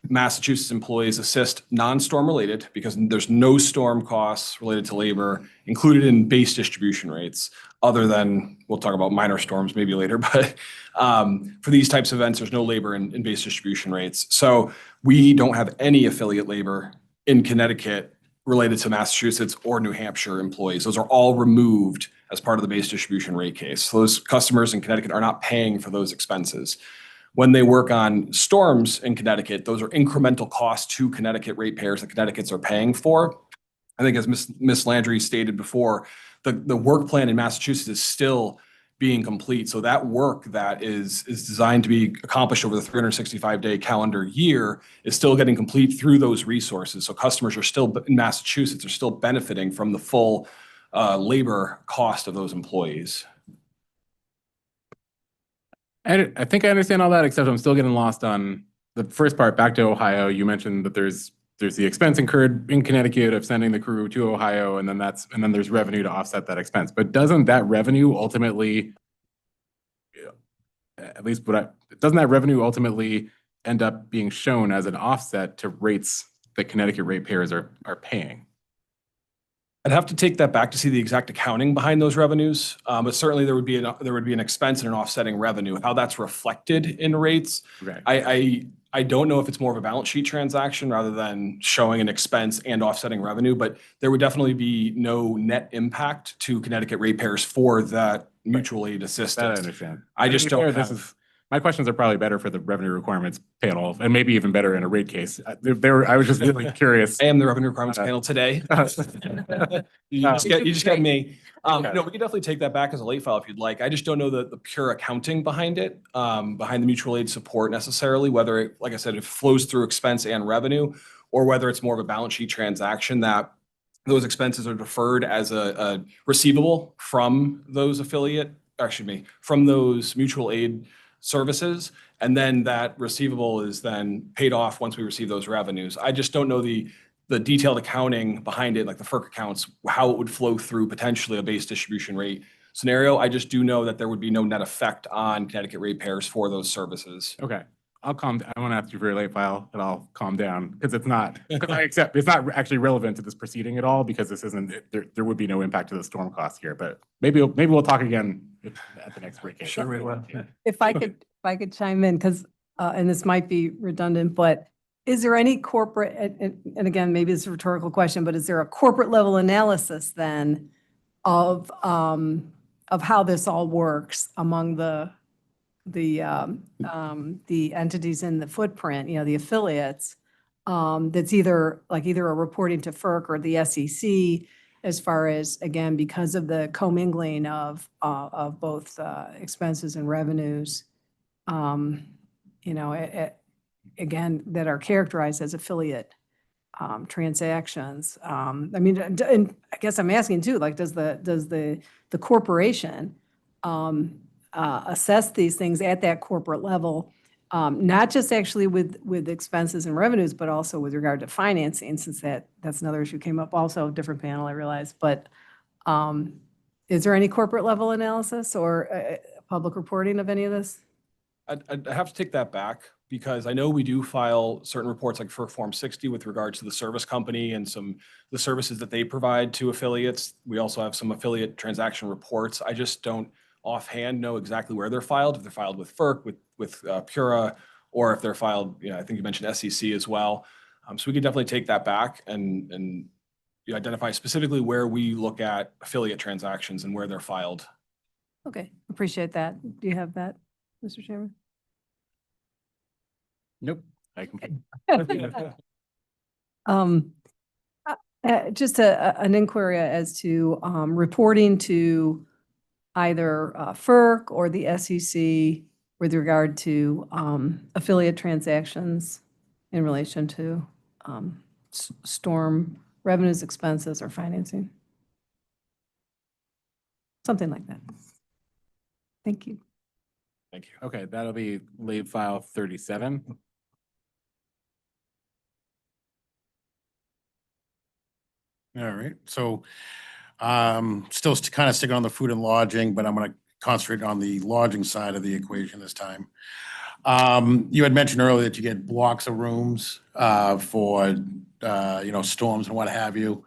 Massachusetts employees assist non-storm related because there's no storm costs related to labor included in base distribution rates, other than, we'll talk about minor storms maybe later, but for these types of events, there's no labor in base distribution rates. So we don't have any affiliate labor in Connecticut related to Massachusetts or New Hampshire employees. Those are all removed as part of the base distribution rate case. So those customers in Connecticut are not paying for those expenses. When they work on storms in Connecticut, those are incremental costs to Connecticut ratepayers that Connecticut's are paying for. I think as Ms. Landry stated before, the work plan in Massachusetts is still being complete. So that work that is designed to be accomplished over the 365-day calendar year is still getting complete through those resources. So customers are still, in Massachusetts, are still benefiting from the full labor cost of those employees. I think I understand all that, except I'm still getting lost on the first part. Back to Ohio, you mentioned that there's the expense incurred in Connecticut of sending the crew to Ohio, and then there's revenue to offset that expense. But doesn't that revenue ultimately, doesn't that revenue ultimately end up being shown as an offset to rates that Connecticut ratepayers are paying? I'd have to take that back to see the exact accounting behind those revenues, but certainly there would be an expense and an offsetting revenue. How that's reflected in rates, right. I don't know if it's more of a balance sheet transaction rather than showing an expense and offsetting revenue, but there would definitely be no net impact to Connecticut ratepayers for that mutual aid assistance. That I understand. I just don't have. My questions are probably better for the revenue requirements panel, and maybe even better in a rate case. I was just really curious. I am the revenue requirements panel today. You just got me. Okay. No, we can definitely take that back as a late file if you'd like. I just don't know the pure accounting behind it, behind the mutual aid support necessarily, whether it, like I said, it flows through expense and revenue, or whether it's more of a balance sheet transaction that those expenses are deferred as a receivable from those from those mutual aid services, and then that receivable is then paid off once we receive those revenues. I just don't know the detailed accounting behind it, like the FERC accounts, how it would flow through potentially a base distribution rate scenario. I just do know that there would be no net effect on Connecticut ratepayers for those services. Okay. I want to ask you for your late file, and I'll calm down because it's not actually relevant to this proceeding at all, because this isn't, there would be no impact to the storm costs here, but maybe we'll talk again at the next rate case. Sure we will. If I could chime in, because, and this might be redundant, but is there any corporate, and again, maybe it's a rhetorical question, but is there a corporate level analysis then of how this all works among the entities in the footprint, the affiliates, that's either a reporting to FERC or the SEC, as far as, again, because of the commingling of both expenses and revenues, you know, again, that are characterized as affiliate transactions. I mean, and I guess I'm asking too, like, does the corporation assess these things at that corporate level? Not just actually with expenses and revenues, but also with regard to financing, since that's another issue came up also, different panel, I realize. But is there any corporate level analysis or public reporting of any of this? I'd have to take that back because I know we do file certain reports like for Form 60 with regards to the service company and the services that they provide to affiliates. We also have some affiliate transaction reports. I just don't offhand know exactly where they're filed, if they're filed with FERC, with Pura, or if they're filed, you know, I think you mentioned SEC as well. So we could definitely take that back and you identify specifically where we look at affiliate transactions and where they're filed. Okay, appreciate that. Do you have that, Mr. Chairman? Nope. I can. Just an inquiry as to reporting to either FERC or the SEC with regard to affiliate transactions in relation to storm revenues, expenses, or financing. Something like that. Thank you. Thank you. Okay, that'll be late file 37. All right, so still kind of sticking on the food and lodging, but I'm going to concentrate on the lodging side of the equation this time. You had mentioned earlier that you get blocks of rooms for you know, storms and what have you.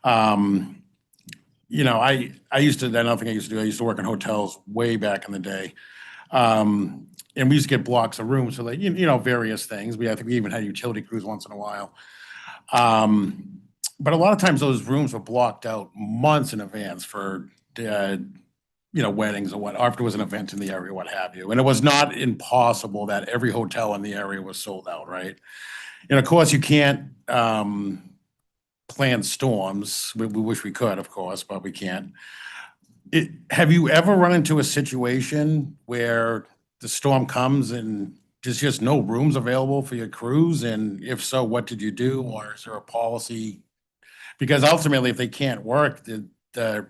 You know, I used to, another thing I used to do, I used to work in hotels way back in the day. And we used to get blocks of rooms for like, you know, various things. I think we even had utility crews once in a while. But a lot of times those rooms were blocked out months in advance for, you know, weddings or what, or if there was an event in the area, what have you. And it was not impossible that every hotel in the area was sold out, right? And of course, you can't plan storms. We wish we could, of course, but we can't. Have you ever run into a situation where the storm comes and there's just no rooms available for your crews? And if so, what did you do? Or is there a policy? Because ultimately, if they can't work, the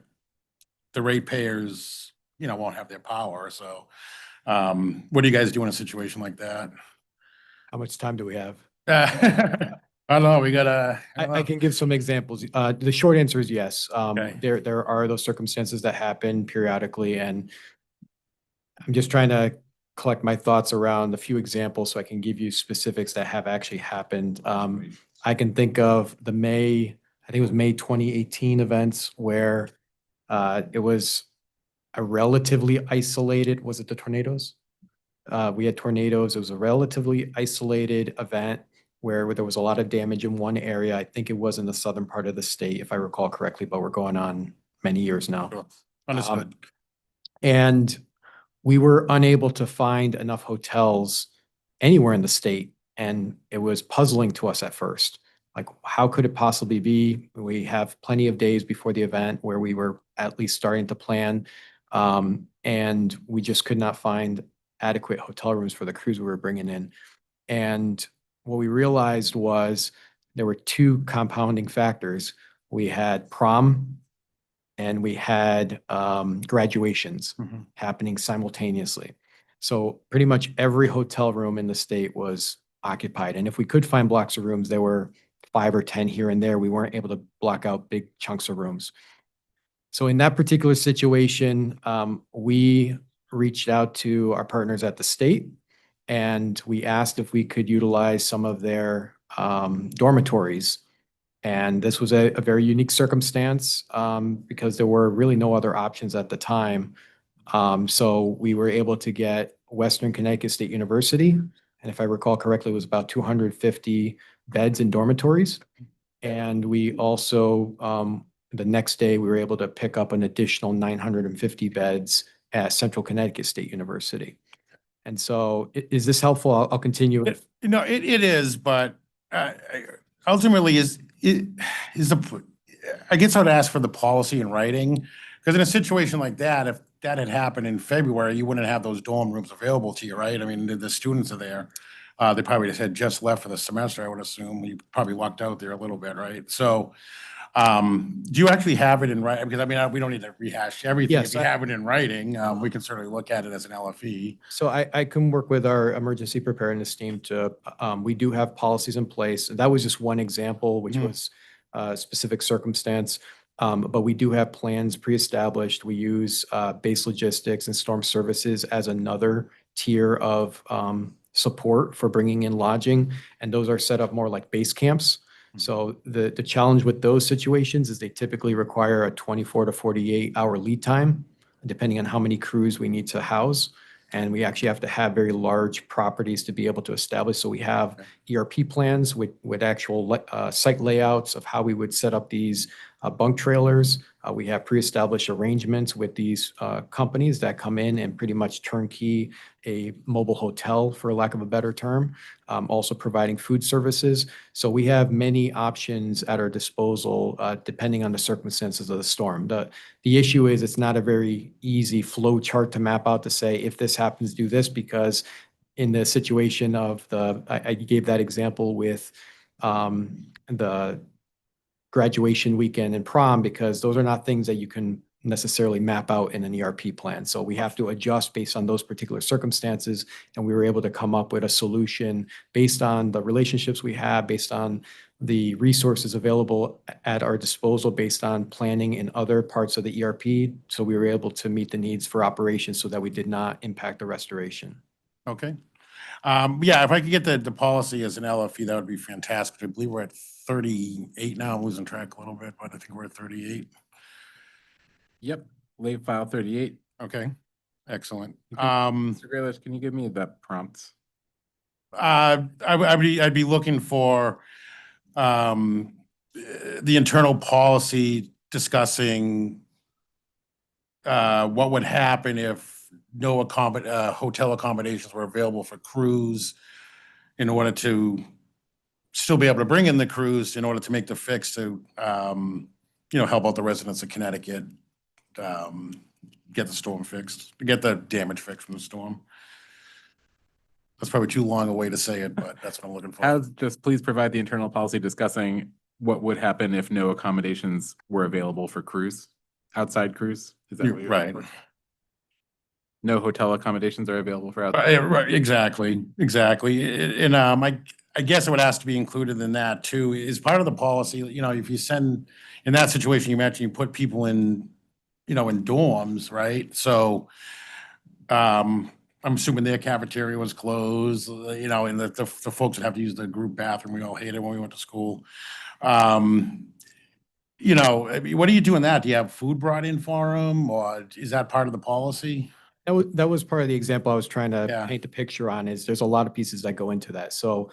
ratepayers, you know, won't have their power. So what do you guys do in a situation like that? How much time do we have? I don't know, we gotta. I can give some examples. The short answer is yes. Okay. There are those circumstances that happen periodically, and I'm just trying to collect my thoughts around a few examples so I can give you specifics that have actually happened. I can think of the I think it was May 2018 events where it was a relatively isolated, was it the tornadoes? We had tornadoes. It was a relatively isolated event where there was a lot of damage in one area. I think it was in the southern part of the state, if I recall correctly, but we're going on many years now. Sure. Understood. And we were unable to find enough hotels anywhere in the state. And it was puzzling to us at first. Like, how could it possibly be? We have plenty of days before the event where we were at least starting to plan. And we just could not find adequate hotel rooms for the crews we were bringing in. And what we realized was there were two compounding factors. We had prom and we had graduations happening simultaneously. So pretty much every hotel room in the state was occupied. And if we could find blocks of rooms, there were 5 or 10 here and there. We weren't able to block out big chunks of rooms. So in that particular situation, we reached out to our partners at the state and we asked if we could utilize some of their dormitories. And this was a very unique circumstance because there were really no other options at the time. So we were able to get Western Connecticut State University. And if I recall correctly, it was about 250 beds in dormitories. And we also, the next day, we were able to pick up an additional 950 beds at Central Connecticut State University. And so is this helpful? I'll continue. No, it is, but ultimately I guess I would ask for the policy in writing, because in a situation like that, if that had happened in February, you wouldn't have those dorm rooms available to you, right? I mean, the students are there. They probably just had just left for the semester, I would assume. You probably lucked out there a little bit, right? So, do you actually have it in writing? Because I mean, we don't need to rehash everything. If Yes, you I- have it in writing, we can certainly look at it as an LFE. So I can work with our emergency preparedness team to, we do have policies in place. That was just one example, which Mhm. was a specific circumstance. But we do have plans pre-established. We use base logistics and storm services as another tier of support for bringing in lodging. And those are set up more like base camps. So the challenge with those situations is they typically require a 24 to 48 hour lead time, depending on how many crews we need to house. And we actually have to have very large properties to be able to establish. So we have ERP plans with actual site layouts of how we would set up these bunk trailers. We have pre-established arrangements with these companies that come in and pretty much turnkey a mobile hotel, for lack of a better term, also providing food services. So we have many options at our disposal depending on the circumstances of the storm. The issue is it's not a very easy flow chart to map out to say, if this happens, do this, because in the situation of I gave that example with the graduation weekend and prom, because those are not things that you can necessarily map out in an ERP plan. So we have to adjust based on those particular circumstances. And we were able to come up with a solution based on the relationships we have, based on the resources available at our disposal, based on planning in other parts of the ERP. So we were able to meet the needs for operations so that we did not impact the restoration. Okay. Yeah, if I could get the policy as an LFE, that would be fantastic. I believe we're at 38 now. I'm losing track a little bit, but I think we're at 38. Yep, late file 38. Okay, excellent. Mr. Graylish, can you give me the prompts? I'd be looking for the internal policy discussing what would happen if no hotel accommodations were available for crews in order to still be able to bring in the crews in order to make the fix to, help out the residents of Connecticut, get the storm fixed, get the damage fixed from the storm. That's probably too long a way to say it, but that's what I'm looking for. Just please provide the internal policy discussing what would happen if no accommodations were available for crews, outside crews? Is that what you're Right. No hotel accommodations are available for outside? Right, exactly. And I guess it would ask to be included in that too, is part of the policy, if you send, in that situation, you mentioned you put people in, in dorms, right? So, I'm assuming their cafeteria was closed, and the folks would have to use the group bathroom. We all hated when we went to school. I mean, what do you do in that? Do you have food brought in for them, or is that part of the policy? That was part of the example I was trying to Yeah. paint the picture on, is there's a lot of pieces that go into that. So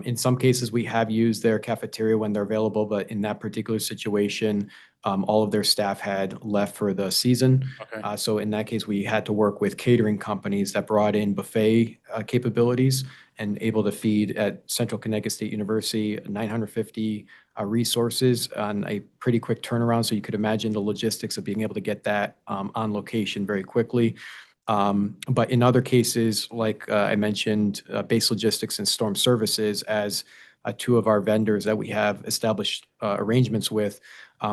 in some cases, we have used their cafeteria when they're available, but in that particular situation, all of their staff had left for the season. Okay. So in that case, we had to work with catering companies that brought in buffet capabilities and able to feed at Central Connecticut State University 950 resources on a pretty quick turnaround. So you could imagine the logistics of being able to get that on location very quickly. But in other cases, like I mentioned, Base Logistics and Storm Services as two of our vendors that we have established arrangements with,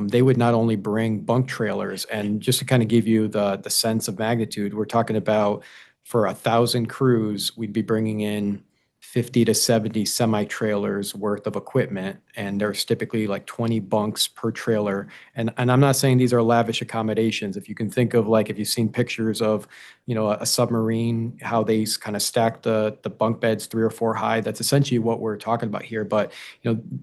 they would not only bring bunk trailers, and just to kind of give you the sense of magnitude, we're talking about for 1,000 crews, we'd be bringing in 50 to 70 semi-trailers worth of equipment, and there's typically like 20 bunks per trailer. And I'm not saying these are lavish accommodations. If you can think of, like, if you've seen pictures of, a submarine, how they kind of stack the bunk beds 3 or 4 high, that's essentially what we're talking about here. But,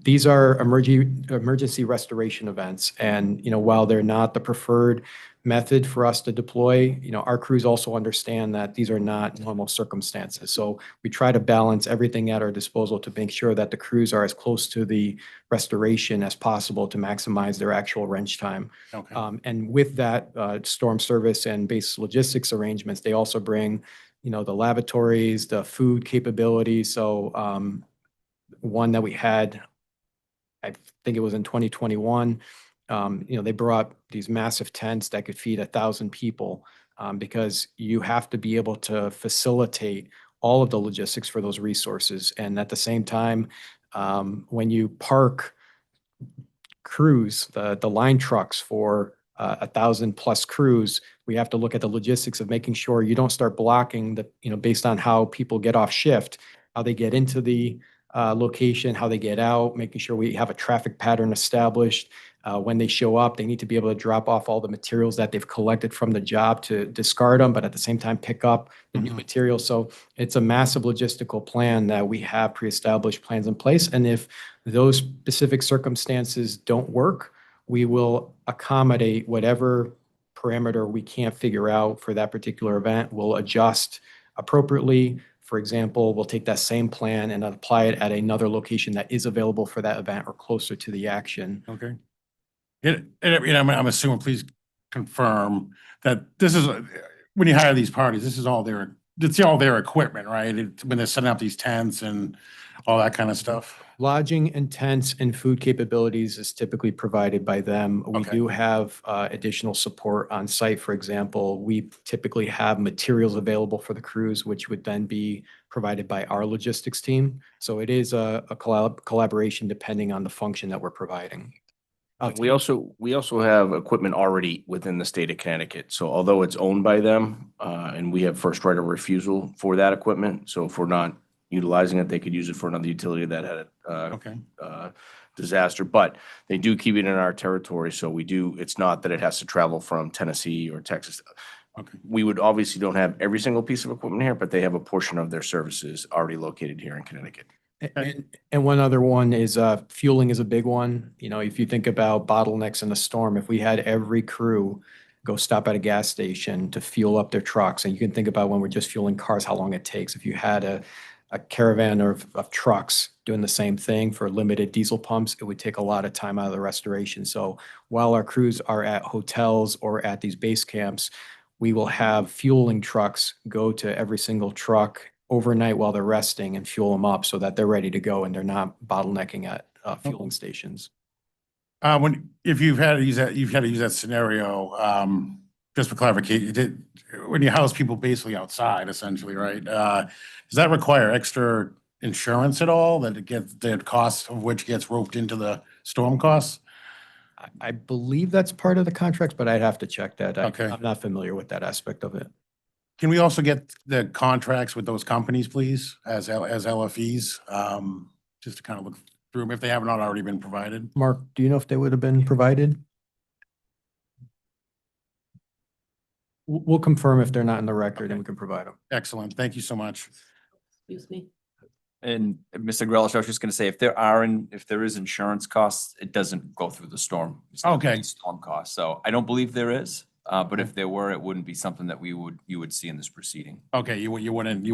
these are emergency restoration events. And, while they're not the preferred method for us to deploy, our crews also understand that these are not normal circumstances. So we try to balance everything at our disposal to make sure that the crews are as close to the restoration as possible to maximize their actual wrench time. Okay. And with that, storm service and base logistics arrangements, they also bring, the lavatories, the food capability. So one that we had, I think it was in 2021, they brought these massive tents that could feed 1,000 people because you have to be able to facilitate all of the logistics for those resources. And at the same time, when you park crews, the line trucks for 1,000+ crews, we have to look at the logistics of making sure you don't start blocking based on how people get off shift, how they get into the location, how they get out, making sure we have a traffic pattern established. When they show up, they need to be able to drop off all the materials that they've collected from the job to discard them, but at the same time pick up the new materials. So it's a massive logistical plan that we have pre-established plans in place. And if those specific circumstances don't work, we will accommodate whatever parameter we can't figure out for that particular event. We'll adjust appropriately. For example, we'll take that same plan and apply it at another location that is available for that event or closer to the action. Okay. I'm assuming, please confirm that this is, when you hire these parties, this is all it's all their equipment, right? When they're setting up these tents and all that kind of stuff. Lodging and tents and food capabilities is typically provided by them. We Okay. do have additional support on site. For example, we typically have materials available for the crews, which would then be provided by our logistics team. So it is a collaboration depending on the function that we're providing. We also have equipment already within the state of Connecticut. So although it's owned by them, and we have first right of refusal for that equipment. So if we're not utilizing it, they could use it for another utility that had a disaster, but they do keep it in our territory. So it's not that it has to travel from Tennessee or Texas. Okay. We would obviously don't have every single piece of equipment here, but they have a portion of their services already located here in Connecticut. And one other one is fueling is a big one. If you think about bottlenecks in the storm, if we had every crew go stop at a gas station to fuel up their trucks, and you can think about when we're just fueling cars, how long it takes. If you had a caravan of trucks doing the same thing for limited diesel pumps, it would take a lot of time out of the restoration. So while our crews are at hotels or at these base camps, we will have fueling trucks go to every single truck overnight while they're resting and fuel them up so that they're ready to go and they're not bottlenecking at fueling stations. If you've had to use that scenario, just for clarification, when you house people basically outside, essentially, right? Does that require extra insurance at all? The cost of which gets roped into the storm costs? I believe that's part of the contracts, but I'd have to check that. Okay. I'm not familiar with that aspect of it. Can we also get the contracts with those companies, please, as LFEs? Just to kind of look through them if they haven't already been provided. Mark, do you know if they would have been provided? We'll confirm if they're not in the record and we can provide them. Excellent. Thank you so much. Excuse me. And Mr. Grealish, I was just going to say, if there is insurance costs, it doesn't go through the storm. It's not Okay. Storm costs. So I don't believe there is, but if there were, it wouldn't be something that you would see in this proceeding. Okay, you wouldn't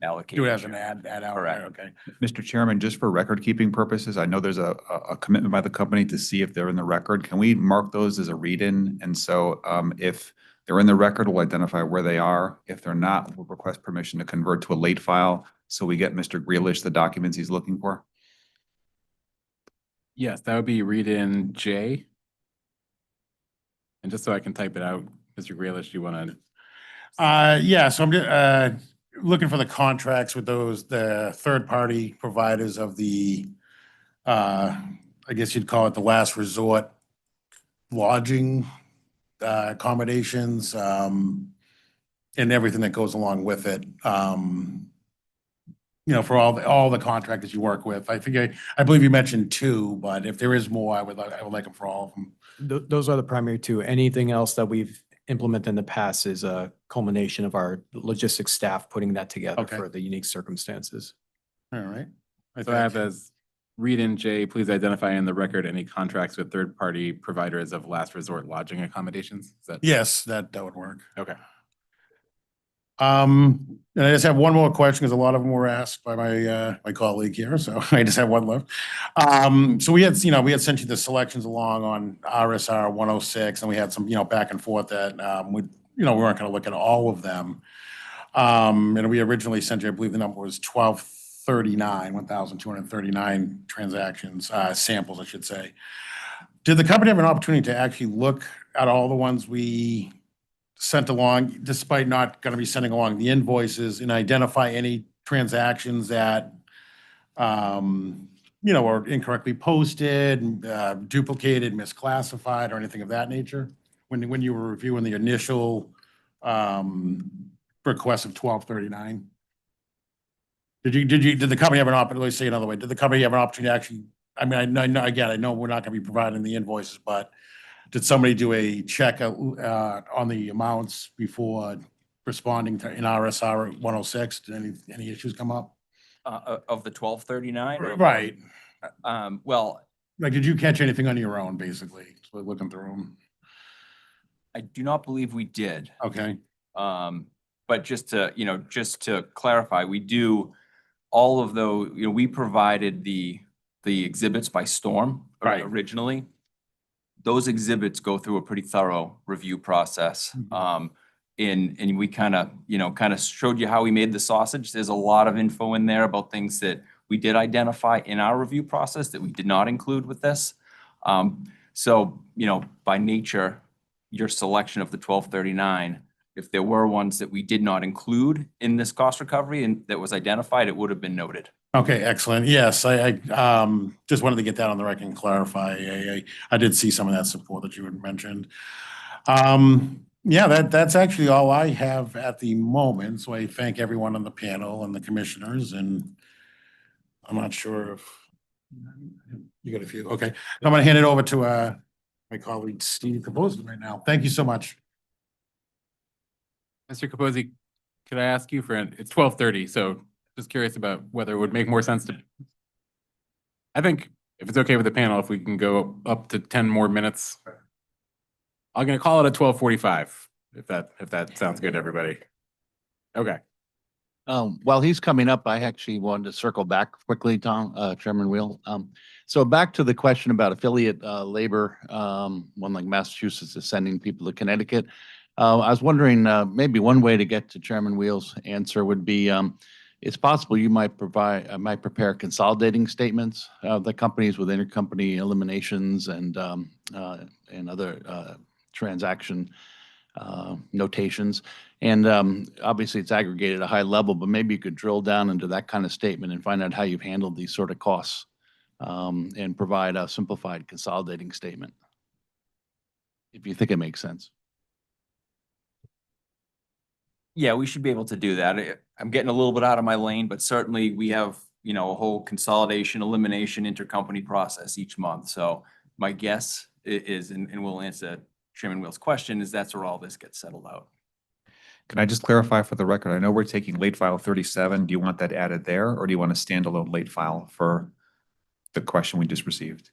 Allocate. do it as an add out, Correct. okay. Mr. Chairman, just for record keeping purposes, I know there's a commitment by the company to see if they're in the record. Can we mark those as a read-in? And so if they're in the record, we'll identify where they are. If they're not, we'll request permission to convert to a late file so we get Mr. Grealish the documents he's looking for. Yes, that would be read in J. And just so I can type it out, Mr. Grealish, do you want to? Yeah, so I'm just looking for the contracts with the third-party providers of the, I guess you'd call it the last resort lodging accommodations, and everything that goes along with it. For all the contractors you work with. I believe you mentioned 2, but if there is more, I would like them for all of them. Those are the primary 2. Anything else that we've implemented in the past is a culmination of our logistics staff putting that together Okay. for the unique circumstances. All right. So I have as read in J, please identify in the record any contracts with third-party providers of last resort lodging accommodations. Is that? Yes, that would work. Okay. And I just have one more question because a lot of them were asked by my colleague here, so I just have one left. So we had sent you the selections along on RSR 106, and we had some back and forth that we weren't going to look at all of them. And we originally sent you, I believe the number was 1,239 transactions, samples, I should say. Did the company have an opportunity to actually look at all the ones we sent along, despite not going to be sending along the invoices, and identify any transactions that, were incorrectly posted, duplicated, misclassified, or anything of that nature? When you were reviewing the initial, request of 1239? Did the company have an opportunity, let's say another way, did the company have an opportunity to actually, I mean, I know, again, I know we're not going to be providing the invoices, but did somebody do a check on the amounts before responding to in RSR 106? Did any issues come up? Of the 1239? Right. Well, Like, did you catch anything on your own, basically, so looking through them? I do not believe we did. Okay. But just to clarify, we do all of those, we provided the exhibits by storm Right. originally. Those exhibits go through a pretty thorough review process. And we kind of showed you how we made the sausage. There's a lot of info in there about things that we did identify in our review process that we did not include with this. So, by nature, your selection of the 1239, if there were ones that we did not include in this cost recovery and that was identified, it would have been noted. Okay, excellent. Yes, I just wanted to get that on the record and clarify. I did see some of that support that you had mentioned. Yeah, that's actually all I have at the moment. So I thank everyone on the panel and the commissioners, and I'm not sure if you got a few. Okay, I'm gonna hand it over to my colleague Steve Capozzi right now. Thank you so much. Mr. Capozzi, could I ask you it's 12:30, so just curious about whether it would make more sense to. I think if it's okay with the panel, if we can go up to 10 more minutes. I'm gonna call it a 12:45, if that sounds good to everybody. Okay. While he's coming up, I actually wanted to circle back quickly, Tom, Chairman Wheel. So back to the question about affiliate labor, one like Massachusetts is sending people to Connecticut. I was wondering, maybe one way to get to Chairman Wheel's answer would be, it's possible you might prepare consolidating statements of the companies with intercompany eliminations and other transaction notations. And obviously it's aggregated at a high level, but maybe you could drill down into that kind of statement and find out how you've handled these sort of costs and provide a simplified consolidating statement, if you think it makes sense. Yeah, we should be able to do that. I'm getting a little bit out of my lane, but certainly we have, a whole consolidation, elimination, intercompany process each month. So my guess is, and we'll answer Chairman Wheel's question, is that's where all this gets settled out. Can I just clarify for the record? I know we're taking late file 37. Do you want that added there, or do you want a standalone late file for the question we just received?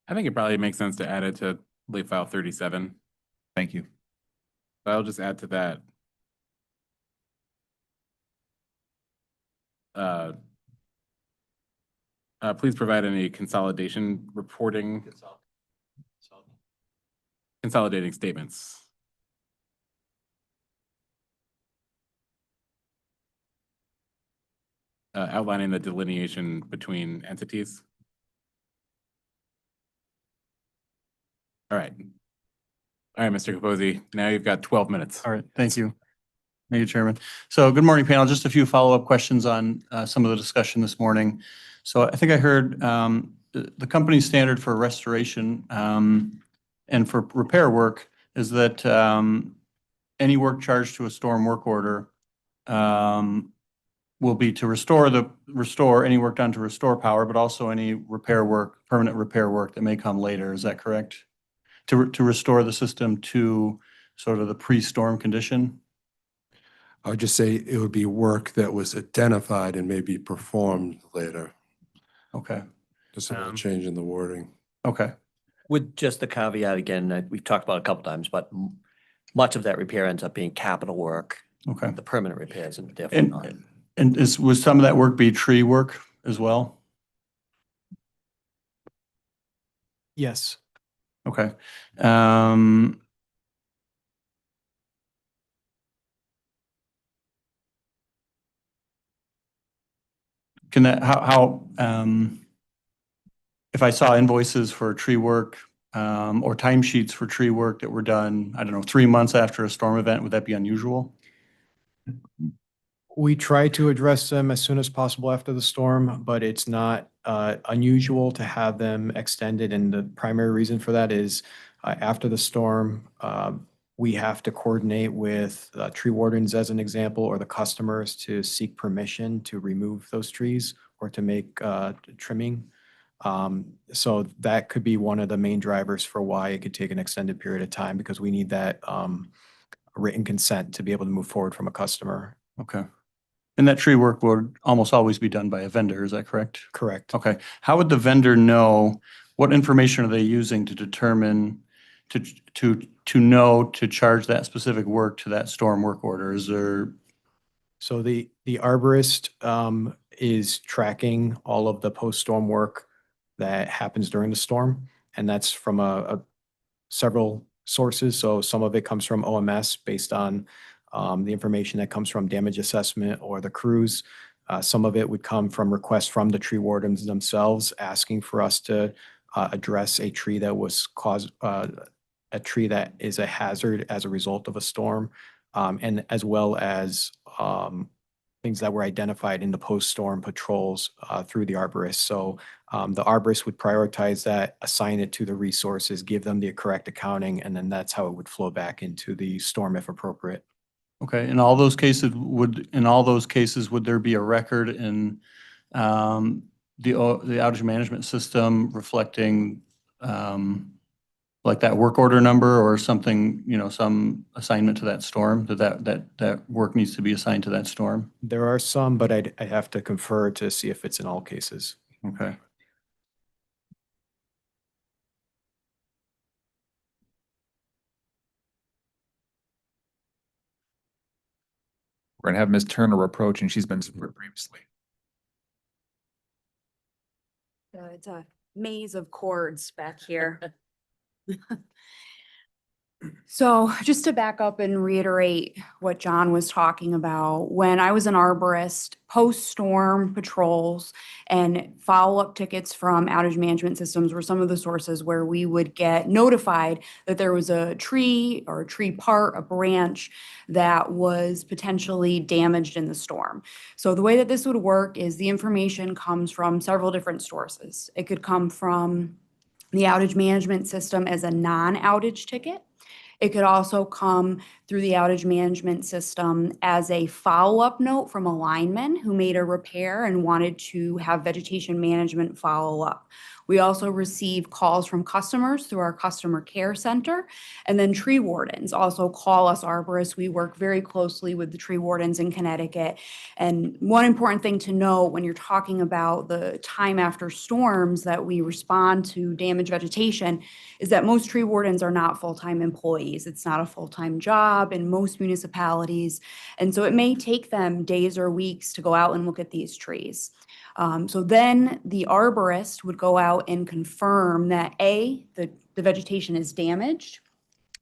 I think it probably makes sense to add it to late file 37. Thank you. I'll just add to that. Please provide any consolidation reporting. Consolidating statements. Outlining the delineation between entities. All right. All right, Mr. Capozzi, now you've got 12 minutes. All right, thank you. Thank you, Chairman. So good morning, panel. Just a few follow-up questions on some of the discussion this morning. So I think I heard the company's standard for restoration and for repair work is that any work charged to a storm work order will be to restore any work done to restore power, but also any repair work, permanent repair work that may come later. Is that correct? To restore the system to sort of the pre-storm condition? I would just say it would be work that was identified and maybe performed later. Okay. Just a change in the wording. Okay. With just the caveat again, that we've talked about a couple times, but much of that repair ends up being capital work. Okay. The permanent repairs and definitely not. And would some of that work be tree work as well? Yes. Okay. Can that, how, if I saw invoices for tree work, or timesheets for tree work that were done, I don't know, 3 months after a storm event, would that be unusual? We try to address them as soon as possible after the storm, but it's not unusual to have them extended. And the primary reason for that is after the storm, we have to coordinate with tree wardens, as an example, or the customers to seek permission to remove those trees or to make trimming. So that could be one of the main drivers for why it could take an extended period of time, because we need that written consent to be able to move forward from a customer. Okay. And that tree work would almost always be done by a vendor, is that correct? Correct. Okay. How would the vendor know, what information are they using to determine, to know to charge that specific work to that storm work order? Is there? So the arborist is tracking all of the post-storm work that happens during the storm, and that's from several sources. So some of it comes from OMS based on the information that comes from damage assessment or the crews. Some of it would come from requests from the tree wardens themselves asking for us to address a tree that was a tree that is a hazard as a result of a storm, and as well as things that were identified in the post-storm patrols through the arborist. So the arborist would prioritize that, assign it to the resources, give them the correct accounting, and then that's how it would flow back into the storm if appropriate. Okay, in all those cases, would there be a record in the outage management system reflecting like that work order number or something, some assignment to that storm, that work needs to be assigned to that storm? There are some, but I'd have to confer to see if it's in all cases. Okay. We're gonna have Ms. Turner approach, and she's been previously. It's a maze of chords back here. So just to back up and reiterate what John was talking about, when I was an arborist, post-storm patrols and follow-up tickets from outage management systems were some of the sources where we would get notified that there was a tree or a tree part, a branch that was potentially damaged in the storm. So the way that this would work is the information comes from several different sources. It could come from the outage management system as a non-outage ticket. It could also come through the outage management system as a follow-up note from a lineman who made a repair and wanted to have vegetation management follow up. We also receive calls from customers through our customer care center, and then tree wardens also call us arborists. We work very closely with the tree wardens in Connecticut. And one important thing to know when you're talking about the time after storms that we respond to damaged vegetation is that most tree wardens are not full-time employees. It's not a full-time job in most municipalities. And so it may take them days or weeks to go out and look at these trees. So then the arborist would go out and confirm that the vegetation is damaged,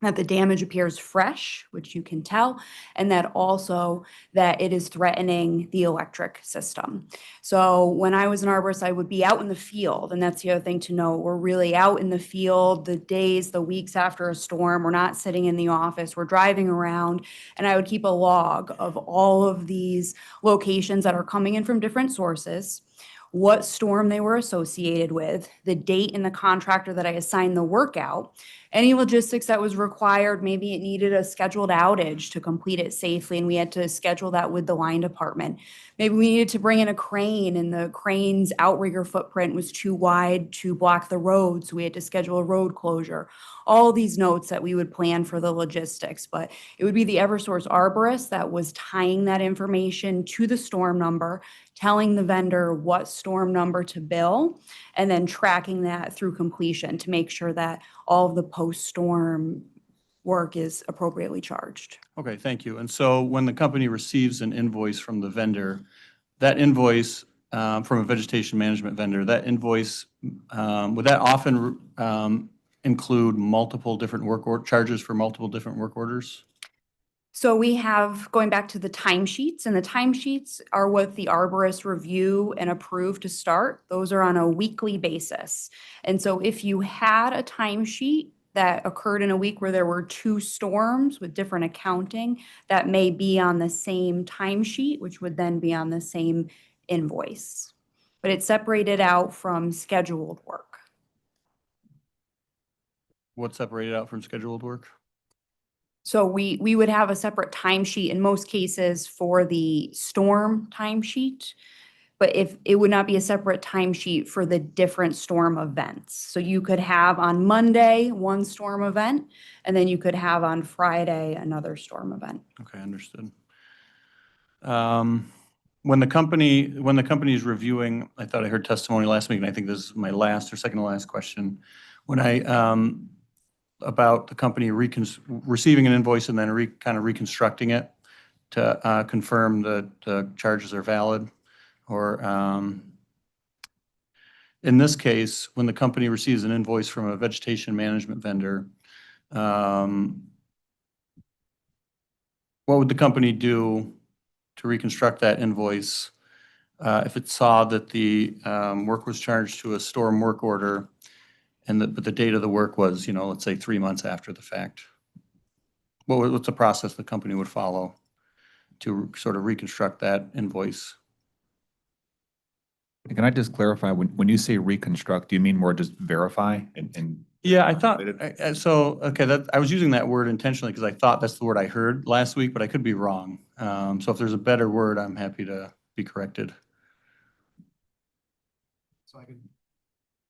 that the damage appears fresh, which you can tell, and that also that it is threatening the electric system. So when I was an arborist, I would be out in the field, and that's the other thing to know. We're really out in the field the days, the weeks after a storm. We're not sitting in the office. We're driving around, and I would keep a log of all of these locations that are coming in from different sources, what storm they were associated with, the date and the contractor that I assigned the work out, any logistics that was required. Maybe it needed a scheduled outage to complete it safely, and we had to schedule that with the line department. Maybe we needed to bring in a crane, and the crane's outrigger footprint was too wide to block the road, so we had to schedule a road closure. All these notes that we would plan for the logistics, but it would be the Eversource arborist that was tying that information to the storm number, telling the vendor what storm number to bill, and then tracking that through completion to make sure that all of the post-storm work is appropriately charged. Okay, thank you. And so when the company receives an invoice from the vendor, that invoice from a vegetation management vendor, that invoice, would that often include multiple different charges for multiple different work orders? So we have, going back to the timesheets, and the timesheets are what the arborists review and approve to start. Those are on a weekly basis. And so if you had a timesheet that occurred in a week where there were 2 storms with different accounting, that may be on the same timesheet, which would then be on the same invoice. But it's separated out from scheduled work. What's separated out from scheduled work? So we would have a separate timesheet in most cases for the storm timesheet, but if it would not be a separate timesheet for the different storm events. So you could have on Monday one storm event, and then you could have on Friday another storm event. Okay, understood. When the company is reviewing, I thought I heard testimony last week, and I think this is my last or second to last question. When about the company receiving an invoice and then kind of reconstructing it to confirm that the charges are valid, or in this case, when the company receives an invoice from a vegetation management vendor, what would the company do to reconstruct that invoice if it saw that the work was charged to a storm work order but the date of the work was, let's say 3 months after the fact? What's the process the company would follow to sort of reconstruct that invoice? Can I just clarify, when you say reconstruct, do you mean more just verify and? Yeah, I thought, okay, I was using that word intentionally because I thought that's the word I heard last week, but I could be wrong. So if there's a better word, I'm happy to be corrected. So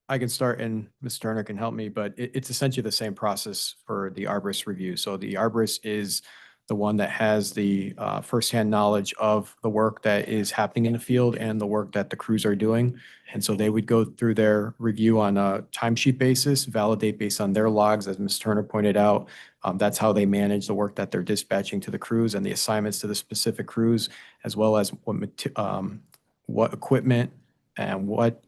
I can start and Ms. Turner can help me, but it's essentially the same process for the arborist review. So the arborist is the one that has the firsthand knowledge of the work that is happening in the field and the work that the crews are doing. And so they would go through their review on a timesheet basis, validate based on their logs, as Ms. Turner pointed out. That's how they manage the work that they're dispatching to the crews and the assignments to the specific crews, as well as what equipment and what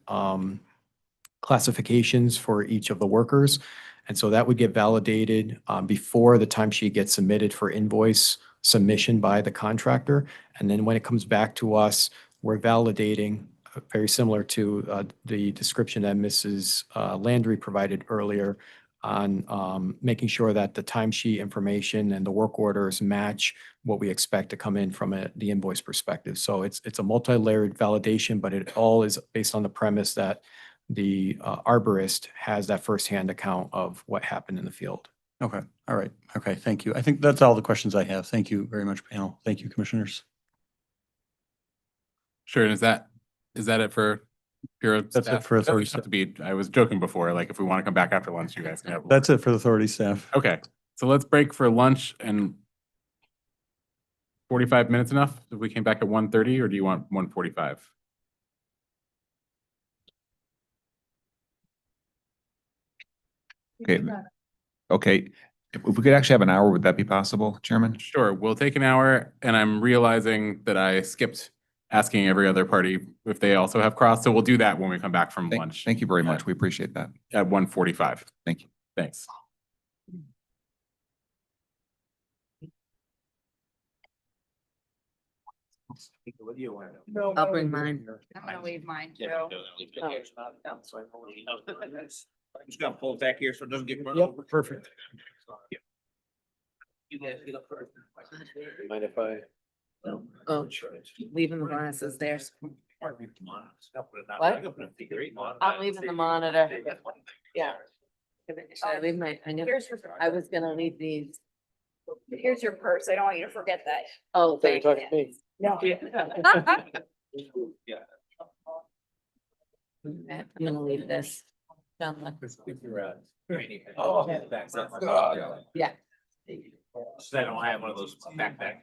classifications for each of the workers. And so that would get validated before the timesheet gets submitted for invoice submission by the contractor. And then when it comes back to us, we're validating, very similar to the description that Mrs. Landry provided earlier, on making sure that the timesheet information and the work orders match what we expect to come in from the invoice perspective. So it's a multi-layered validation, but it all is based on the premise that the arborist has that firsthand account of what happened in the field. Okay, all right. Okay, thank you. I think that's all the questions I have. Thank you very much, panel. Thank you, commissioners. Sure, and is that it for Bureau staff? That's it for authority Doesn't have to be, I was joking before, like if we want to come back after lunch, you guys can have. That's it for the authority staff. Okay, so let's break for lunch, and 45 minutes enough if we came back at 1:30, or do you want 1:45? Okay. If we could actually have an hour, would that be possible, Chairman? Sure, we'll take an hour, and I'm realizing that I skipped asking every other party if they also have cross, so we'll do that when we come back from lunch. Thank you very much. We appreciate that. At 1:45. Thank you. Thanks. I'll bring mine. I'm gonna leave mine too. I'm just gonna pull it back here so it doesn't get run Yep, perfect. You guys get up first. Mind if I? Oh, leaving the glasses there. What? I'm leaving the monitor. Yeah. Should I leave my, I was gonna leave these. Here's your purse. I don't want you to forget that. Oh, thank you. No. I'm gonna leave this. Down Oh. Yeah. So I don't have one of those backpack.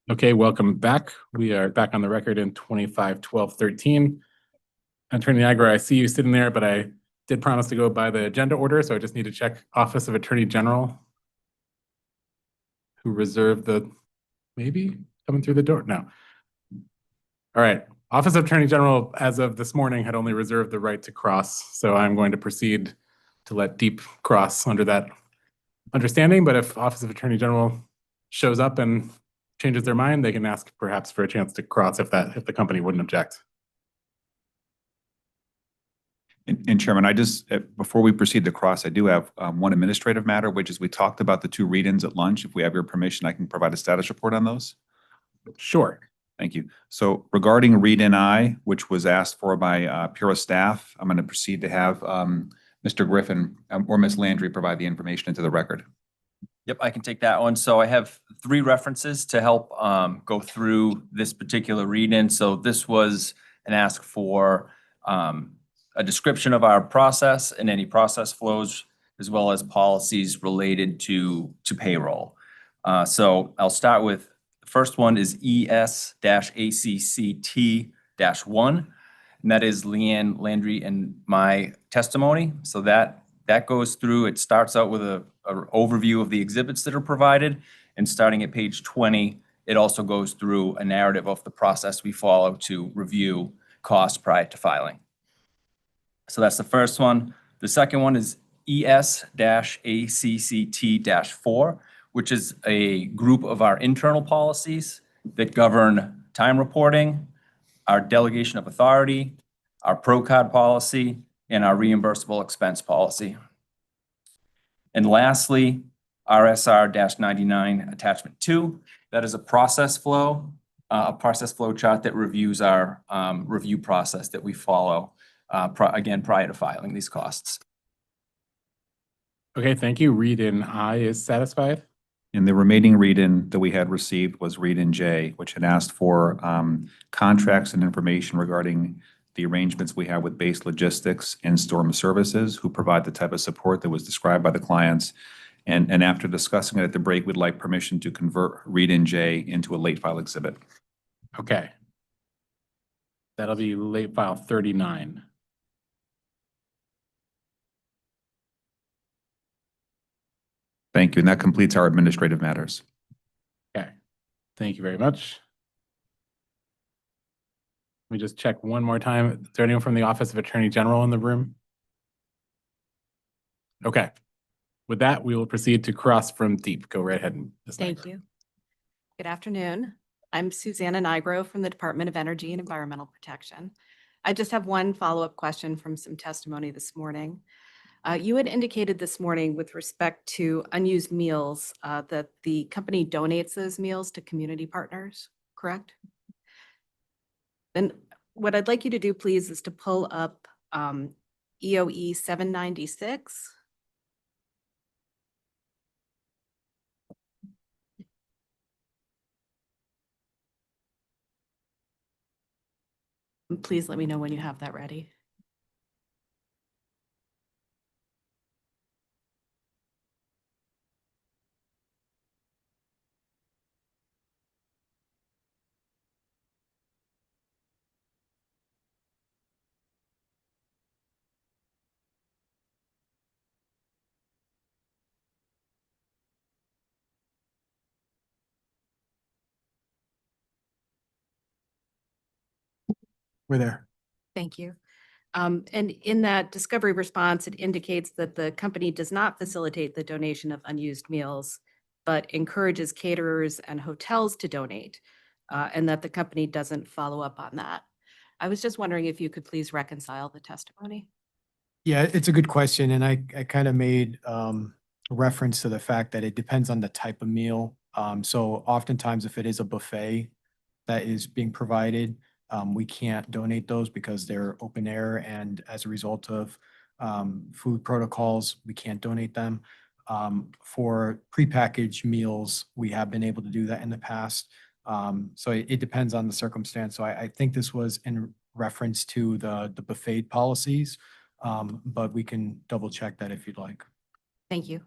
Okay, welcome back. We are back on the record in 25-12-13. Attorney Niagara, I see you sitting there, but I did promise to go by the agenda order, so I just need to check Office of Attorney General. Who reserved the, maybe coming through the door? No. All right. Office of Attorney General, as of this morning, had only reserved the right to cross, so I'm going to proceed to let Deep cross under that understanding, but if Office of Attorney General shows up and changes their mind, they can ask perhaps for a chance to cross if the company wouldn't object. And Chairman, I just, before we proceed to cross, I do have one administrative matter, which is we talked about the 2 read-ins at lunch. If we have your permission, I can provide a status report on those. Sure. Thank you. So regarding read-in I, which was asked for by Pura staff, I'm going to proceed to have Mr. Griffin or Ms. Landry provide the information into the record. Yep, I can take that one. So I have 3 references to help go through this particular read-in. So this was an ask for a description of our process and any process flows, as well as policies related to payroll. So I'll start with, the first one is ES-ACCT-1, and that is Leanne Landry and my testimony. So that goes through, it starts out with an overview of the exhibits that are provided, and starting at page 20, it also goes through a narrative of the process we follow to review costs prior to filing. So that's the first one. The second one is ES-ACCT-4, which is a group of our internal policies that govern time reporting, our delegation of authority, our pro-card policy, and our reimbursable expense policy. And lastly, RSR-99 Attachment 2, that is a process flow chart that reviews our review process that we follow, again, prior to filing these costs. Okay, thank you. Read-in I is satisfied. And the remaining read-in that we had received was read-in J, which had asked for contracts and information regarding the arrangements we have with Base Logistics and Storm Services, who provide the type of support that was described by the clients. And after discussing it at the break, we'd like permission to convert read-in J into a late file exhibit. Okay. That'll be late file 39. Thank you. And that completes our administrative matters. Okay. Thank you very much. Let me just check one more time. Is there anyone from the Office of Attorney General in the room? Okay. With that, we will proceed to cross from Deep. Go right ahead. Thank you. Good afternoon. I'm Susanna Nigro from the Department of Energy and Environmental Protection. I just have one follow-up question from some testimony this morning. You had indicated this morning with respect to unused meals that the company donates those meals to community partners, correct? Then what I'd like you to do, please, is to pull up EOE 796. Please let me know when you have that ready. We're there. Thank you. And in that discovery response, it indicates that the company does not facilitate the donation of unused meals, but encourages caterers and hotels to donate, and that the company doesn't follow up on that. I was just wondering if you could please reconcile the testimony. Yeah, it's a good question, and I kind of made reference to the fact that it depends on the type of meal. So oftentimes, if it is a buffet that is being provided, we can't donate those because they're open air, and as a result of food protocols, we can't donate them. For prepackaged meals, we have been able to do that in the past. So it depends on the circumstance. So I think this was in reference to the buffet policies, but we can double check that if you'd like. Thank you.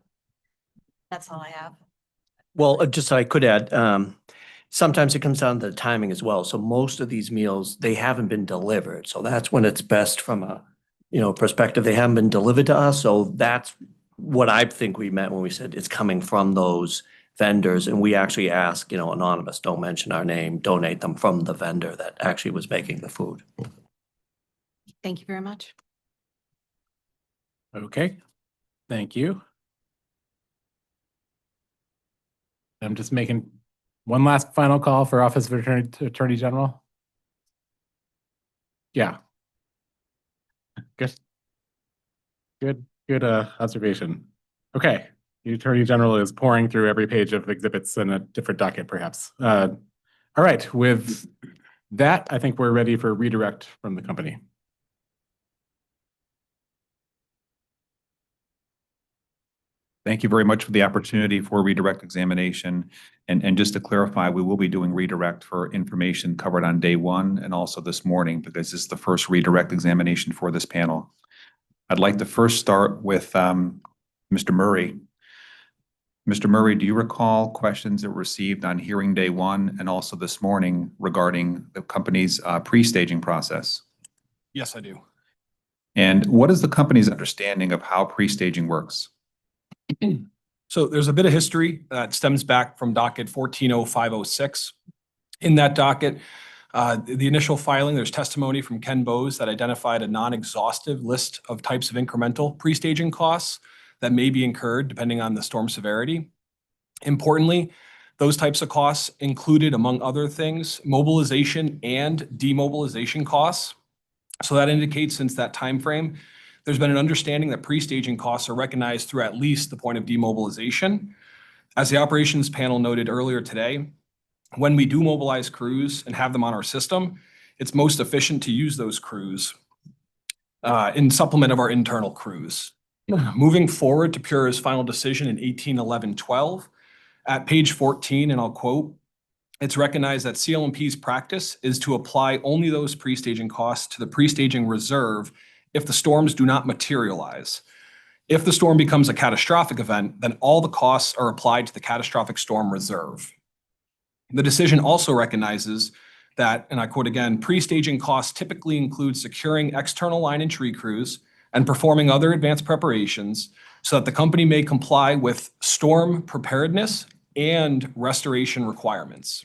That's all I have. Well, just I could add, sometimes it comes down to the timing as well. So most of these meals, they haven't been delivered. So that's when it's best from a, perspective. They haven't been delivered to us. So that's what I think we meant when we said it's coming from those vendors. And we actually ask, anonymous, don't mention our name, donate them from the vendor that actually was making the food. Thank you very much. Okay, thank you. I'm just making one last final call for Office of Attorney General. Yeah. Good observation. Okay, the Attorney General is pouring through every page of exhibits in a different docket, perhaps. All right, with that, I think we're ready for redirect from the company. Thank you very much for the opportunity for redirect examination. And just to clarify, we will be doing redirect for information covered on day one and also this morning, because this is the first redirect examination for this panel. I'd like to first start with Mr. Murray. Mr. Murray, do you recall questions that were received on hearing day one and also this morning regarding the company's pre-staging process? Yes, I do. And what is the company's understanding of how pre-staging works? So there's a bit of history that stems back from docket 140506. In that docket, the initial filing, there's testimony from Ken Bowes that identified a non-exhaustive list of types of incremental pre-staging costs that may be incurred depending on the storm severity. Importantly, those types of costs included, among other things, mobilization and demobilization costs. So that indicates since that time frame, there's been an understanding that pre-staging costs are recognized through at least the point of demobilization. As the operations panel noted earlier today, when we do mobilize crews and have them on our system, it's most efficient to use those crews in supplement of our internal crews. Moving forward to Pure's final decision in 1811-12, at page 14, and I'll quote, it's recognized that CL&P's practice is to apply only those pre-staging costs to the pre-staging reserve if the storms do not materialize. If the storm becomes a catastrophic event, then all the costs are applied to the catastrophic storm reserve. The decision also recognizes that, and I quote again, pre-staging costs typically include securing external line and tree crews and performing other advanced preparations so that the company may comply with storm preparedness and restoration requirements.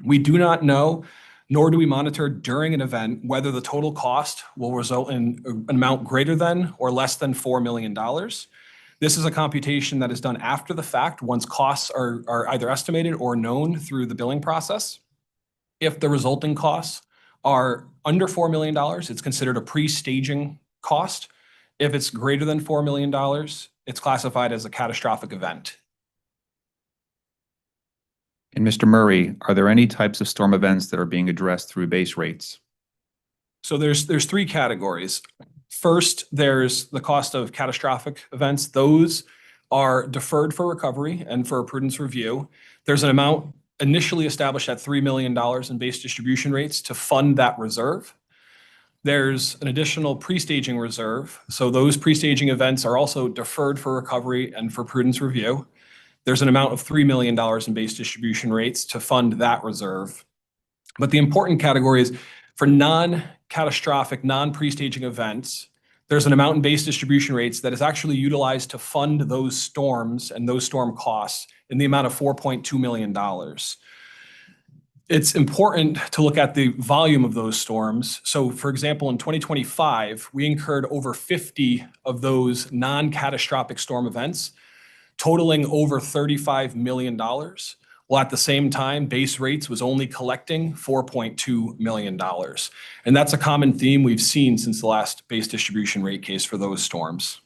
We do not know, nor do we monitor during an event whether the total cost will result in an amount greater than or less than $4 million. This is a computation that is done after the fact once costs are either estimated or known through the billing process. If the resulting costs are under $4 million, it's considered a pre-staging cost. If it's greater than $4 million, it's classified as a catastrophic event. And Mr. Murray, are there any types of storm events that are being addressed through base rates? So there's three categories. First, there's the cost of catastrophic events. Those are deferred for recovery and for a prudence review. There's an amount initially established at $3 million in base distribution rates to fund that reserve. There's an additional pre-staging reserve. So those pre-staging events are also deferred for recovery and for prudence review. There's an amount of $3 million in base distribution rates to fund that reserve. But the important category is for non-catastrophic, non-pre-staging events, there's an amount in base distribution rates that is actually utilized to fund those storms and those storm costs in the amount of $4.2 million. It's important to look at the volume of those storms. So for example, in 2025, we incurred over 50 of those non-catastrophic storm events, totaling over $35 million. While at the same time, base rates was only collecting $4.2 million. And that's a common theme we've seen since the last base distribution rate case for those storms.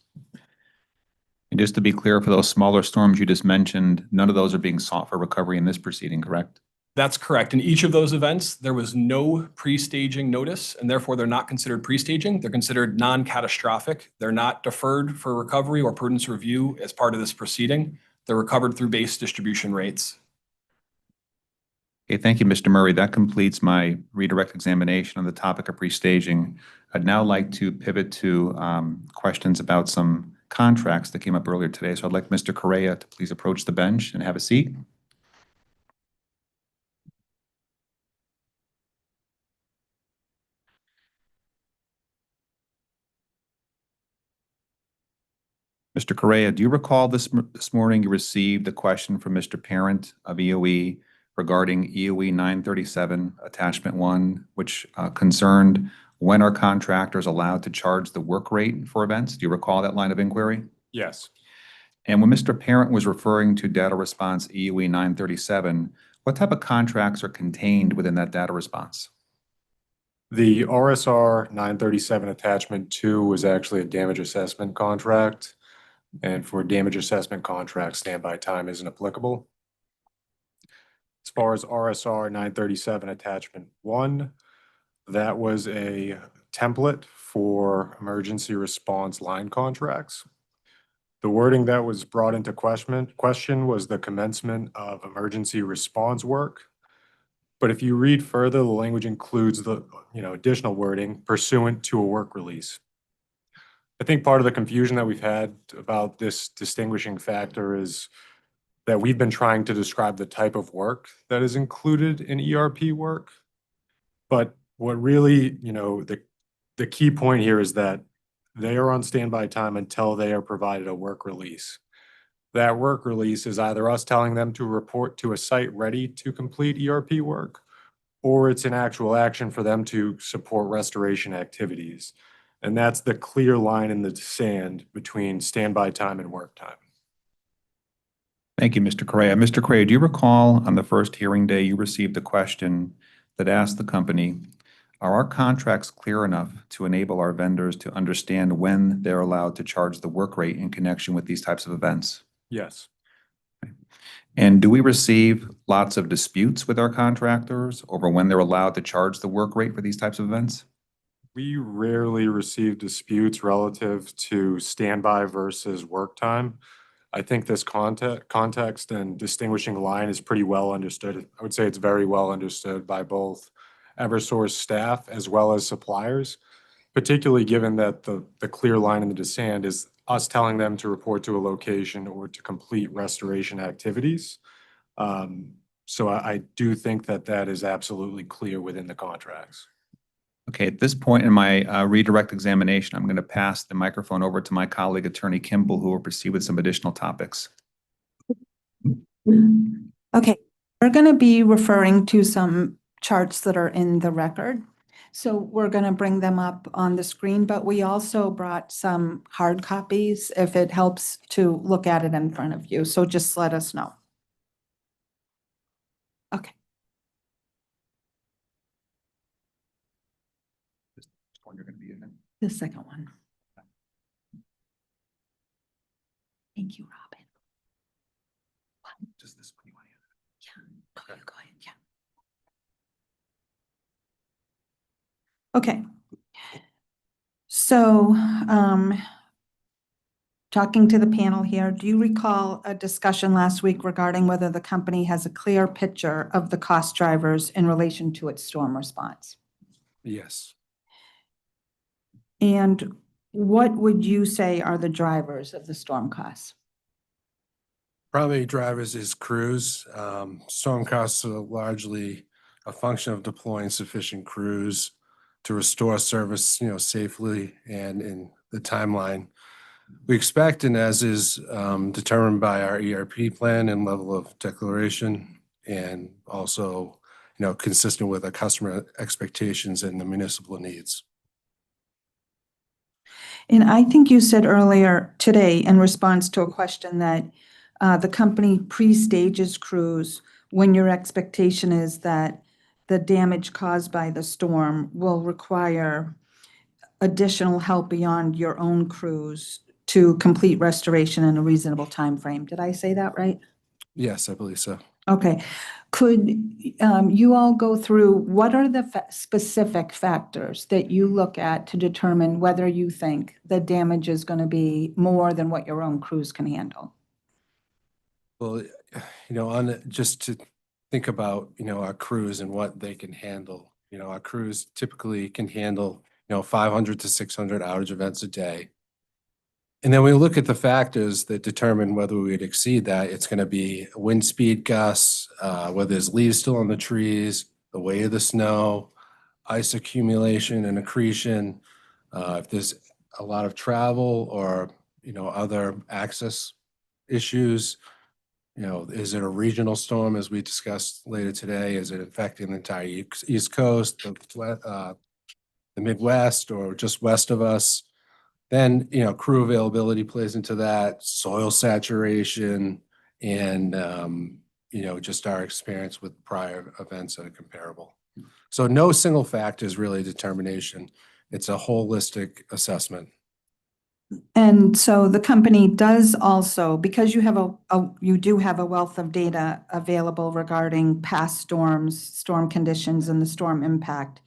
And just to be clear, for those smaller storms you just mentioned, none of those are being sought for recovery in this proceeding, correct? That's correct. In each of those events, there was no pre-staging notice, and therefore they're not considered pre-staging. They're considered non-catastrophic. They're not deferred for recovery or prudence review as part of this proceeding. They're recovered through base distribution rates. Okay, thank you, Mr. Murray. That completes my redirect examination on the topic of pre-staging. I'd now like to pivot to questions about some contracts that came up earlier today. So I'd like Mr. Correa to please approach the bench and have a seat. Mr. Correa, do you recall this morning you received a question from Mr. Parent of EOE regarding EOE 937 Attachment 1, which concerned when are contractors allowed to charge the work rate for events? Do you recall that line of inquiry? Yes. And when Mr. Parent was referring to data response EOE 937, what type of contracts are contained within that data response? The RSR 937 Attachment 2 was actually a damage assessment contract. And for damage assessment contracts, standby time isn't applicable. As far as RSR 937 Attachment 1, that was a template for emergency response line contracts. The wording that was brought into question was the commencement of emergency response work. But if you read further, the language includes the additional wording pursuant to a work release. I think part of the confusion that we've had about this distinguishing factor is that we've been trying to describe the type of work that is included in ERP work. But what really, the key point here is that they are on standby time until they are provided a work release. That work release is either us telling them to report to a site ready to complete ERP work, or it's an actual action for them to support restoration activities. And that's the clear line in the sand between standby time and work time. Thank you, Mr. Correa. Mr. Correa, do you recall on the first hearing day you received a question that asked the company, are our contracts clear enough to enable our vendors to understand when they're allowed to charge the work rate in connection with these types of events? Yes. And do we receive lots of disputes with our contractors over when they're allowed to charge the work rate for these types of events? We rarely receive disputes relative to standby versus work time. I think this context and distinguishing line is pretty well understood. I would say it's very well understood by both Eversource staff as well as suppliers, particularly given that the clear line in the sand is us telling them to report to a location or to complete restoration activities. So I do think that that is absolutely clear within the contracts. Okay, at this point in my redirect examination, I'm going to pass the microphone over to my colleague, Attorney Kimball, who will proceed with some additional topics. Okay, we're going to be referring to some charts that are in the record. So we're going to bring them up on the screen, but we also brought some hard copies if it helps to look at it in front of you. So just let us know. Okay. The second one. Thank you, Robin. Just this one you want to Yeah. Go ahead. Yeah. Okay. So, talking to the panel here, do you recall a discussion last week regarding whether the company has a clear picture of the cost drivers in relation to its storm response? Yes. And what would you say are the drivers of the storm costs? Primary drivers is crews. Storm costs are largely a function of deploying sufficient crews to restore service, safely and in the timeline we expect, and as is determined by our ERP plan and level of declaration, and also, consistent with our customer expectations and the municipal needs. And I think you said earlier today in response to a question that the company pre-stages crews when your expectation is that the damage caused by the storm will require additional help beyond your own crews to complete restoration in a reasonable time frame. Did I say that right? Yes, I believe so. Okay. Could you all go through what are the specific factors that you look at to determine whether you think the damage is going to be more than what your own crews can handle? Well, just to think about, our crews and what they can handle. Our crews typically can handle, 500 to 600 outage events a day. And then we look at the factors that determine whether we would exceed that. It's going to be wind speed gusts, whether there's leaves still on the trees, the weight of the snow, ice accumulation and accretion, if there's a lot of travel or other access issues. Is it a regional storm, as we discussed later today? Is it affecting the entire East Coast, the Midwest, or just west of us? Then, crew availability plays into that, soil saturation, and, just our experience with prior events that are comparable. So no single factor is really a determination. It's a holistic assessment. And so the company does also, because you do have a wealth of data available regarding past storms, storm conditions, and the storm impact.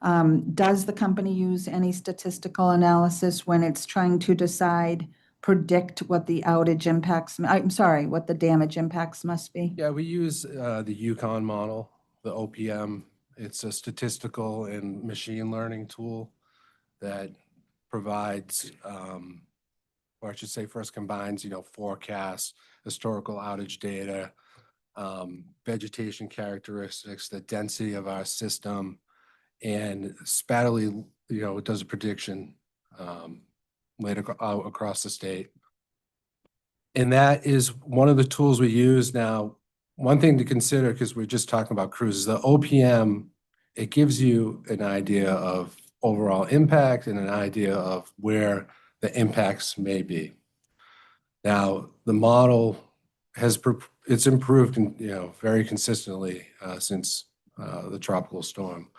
Does the company use any statistical analysis when it's trying to predict what the outage impacts, what the damage impacts must be? Yeah, we use the Yukon model, the OPM. It's a statistical and machine learning tool that provides, or I should say first combines, forecasts, historical outage data, vegetation characteristics, the density of our system, and spattily, it does a prediction later across the state. And that is one of the tools we use. Now, one thing to consider, because we're just talking about crews, is the OPM, it gives you an idea of overall impact and an idea of where the impacts may be. Now, the model it's improved, very consistently since the tropical storm,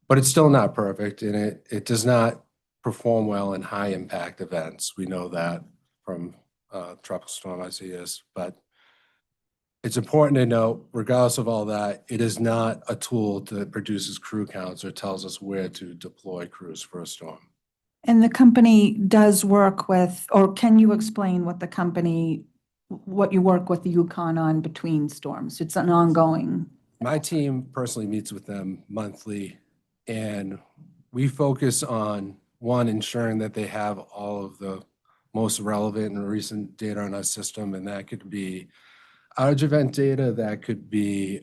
but it's still not perfect, and it does not perform well in high impact events. We know that from tropical storm Isaias, but it's important to note, regardless of all that, it is not a tool that produces crew counts or tells us where to deploy crews for a storm. And the company does work with, or can you explain what you work with the Yukon on between storms? It's an ongoing. My team personally meets with them monthly, and we focus on, one, ensuring that they have all of the most relevant and recent data on our system, and that could be outage event data, that could be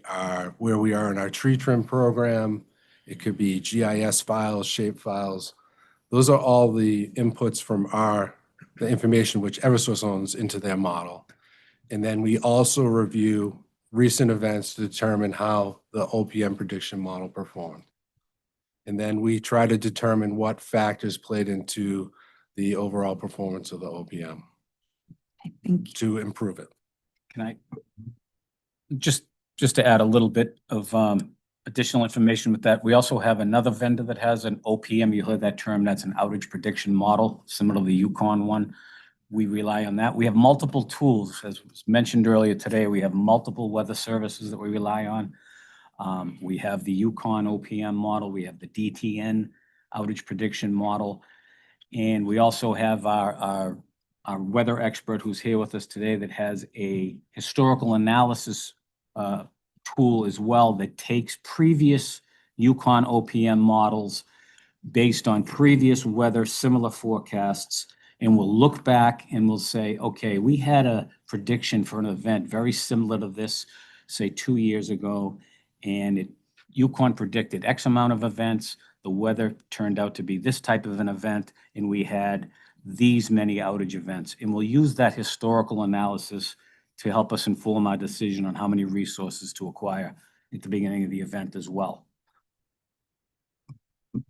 where we are in our tree trim program, it could be GIS files, shape files. Those are all the inputs from the information which Eversource owns into their model. And then we also review recent events to determine how the OPM prediction model performed. And then we try to determine what factors played into the overall performance of the OPM to improve it. Can I just to add a little bit of additional information with that? We also have another vendor that has an OPM. You heard that term. That's an outage prediction model, similar to the Yukon one. We rely on that. We have multiple tools, as was mentioned earlier today. We have multiple weather services that we rely on. We have the Yukon OPM model. We have the DTN outage prediction model, and we also have our weather expert who's here with us today that has a historical analysis tool as well that takes previous Yukon OPM models based on previous weather similar forecasts, and we'll look back and we'll say, okay, we had a prediction for an event very similar to this, say 2 years ago, and Yukon predicted X amount of events. The weather turned out to be this type of an event, and we had these many outage events. And we'll use that historical analysis to help us inform our decision on how many resources to acquire at the beginning of the event as well.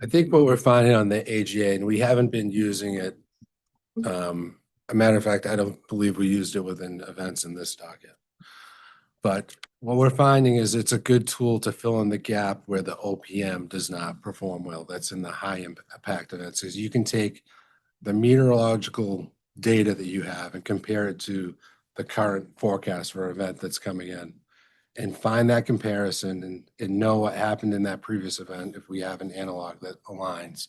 I think what we're finding on the AGA, and we haven't been using it, a matter of fact, I don't believe we used it within events in this docket. But what we're finding is it's a good tool to fill in the gap where the OPM does not perform well. That's in the high impact events. Because you can take the meteorological data that you have and compare it to the current forecast for an event that's coming in, and find that comparison and know what happened in that previous event if we have an analog that aligns.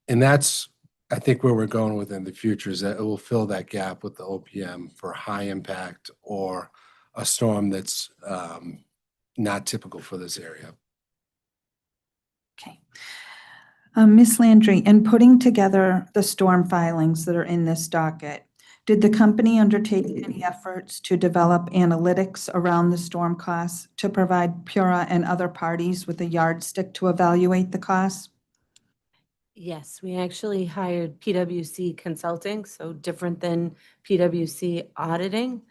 And that's, I think, where we're going within the future, is that it will fill that gap with the OPM for high impact or a storm that's not typical for this area. Okay. Ms. Landry, in putting together the storm filings that are in this docket, did the company undertake any efforts to develop analytics around the storm costs to provide PURA and other parties with a yardstick to evaluate the costs? Yes, we actually hired PwC Consulting, so different than PwC Auditing.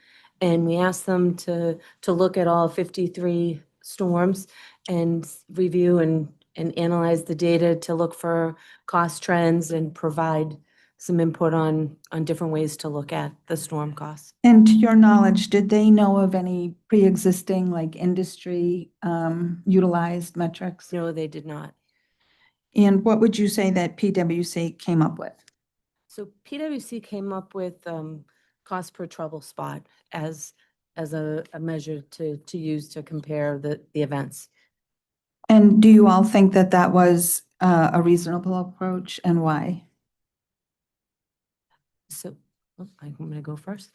And we asked them to look at all 53 storms and review and analyze the data to look for cost trends and provide some input on different ways to look at the storm costs. And to your knowledge, did they know of any pre-existing like industry utilized metrics? No, they did not. And what would you say that PwC came up with? So PwC came up with cost per trouble spot as a measure to use to compare the events. And do you all think that that was a reasonable approach, and why? So I'm going to go first.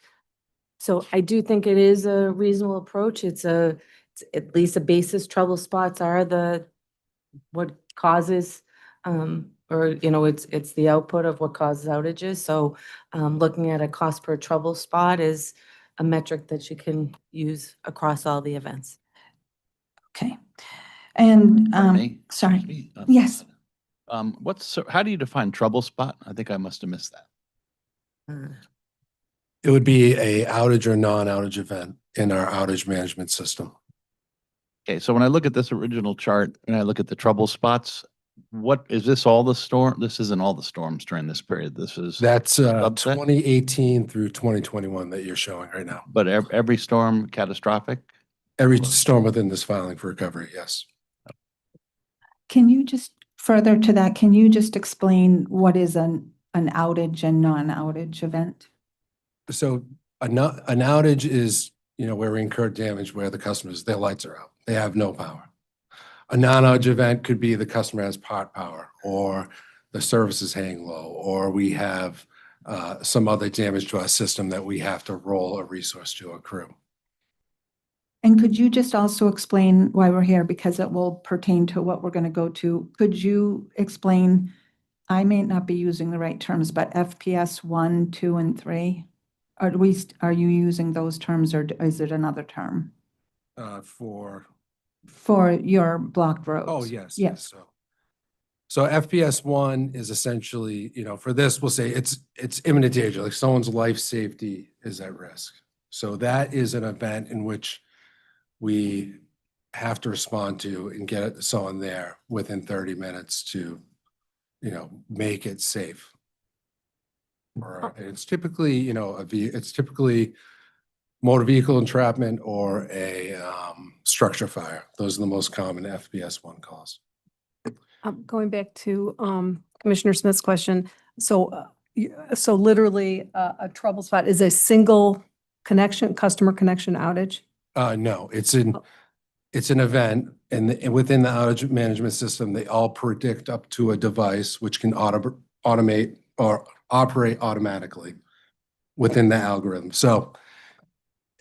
So I do think it is a reasonable approach. It's at least a basis. Trouble spots are what causes, or, you know, it's the output of what causes outages. So looking at a cost per trouble spot is a metric that you can use across all the events. Okay. And, Pardon me? sorry. Excuse me. Yes. How do you define trouble spot? I think I must have missed that. It would be a outage or non-outage event in our outage management system. Okay, so when I look at this original chart and I look at the trouble spots, what, is this all the storm? This isn't all the storms during this period. This is. That's subset? 2018 through 2021 that you're showing right now. But every storm catastrophic? Every storm within this filing for recovery, yes. Can you just, further to that, can you just explain what is an outage and non-outage event? So an outage is, you know, where we incur damage where the customers, their lights are out. They have no power. A non-outage event could be the customer has part power, or the service is hanging low, or we have some other damage to our system that we have to roll a resource to a crew. And could you just also explain why we're here, because it will pertain to what we're going to go to. Could you explain, I may not be using the right terms, but FPS 1, 2, and 3? Are you using those terms, or is it another term? For your blocked roads? Oh, yes. Yes. So FPS 1 is essentially, you know, for this, we'll say it's imminent danger, like someone's life safety is at risk. So that is an event in which we have to respond to and get someone there within 30 minutes to, you know, make it safe. Or it's typically, you know, it's typically motor vehicle entrapment or a structure fire. Those are the most common FPS 1 calls. Going back to Commissioner Smith's question, so literally a trouble spot is a single connection, customer connection outage? No, it's an event, and within the outage management system, they all predict up to a device which can automate or operate automatically within the algorithm. So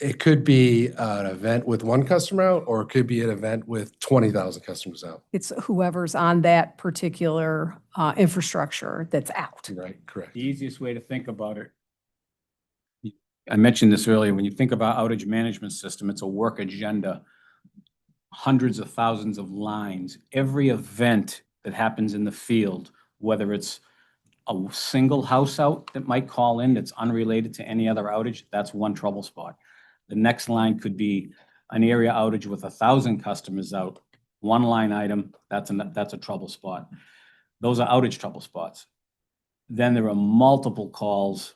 it could be an event with one customer out, or it could be an event with 20,000 customers out. It's whoever's on that particular infrastructure that's out. Right, correct. The easiest way to think about it, I mentioned this earlier, when you think about outage management system, it's a work agenda, hundreds of thousands of lines. Every event that happens in the field, whether it's a single house out that might call in that's unrelated to any other outage, that's one trouble spot. The next line could be an area outage with 1,000 customers out, one line item, that's a trouble spot. Those are outage trouble spots. Then there are multiple calls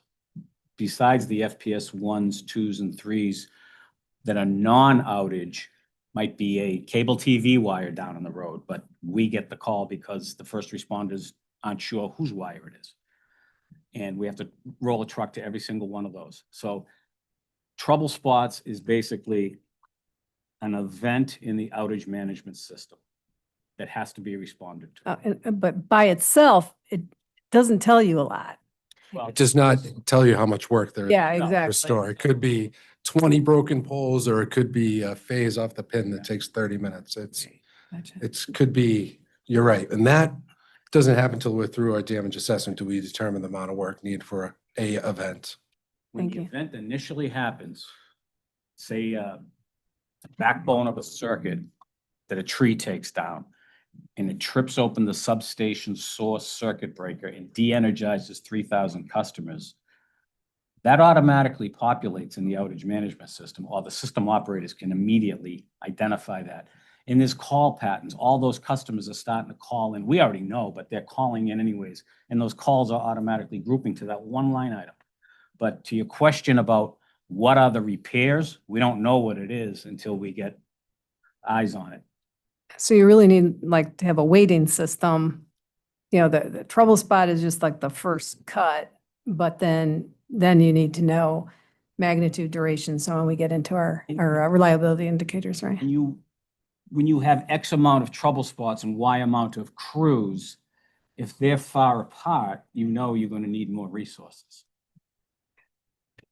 besides the FPS 1s, 2s, and 3s that are non-outage. Might be a cable TV wire down on the road, but we get the call because the first responders aren't sure whose wire it is. And we have to roll a truck to every single one of those. So trouble spots is basically an event in the outage management system that has to be responded to. But by itself, it doesn't tell you a lot. It does not tell you how much work there is. Yeah, to exactly. restore. It could be 20 broken poles, or it could be a phase off the pin that takes 30 minutes. It could be, you're right. And that doesn't happen until we're through our damage assessment. Do we determine the amount of work needed for a event? When the event initially happens, say the backbone of a circuit that a tree takes down, and it trips open the substation source circuit breaker and de-energizes 3,000 customers, that automatically populates in the outage management system, or the system operators can immediately identify that. And there's call patterns. All those customers are starting to call in. We already know, but they're calling in anyways. And those calls are automatically grouping to that one line item. But to your question about what are the repairs, we don't know what it is until we get eyes on it. So you really need like to have a weighting system. You know, the trouble spot is just like the first cut, but then you need to know magnitude, duration. So when we get into our reliability indicators, right? When you have X amount of trouble spots and Y amount of crews, if they're far apart, you know you're going to need more resources.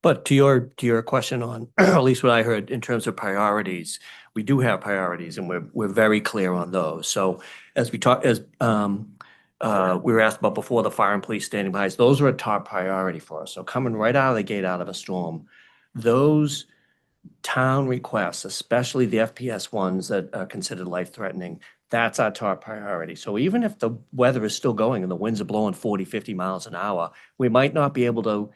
But to your question on, at least what I heard in terms of priorities, we do have priorities and we're very clear on those. So as we were asked about before, the fire and police standing by, those are a top priority for us. So coming right out of the gate out of a storm, those town requests, especially the FPS ones that are considered life-threatening, that's our top priority. So even if the weather is still going and the winds are blowing 40, 50 miles an hour, we might not be able to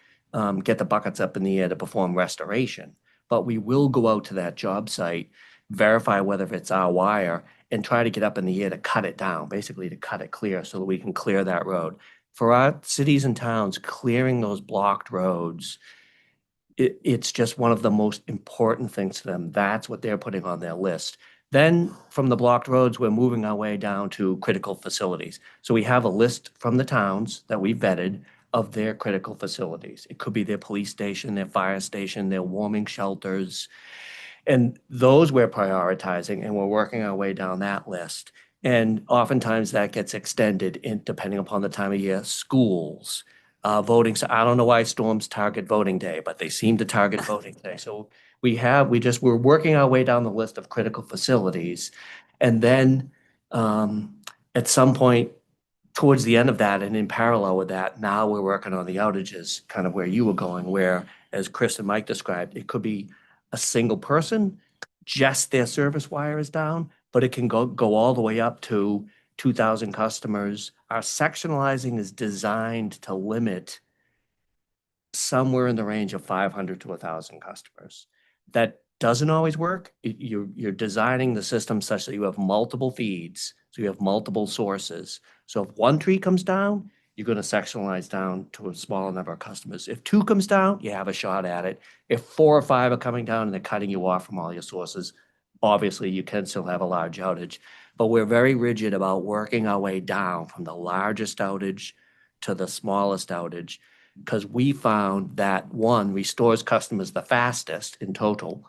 get the buckets up in the air to perform restoration. But we will go out to that job site, verify whether it's our wire, and try to get up in the air to cut it down, basically to cut it clear so that we can clear that road. For our cities and towns, clearing those blocked roads, it's just one of the most important things to them. That's what they're putting on their list. Then from the blocked roads, we're moving our way down to critical facilities. So we have a list from the towns that we vetted of their critical facilities. It could be their police station, their fire station, their warming shelters. And those we're prioritizing and we're working our way down that list. And oftentimes that gets extended in depending upon the time of year, schools, voting. So I don't know why storms target voting day, but they seem to target voting day. So we're working our way down the list of critical facilities. And then at some point towards the end of that and in parallel with that, now we're working on the outages, kind of where you were going, where, as Chris and Mike described, it could be a single person, just their service wire is down, but it can go all the way up to 2,000 customers. Our sectionalizing is designed to limit somewhere in the range of 500 to 1,000 customers. That doesn't always work. You're designing the system such that you have multiple feeds, so you have multiple sources. So if one tree comes down, you're going to sectionalize down to a smaller number of customers. If two comes down, you have a shot at it. If 4 or 5 are coming down and they're cutting you off from all your sources, obviously you can still have a large outage. But we're very rigid about working our way down from the largest outage to the smallest outage, because we found that one restores customers the fastest in total,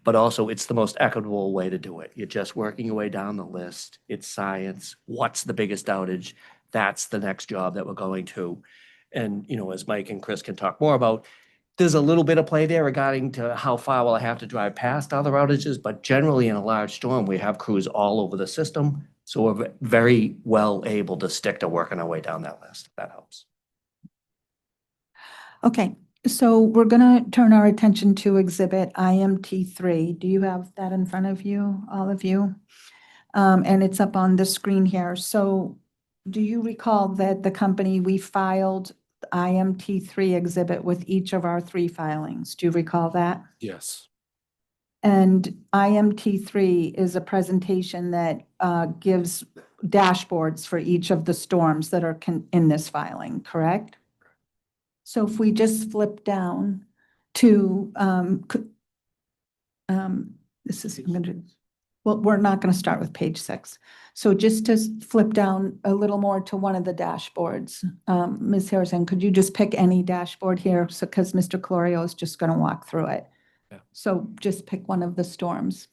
but also it's the most equitable way to do it. You're just working your way down the list. It's science. What's the biggest outage? That's the next job that we're going to. And, as Mike and Chris can talk more about, there's a little bit of play there regarding to how far will I have to drive past other outages, but generally in a large storm, we have crews all over the system. So we're very well able to stick to working our way down that list, if that helps. Okay, so we're going to turn our attention to exhibit IMT3. Do you have that in front of you, all of you? And it's up on the screen here. So do you recall that the company, we filed the IMT3 exhibit with each of our 3 filings? Do you recall that? Yes. And IMT3 is a presentation that gives dashboards for each of the storms that are in this filing, correct? So if we just flip down to, this is, well, we're not going to start with page 6. So just to flip down a little more to one of the dashboards, Ms. Harrison, could you just pick any dashboard here? So, because Mr. Clorio is just going to walk through it. Yeah. So just pick one of the storms.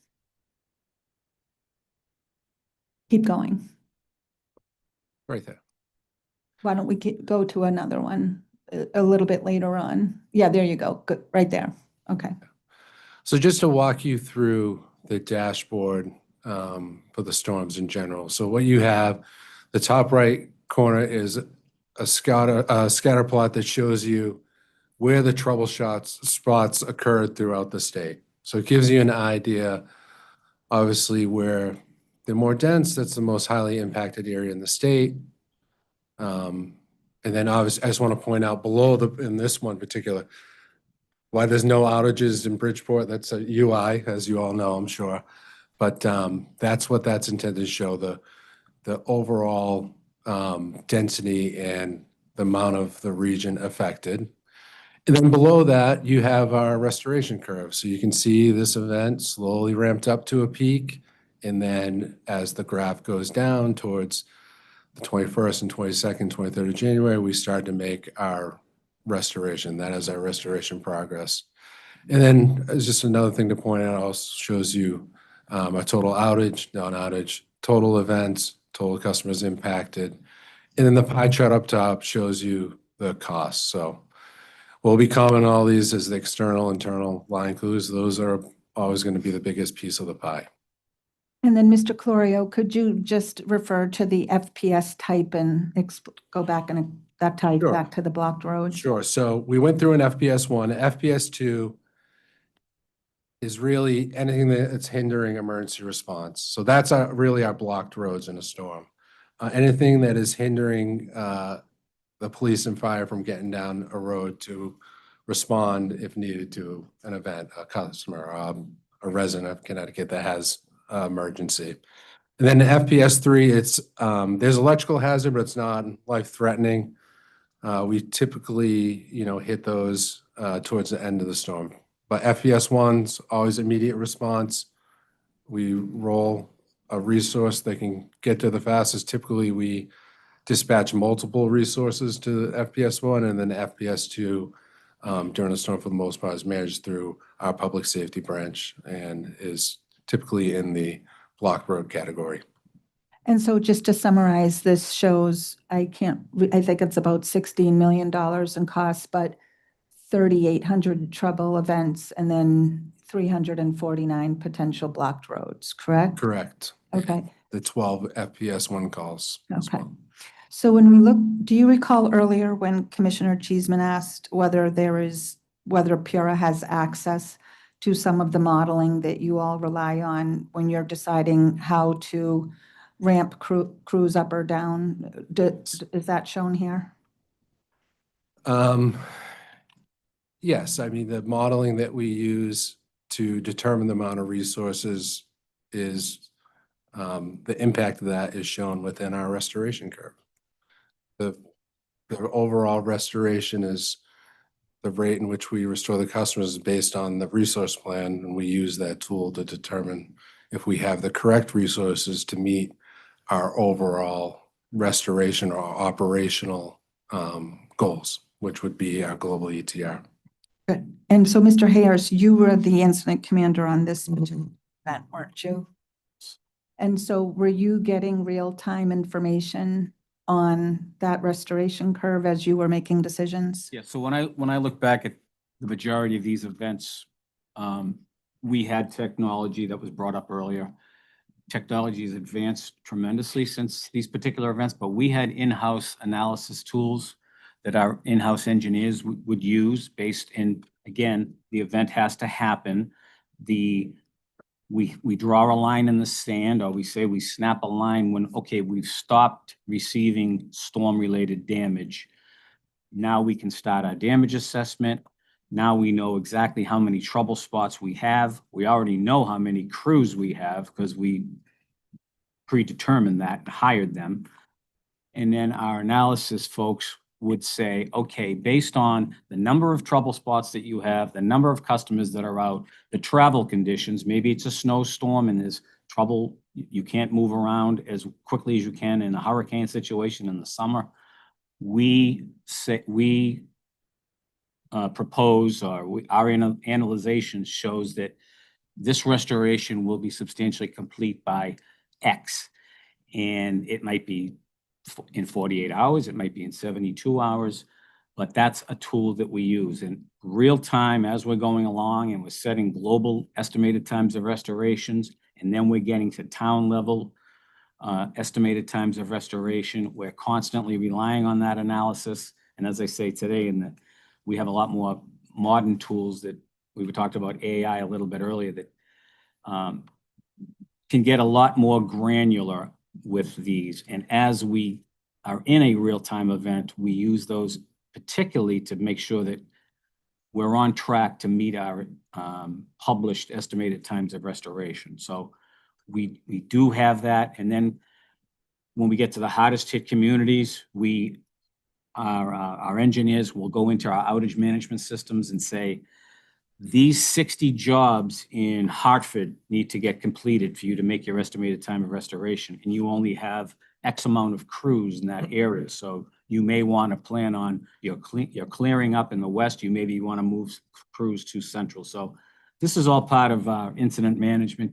Keep going. Right there. Why don't we go to another one a little bit later on? Yeah, there you go. Good, right there. Okay. So just to walk you through the dashboard for the storms in general. So what you have, the top right corner is a scatter plot that shows you where the trouble spots occurred throughout the state. So it gives you an idea, obviously, where they're more dense, that's the most highly impacted area in the state. And then obviously, I just want to point out below in this one particular, why there's no outages in Bridgeport. That's a UI, as you all know, I'm sure. But that's what that's intended to show, the overall density and the amount of the region affected. And then below that, you have our restoration curve. So you can see this event slowly ramped up to a peak. And then as the graph goes down towards the 21st and 22nd, 23rd of January, we started to make our restoration. That is our restoration progress. And then just another thing to point out, also shows you our total outage, non-outage, total events, total customers impacted. And then the pie chart up top shows you the costs. So we'll be commenting on all these as the external, internal line clues. Those are always going to be the biggest piece of the pie. And then, Mr. Clorio, could you just refer to the FPS type and go back and that type Sure. back to the blocked roads? Sure. So we went through an FPS 1. FPS 2 is really anything that's hindering emergency response. So that's really our blocked roads in a storm. Anything that is hindering the police and fire from getting down a road to respond if needed to an event, a customer, a resident of Connecticut that has emergency. And then the FPS 3, it's there's electrical hazard, but it's not life-threatening. We typically, hit those towards the end of the storm. But FPS 1's always immediate response. We roll a resource that can get to the fastest. Typically, we dispatch multiple resources to FPS 1, and then FPS 2 during a storm for the most part is managed through our public safety branch and is typically in the block road category. And so just to summarize, this shows, I think it's about $16 million in costs, but 3,800 trouble events and then 349 potential blocked roads, correct? Correct. Okay. The 12 FPS 1 calls. Okay. So when we look, do you recall earlier when Commissioner Cheeseman asked whether Pura has access to some of the modeling that you all rely on when you're deciding how to ramp crews up or down? Is that shown here? Yes, I mean, the modeling that we use to determine the amount of resources is, the impact of that is shown within our restoration curve. The overall restoration is the rate in which we restore the customers is based on the resource plan, and we use that tool to determine if we have the correct resources to meet our overall restoration or operational goals, which would be our global ETR. Good. And so, Mr. Hayers, you were the incident commander on this event, weren't you? And so were you getting real-time information on that restoration curve as you were making decisions? Yeah, so when I look back at the majority of these events, we had technology that was brought up earlier. Technology has advanced tremendously since these particular events, but we had in-house analysis tools that our in-house engineers would use based in, again, the event has to happen. We draw a line in the sand, or we say we snap a line when, okay, we've stopped receiving storm-related damage. Now we can start our damage assessment. Now we know exactly how many trouble spots we have. We already know how many crews we have because we predetermined that and hired them. And then our analysis folks would say, okay, based on the number of trouble spots that you have, the number of customers that are out, the travel conditions, maybe it's a snowstorm and there's trouble, you can't move around as quickly as you can in a hurricane situation in the summer. We propose, or our analyzation shows that this restoration will be substantially complete by X. And it might be in 48 hours, it might be in 72 hours, but that's a tool that we use in real time as we're going along, and we're setting global estimated times of restorations, and then we're getting to town level estimated times of restoration. We're constantly relying on that analysis. And as I say today, we have a lot more modern tools that we talked about AI a little bit earlier that can get a lot more granular with these. And as we are in a real-time event, we use those particularly to make sure that we're on track to meet our published estimated times of restoration. So we do have that. And then when we get to the hardest hit communities, our engineers will go into our outage management systems and say, these 60 jobs in Hartford need to get completed for you to make your estimated time of restoration. And you only have X amount of crews in that area. So you may want to plan on your clearing up in the west. You maybe want to move crews to central. So this is all part of our incident management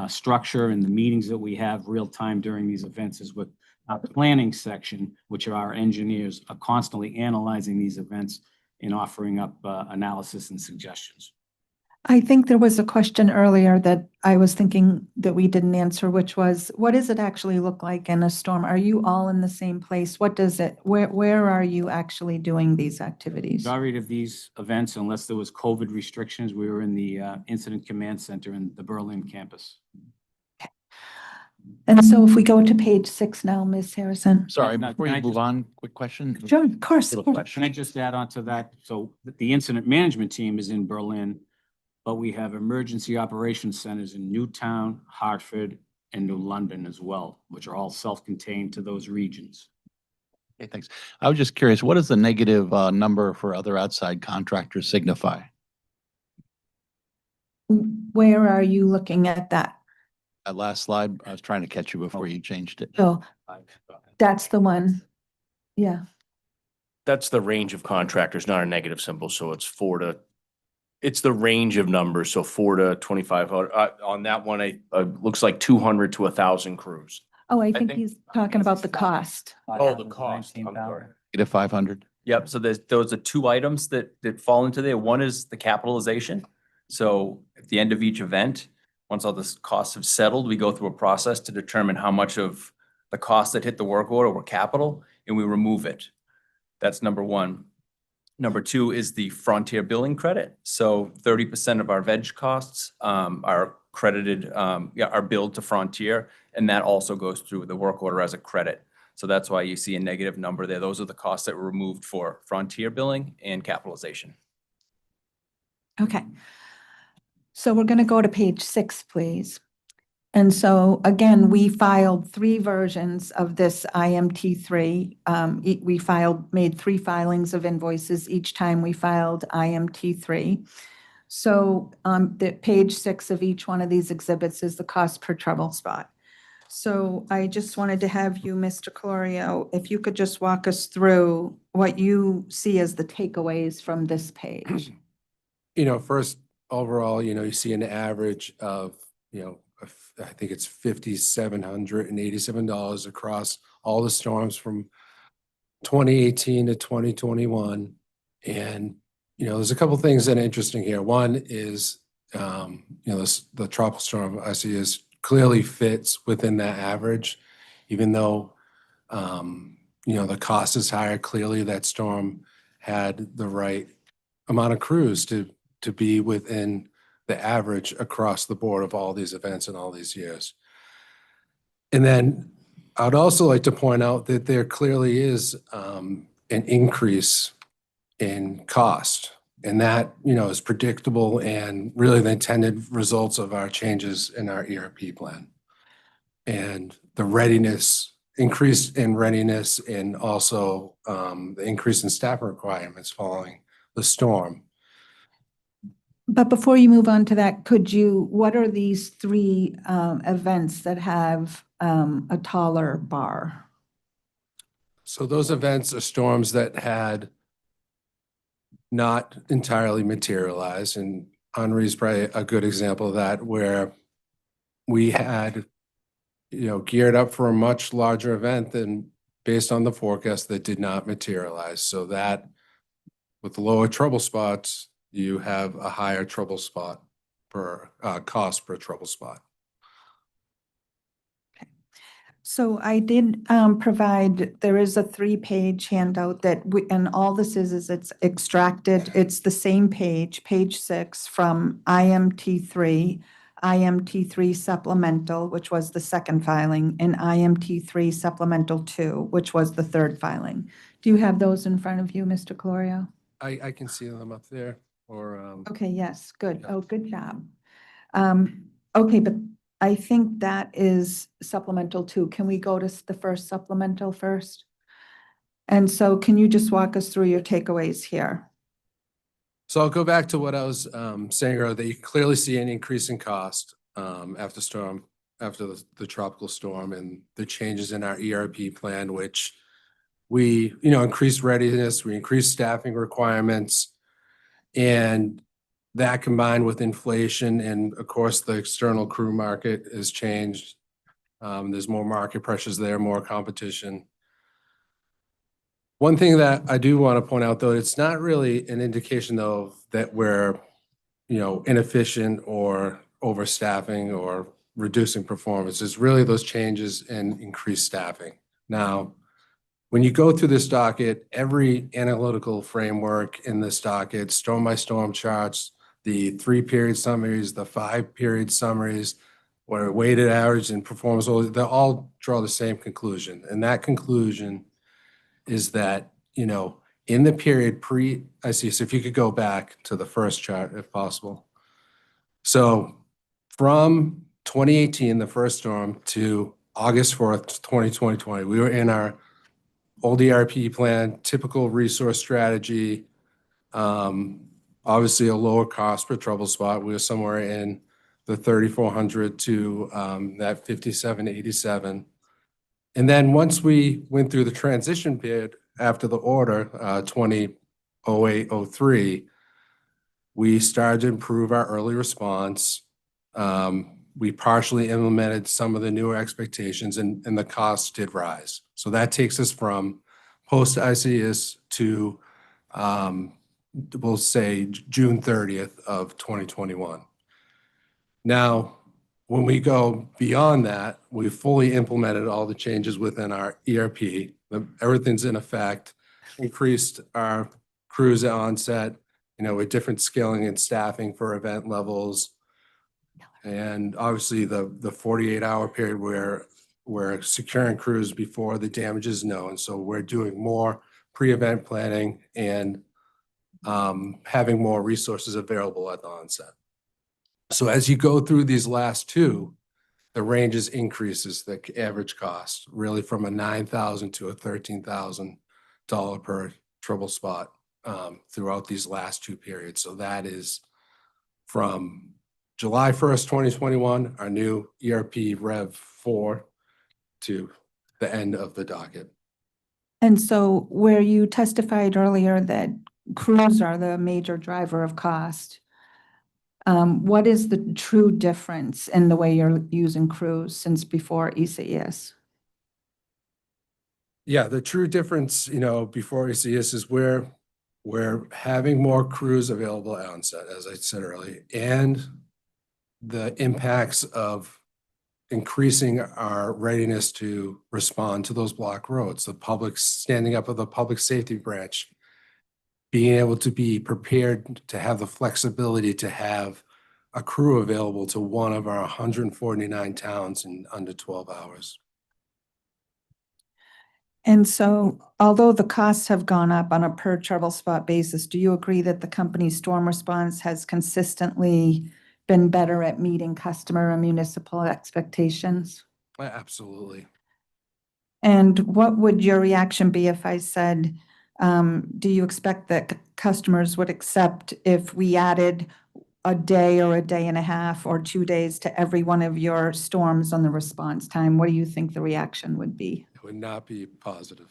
structure, and the meetings that we have real time during these events is with our planning section, which are our engineers are constantly analyzing these events and offering up analysis and suggestions. I think there was a question earlier that I was thinking that we didn't answer, which was, what does it actually look like in a storm? Are you all in the same place? What does it, where are you actually doing these activities? Majority of these events, unless there was COVID restrictions, we were in the Incident Command Center in the Berlin campus. And so if we go to page 6 now, Ms. Harrison. Sorry, Now, before can you I move just- on, quick question. Sure, of course. Little question. Can I just add on to that? So the incident management team is in Berlin, but we have emergency operations centers in Newtown, Hartford, and New London as well, which are all self-contained to those regions. Okay, thanks. I was just curious, what does the negative number for other outside contractors signify? Where are you looking at that? That last slide, I was trying to catch you before you changed it. Oh, that's the one. Yeah. That's the range of contractors, not a negative symbol. So it's the range of numbers. So 4 to 2,500. On that one, it looks like 200 to 1,000 crews. Oh, I think think- he's talking about the cost. Oh, the cost. I'm sorry. Negative 500. Yep, so those are two items that fall into there. One is the capitalization. So at the end of each event, once all the costs have settled, we go through a process to determine how much of the costs that hit the work order were capital, and we remove it. That's number one. Number two is the Frontier billing credit. So 30% of our veg costs are credited, are billed to Frontier, and that also goes through the work order as a credit. So that's why you see a negative number there. Those are the costs that were removed for Frontier billing and capitalization. Okay. So we're going to go to page 6, please. And so again, we filed 3 versions of this IMT3. Made 3 filings of invoices each time we filed IMT3. So the page 6 of each one of these exhibits is the cost per trouble spot. So I just wanted to have you, Mr. Colorio, if you could just walk us through what you see as the takeaways from this page. First, overall, you see an average of, I think it's $5,787 across all the storms from 2018 to 2021. And, there's a couple things that are interesting here. One is, the tropical storm I see is clearly fits within that average, even though, the cost is higher. Clearly that storm had the right amount of crews to be within the average across the board of all these events in all these years. And then I'd also like to point out that there clearly is an increase in cost. And that, is predictable and really the intended results of our changes in our ERP plan. And the increase in readiness, and also the increase in staff requirements following the storm. But before you move on to that, what are these 3 events that have a taller bar? So those events are storms that had not entirely materialized, and Henri's probably a good example of that, where we had, geared up for a much larger event than based on the forecast that did not materialize. So that with lower trouble spots, you have a higher trouble spot per cost per trouble spot. So I did provide, there is a 3-page handout and all this is it's extracted. It's the same page 6 from IMT3. IMT3 supplemental, which was the second filing, and IMT3 supplemental 2, which was the third filing. Do you have those in front of you, Mr. Colorio? I can see them up there, or, Okay, yes, good. Yeah. Oh, good job. Okay, but I think that is supplemental 2. Can we go to the first supplemental first? And so can you just walk us through your takeaways here? so I'll go back to what I was saying earlier, that you can clearly see an increase in cost after the tropical storm and the changes in our ERP plan, which we, increased readiness, we increased staffing requirements, and that combined with inflation and of course the external crew market has changed. There's more market pressures there, more competition. One thing that I do want to point out, though, it's not really an indication, though, that we're, inefficient or overstaffing or reducing performance. It's really those changes in increased staffing. Now, when you go through this docket, every analytical framework in this docket, storm-by-storm charts, the 3-period summaries, the 5-period summaries, what are weighted average and performance, they all draw the same conclusion. And that conclusion is that, in the period pre-ICS, if you could go back to the first chart, if possible. So from 2018, the first storm, to August 4th, 2020, we were in our old ERP plan, typical resource strategy, obviously a lower cost per trouble spot. We were somewhere in the 3,400 to that 5,787. And then once we went through the transition period after the order, 2008-03, we started to improve our early response. We partially implemented some of the newer expectations, and the costs did rise. So that takes us from post-ICS to, we'll say, June 30th of 2021. Now, when we go beyond that, we fully implemented all the changes within our ERP. Everything's in effect, increased our crews at onset, with different scaling and staffing for event levels. And obviously the 48-hour period where we're securing crews before the damage is known. So we're doing more pre-event planning and having more resources available at the onset. So as you go through these last two, the ranges increases the average cost, really from a $9,000 to a $13,000 per trouble spot throughout these last two periods. So that is from July 1st, 2021, our new ERP Rev 4 to the end of the docket. And so where you testified earlier that crews are the major driver of cost, what is the true difference in the way you're using crews since before ECS? Yeah, the true difference, before ECS is we're having more crews available at onset, as I said earlier, and the impacts of increasing our readiness to respond to those block roads, the public standing up of the public safety branch, being able to be prepared to have the flexibility to have a crew available to one of our 149 towns in under 12 hours. And so although the costs have gone up on a per trouble spot basis, do you agree that the company's storm response has consistently been better at meeting customer and municipal expectations? Absolutely. And what would your reaction be if I said, do you expect that customers would accept if we added a day or a day and a half or 2 days to every one of your storms on the response time? What do you think the reaction would be? It would not be positive.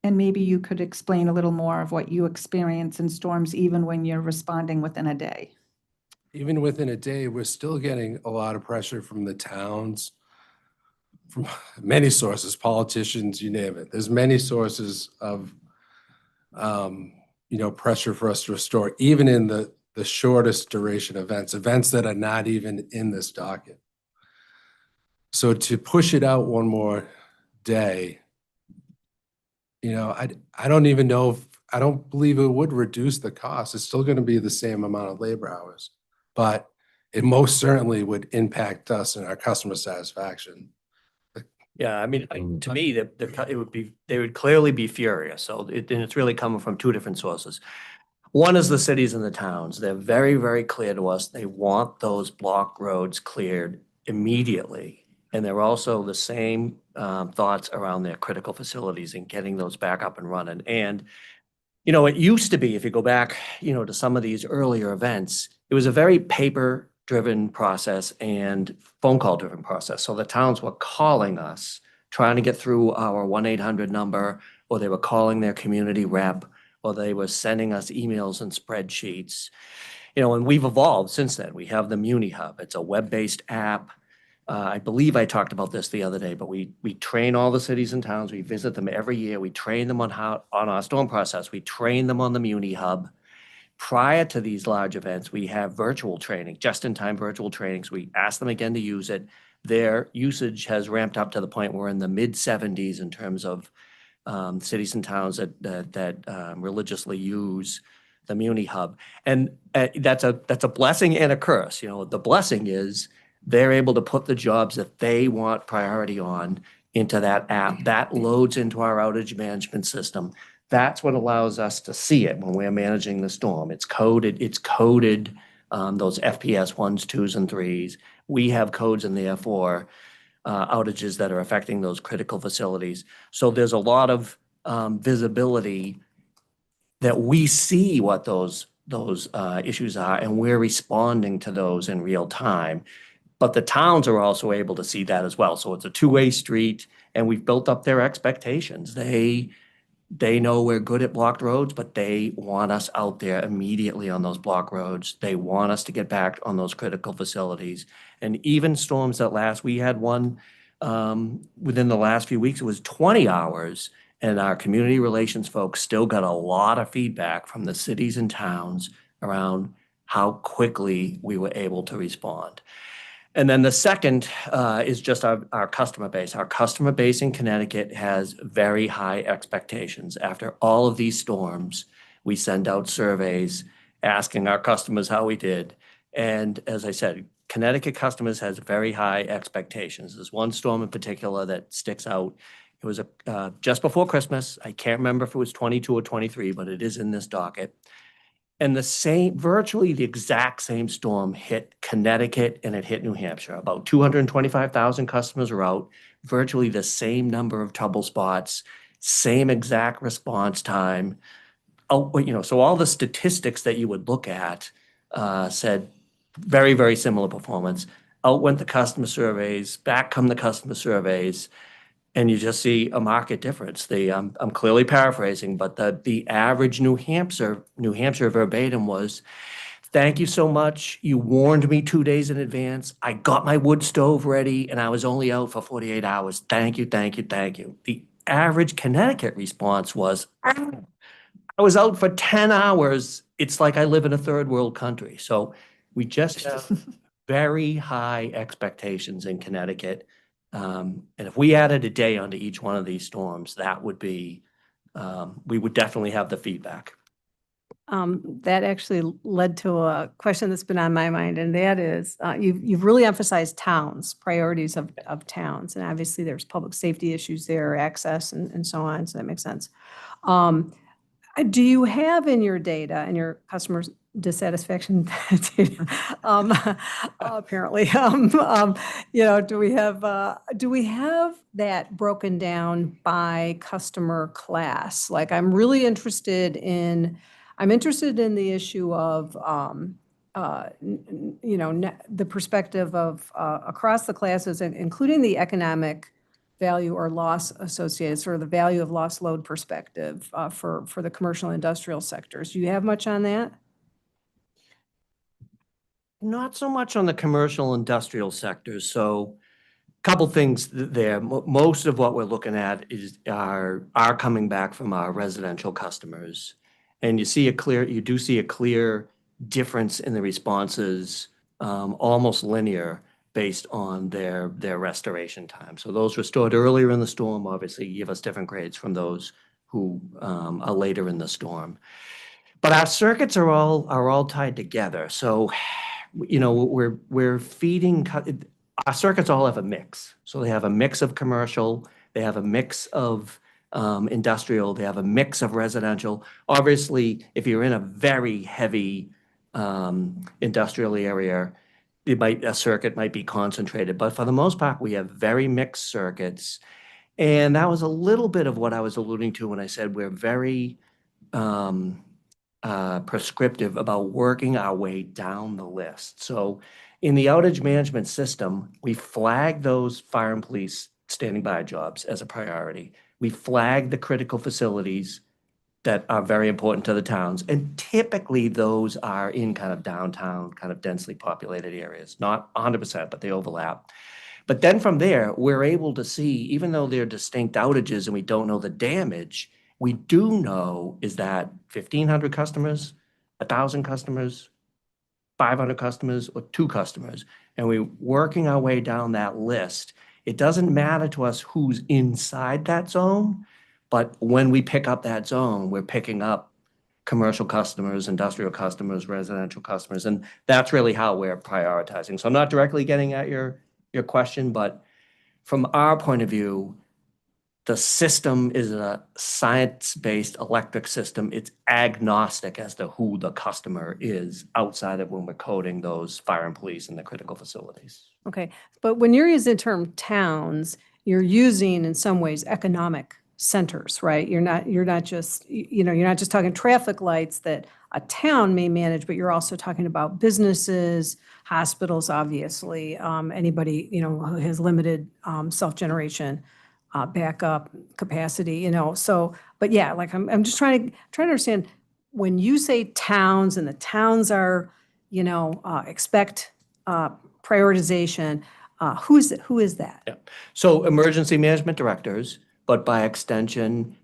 And maybe you could explain a little more of what you experience in storms, even when you're responding within a day. Even within a day, we're still getting a lot of pressure from the towns, from many sources, politicians, you name it. There's many sources of, pressure for us to restore, even in the shortest duration events that are not even in this docket. So to push it out one more day, I don't even know I don't believe it would reduce the cost. It's still going to be the same amount of labor hours, but it most certainly would impact us and our customer satisfaction. Yeah, I mean, to me, it would be, they would clearly be furious. So and it's really coming from two different sources. One is the cities and the towns. They're very, very clear to us. They want those block roads cleared immediately. And they're also the same thoughts around their critical facilities and getting those back up and running. And, you know, it used to be, if you go back, you know, to some of these earlier events, it was a very paper-driven process and phone call-driven process. So the towns were calling us, trying to get through our 1-800 number, or they were calling their community rep, or they were sending us emails and spreadsheets. You know, and we've evolved since then. We have the Muni Hub. It's a web-based app. I believe I talked about this the other day, but we train all the cities and towns. We visit them every year. We train them on our storm process. We train them on the Muni Hub. Prior to these large events, we have virtual training, just-in-time virtual trainings. We ask them again to use it. Their usage has ramped up to the point where we're in the mid-70s in terms of cities and towns that religiously use the Muni Hub. And that's a blessing and a curse. You know, the blessing is they're able to put the jobs that they want priority on into that app. That loads into our outage management system. That's what allows us to see it when we're managing the storm. It's coded, those FPS 1s, 2s, and 3s. We have codes in there for outages that are affecting those critical facilities. So there's a lot of visibility that we see what those issues are, and we're responding to those in real time. But the towns are also able to see that as well. So it's a two-way street, and we've built up their expectations. They know we're good at blocked roads, but they want us out there immediately on those block roads. They want us to get back on those critical facilities. And even storms that last, we had one within the last few weeks, it was 20 hours, and our community relations folks still got a lot of feedback from the cities and towns around how quickly we were able to respond. And then the second is just our customer base. Our customer base in Connecticut has very high expectations. After all of these storms, we send out surveys asking our customers how we did. And as I said, Connecticut customers has very high expectations. There's one storm in particular that sticks out. It was just before Christmas. I can't remember if it was 22 or 23, but it is in this docket. And virtually the exact same storm hit Connecticut and it hit New Hampshire. About 225,000 customers are out, virtually the same number of trouble spots, same exact response time. Oh, you know, so all the statistics that you would look at said very, very similar performance. Out went the customer surveys, back come the customer surveys, and you just see a market difference. I'm clearly paraphrasing, but the average New Hampshire verbatim was, "Thank you so much. You warned me 2 days in advance. I got my wood stove ready and I was only out for 48 hours. Thank you, thank you, thank you." The average Connecticut response was, "I was out for 10 hours. It's like I live in a third world country." So we just have very high expectations in Connecticut. And if we added a day onto each one of these storms, that would be, we would definitely have the feedback. That actually led to a question that's been on my mind, and that is, you've really emphasized towns, priorities of towns, and obviously there's public safety issues there, access and so on, so that makes sense. Do you have in your data and your customers' dissatisfaction data, apparently, you know, do we have that broken down by customer class? Like, I'm interested in the issue of, you know, the perspective of across the classes, including the economic value or loss associated, sort of the value of loss load perspective for the commercial industrial sectors. Do you have much on that? Not so much on the commercial industrial sectors. So a couple things there. Most of what we're looking at are coming back from our residential customers. And you do see a clear difference in the responses, almost linear, based on their restoration time. So those restored earlier in the storm obviously give us different grades from those who are later in the storm. But our circuits are all tied together. So you know, we're feeding, our circuits all have a mix. So they have a mix of commercial, they have a mix of industrial, they have a mix of residential. Obviously, if you're in a very heavy industrial area, a circuit might be concentrated, but for the most part, we have very mixed circuits. And that was a little bit of what I was alluding to when I said we're very prescriptive about working our way down the list. So in the outage management system, we flag those fire and police standing by jobs as a priority. We flag the critical facilities that are very important to the towns. And typically those are in kind of downtown, kind of densely populated areas, not 100%, but they overlap. But then from there, we're able to see, even though they're distinct outages and we don't know the damage, we do know is that 1,500 customers, 1,000 customers, 500 customers, or 2 customers. And we're working our way down that list. It doesn't matter to us who's inside that zone, but when we pick up that zone, we're picking up commercial customers, industrial customers, residential customers, and that's really how we're prioritizing. So I'm not directly getting at your question, but from our point of view, the system is a science-based electric system. It's agnostic as to who the customer is outside of when we're coding those fire and police and the critical facilities. Okay, but when you're using the term towns, you're using in some ways economic centers, right? You're not just, you're not just talking traffic lights that a town may manage, but you're also talking about businesses, hospitals, obviously, anybody, who has limited self-generation, backup capacity, so, but yeah, like I'm just trying to understand when you say towns and the towns are, expect prioritization, who is that? Yeah. So emergency management directors, but by extension,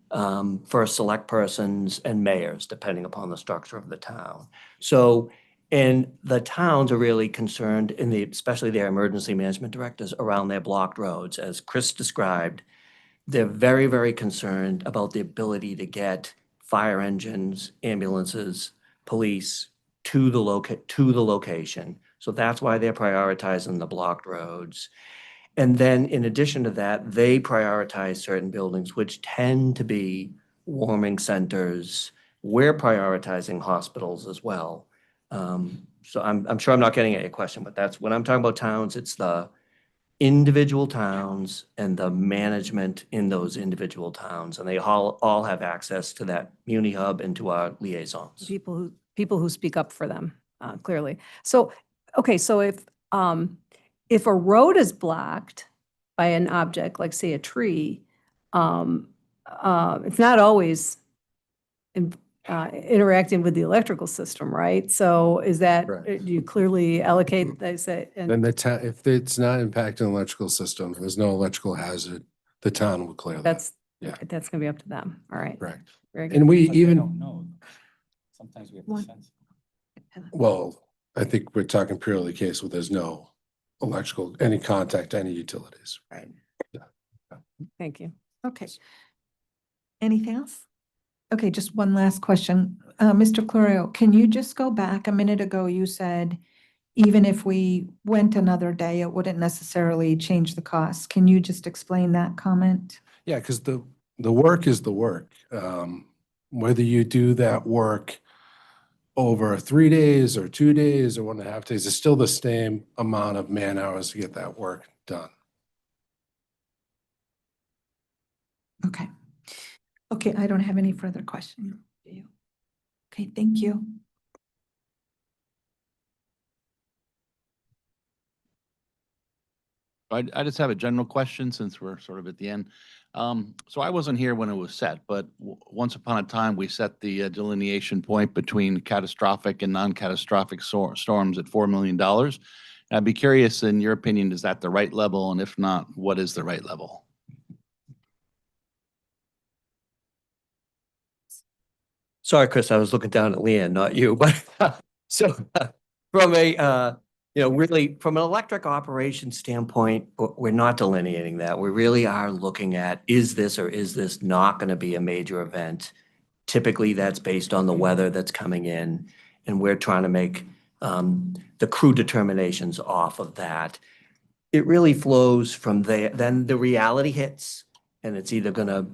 first select persons and mayors, depending upon the structure of the town. So, and the towns are really concerned especially their emergency management directors around their blocked roads. As Chris described, they're very, very concerned about the ability to get fire engines, ambulances, police to the location. So that's why they're prioritizing the blocked roads. And then in addition to that, they prioritize certain buildings which tend to be warming centers. We're prioritizing hospitals as well. So I'm sure I'm not getting at your question, but that's when I'm talking about towns, it's the individual towns and the management in those individual towns. And they all have access to that Muni Hub and to our liaisons. People who speak up for them, clearly. So, okay, so if a road is blocked by an object, like say a tree, it's not always interacting with the electrical system, right? So is that, do you clearly allocate, they say? Then if it's not impacting the electrical system, there's no electrical hazard, the town will clear that. That's gonna be up to them. All right. Correct. Very good. And we But they even, don't know. Sometimes we have to sense. well, I think we're talking purely the case where there's no any contact to any utilities. Right. Thank you. Okay. Anything else? Okay, just one last question. Mr. Clorio, can you just go back? A minute ago, you said even if we went another day, it wouldn't necessarily change the cost. Can you just explain that comment? Yeah, because the work is the work. Whether you do that work over 3 days or 2 days or 1.5 days, it's still the same amount of man hours to get that work done. Okay. Okay, I don't have any further questions. Do you? Okay, thank you. I just have a general question since we're sort of at the end. So I wasn't here when it was set, but once upon a time, we set the delineation point between catastrophic and non-catastrophic storms at $4 million. I'd be curious, in your opinion, is that the right level? And if not, what is the right level? Sorry, Chris, I was looking down at Leanne, not you, but so from a, really from an electric operations standpoint, we're not delineating that. We really are looking at, is this or is this not going to be a major event? Typically, that's based on the weather that's coming in, and we're trying to make the crew determinations off of that. It really flows from there. Then the reality hits, and it's either going to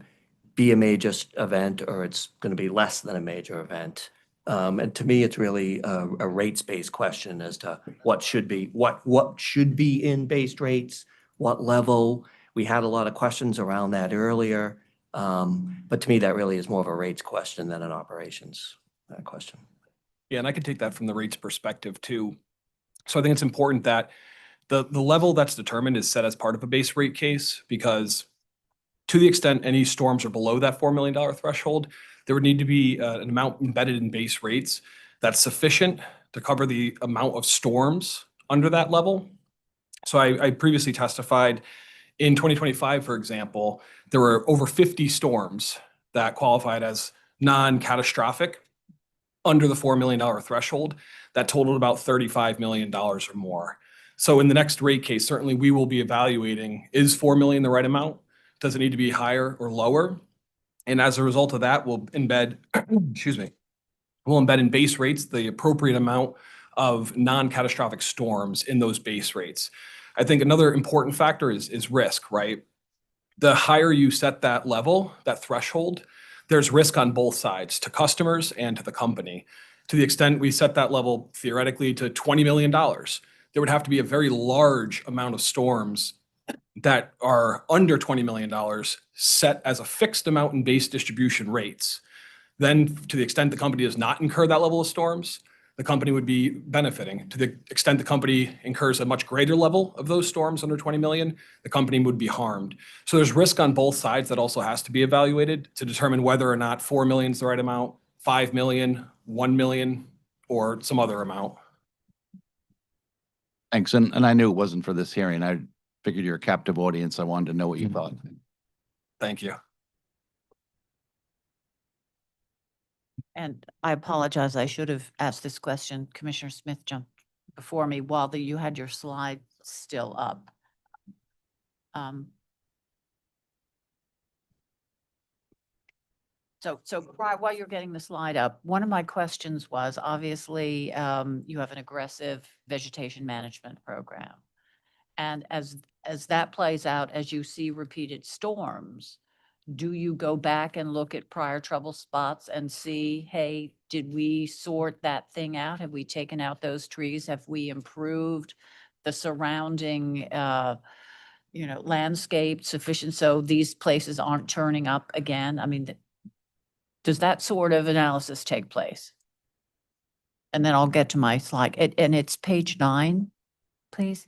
be a major event or it's going to be less than a major event. And to me, it's really a rates-based question as to what should be in base rates, what level. We had a lot of questions around that earlier. But to me, that really is more of a rates question than an operations question. Yeah, and I can take that from the rates perspective too. So I think it's important that the level that's determined is set as part of a base rate case, because to the extent any storms are below that $4 million threshold, there would need to be an amount embedded in base rates that's sufficient to cover the amount of storms under that level. So I previously testified in 2025, for example, there were over 50 storms that qualified as non-catastrophic under the $4 million threshold that totaled about $35 million or more. So in the next rate case, certainly we will be evaluating, is 4 million the right amount? Does it need to be higher or lower? And as a result of that, we'll embed, we'll embed in base rates the appropriate amount of non-catastrophic storms in those base rates. I think another important factor is risk, right? The higher you set that level, that threshold, there's risk on both sides, to customers and to the company. To the extent we set that level theoretically to $20 million, there would have to be a very large amount of storms that are under $20 million set as a fixed amount in base distribution rates. Then to the extent the company does not incur that level of storms, the company would be benefiting. To the extent the company incurs a much greater level of those storms under 20 million, the company would be harmed. So there's risk on both sides that also has to be evaluated to determine whether or not 4 million is the right amount, 5 million, 1 million, or some other amount. Thanks. And I knew it wasn't for this hearing. I figured you're a captive audience. I wanted to know what you thought. Thank you. And I apologize, I should have asked this question. Commissioner Smith jumped before me while you had your slide still up. While you're getting the slide up, one of my questions was, obviously, you have an aggressive vegetation management program. And as that plays out, as you see repeated storms, do you go back and look at prior trouble spots and see, hey, did we sort that thing out? Have we taken out those trees? Have we improved the surrounding, landscape sufficient so these places aren't turning up again? I mean, does that sort of analysis take place? And then I'll get to my slide. And it's page 9, please.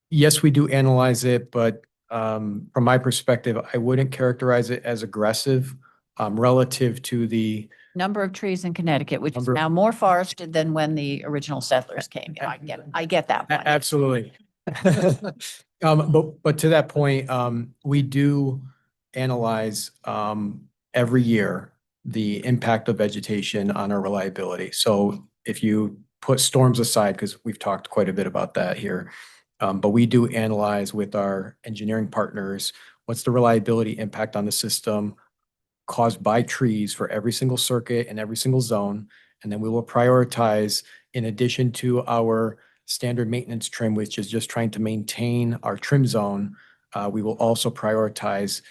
Yes, we do analyze it, but from my perspective, I wouldn't characterize it as aggressive relative to the Number of trees in Connecticut, which is now more forested than when the original settlers came. I get that one. Absolutely. But to that point, we do analyze every year the impact of vegetation on our reliability. So if you put storms aside, because we've talked quite a bit about that here, but we do analyze with our engineering partners, what's the reliability impact on the system caused by trees for every single circuit and every single zone. And then we will prioritize, in addition to our standard maintenance trim, which is just trying to maintain our trim zone, we will also prioritize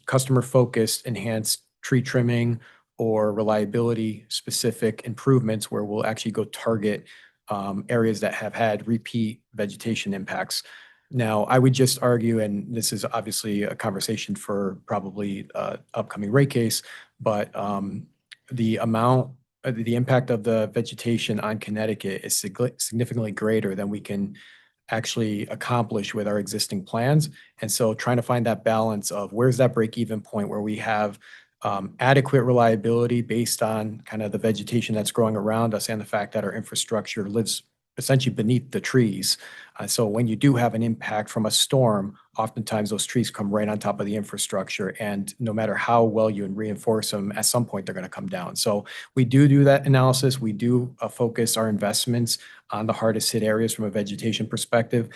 customer-focused enhanced tree trimming or reliability-specific improvements where we'll actually go target areas that have had repeat vegetation impacts. Now, I would just argue, and this is obviously a conversation for probably upcoming rate case, but the impact of the vegetation on Connecticut is significantly greater than we can actually accomplish with our existing plans. And so trying to find that balance of where's that break-even point where we have adequate reliability based on kind of the vegetation that's growing around us and the fact that our infrastructure lives essentially beneath the trees. So when you do have an impact from a storm, oftentimes those trees come right on top of the infrastructure. And no matter how well you reinforce them, at some point they're going to come down. So we do that analysis. We do focus our investments on the hardest hit areas from a vegetation perspective,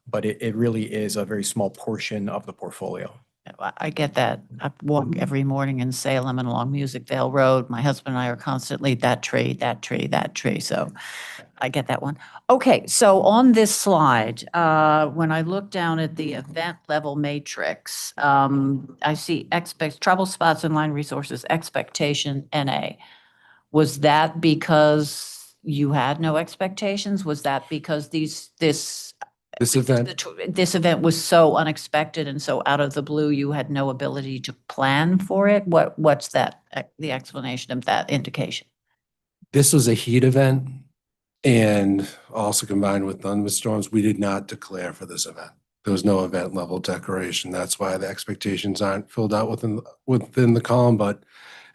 but it really is a very small portion of the portfolio. Yeah. I get that. I walk every morning in Salem and along Music Vale Road. My husband and I are constantly that tree, that tree, that tree. So I get that one. Okay, so on this slide, when I look down at the event level matrix, I see trouble spots in line resources, expectation, NA. Was that because you had no expectations? Was that because this event was so unexpected and so out of the blue, you had no ability to plan for it? What's that, the explanation of that indication? This was a heat event, and also combined with thunderstorms, we did not declare for this event. There was no event level declaration. That's why the expectations aren't filled out within the column. But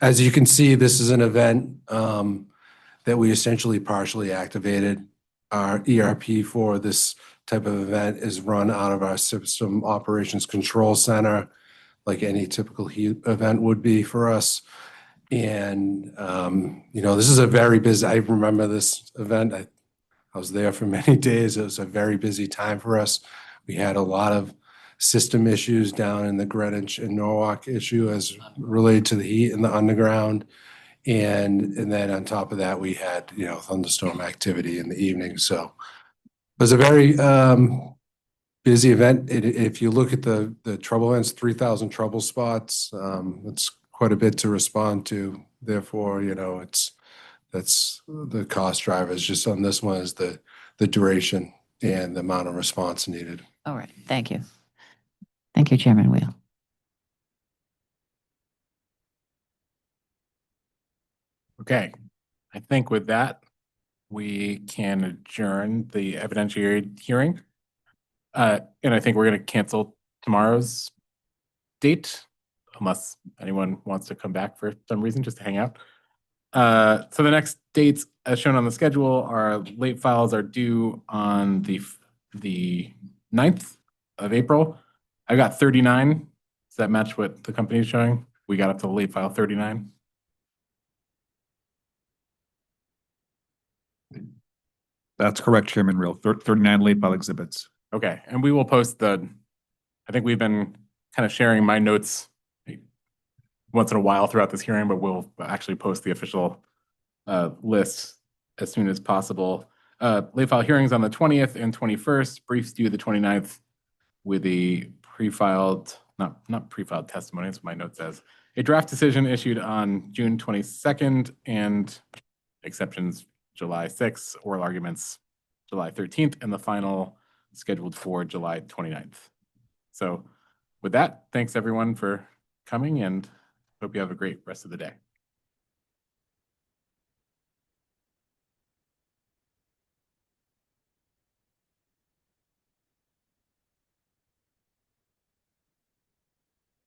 as you can see, this is an event that we essentially partially activated. Our ERP for this type of event is run out of our system operations control center, like any typical heat event would be for us. And, this is a very busy, I remember this event. I was there for many days. It was a very busy time for us. We had a lot of system issues down in the Greenwich and Norwalk issue as related to the heat in the underground. And then on top of that, we had, thunderstorm activity in the evening. So it was a very busy event. If you look at the trouble events, 3,000 trouble spots, it's quite a bit to respond to. Therefore, that's the cost drivers. Just on this one is the duration and the amount of response needed. All right, thank you. Thank you, Chairman Wheel. Okay, I think with that, we can adjourn the evidentiary hearing. And I think we're going to cancel tomorrow's date unless anyone wants to come back for some reason just to hang out. So the next dates as shown on the schedule are late files are due on the 9th of April. I got 39. Does that match what the company is showing? We got up to late file 39. That's correct, Chairman Real. 39 late file exhibits. Okay, and we will post I think we've been kind of sharing my notes once in a while throughout this hearing, but we'll actually post the official list as soon as possible. Late file hearings on the 20th and 21st, briefs due the 29th with a pre-filed, not pre-filed testimony, that's what my note says. A draft decision issued on June 22nd and exceptions July 6th, oral arguments July 13th, and the final scheduled for July 29th. So with that, thanks everyone for coming and hope you have a great rest of the day.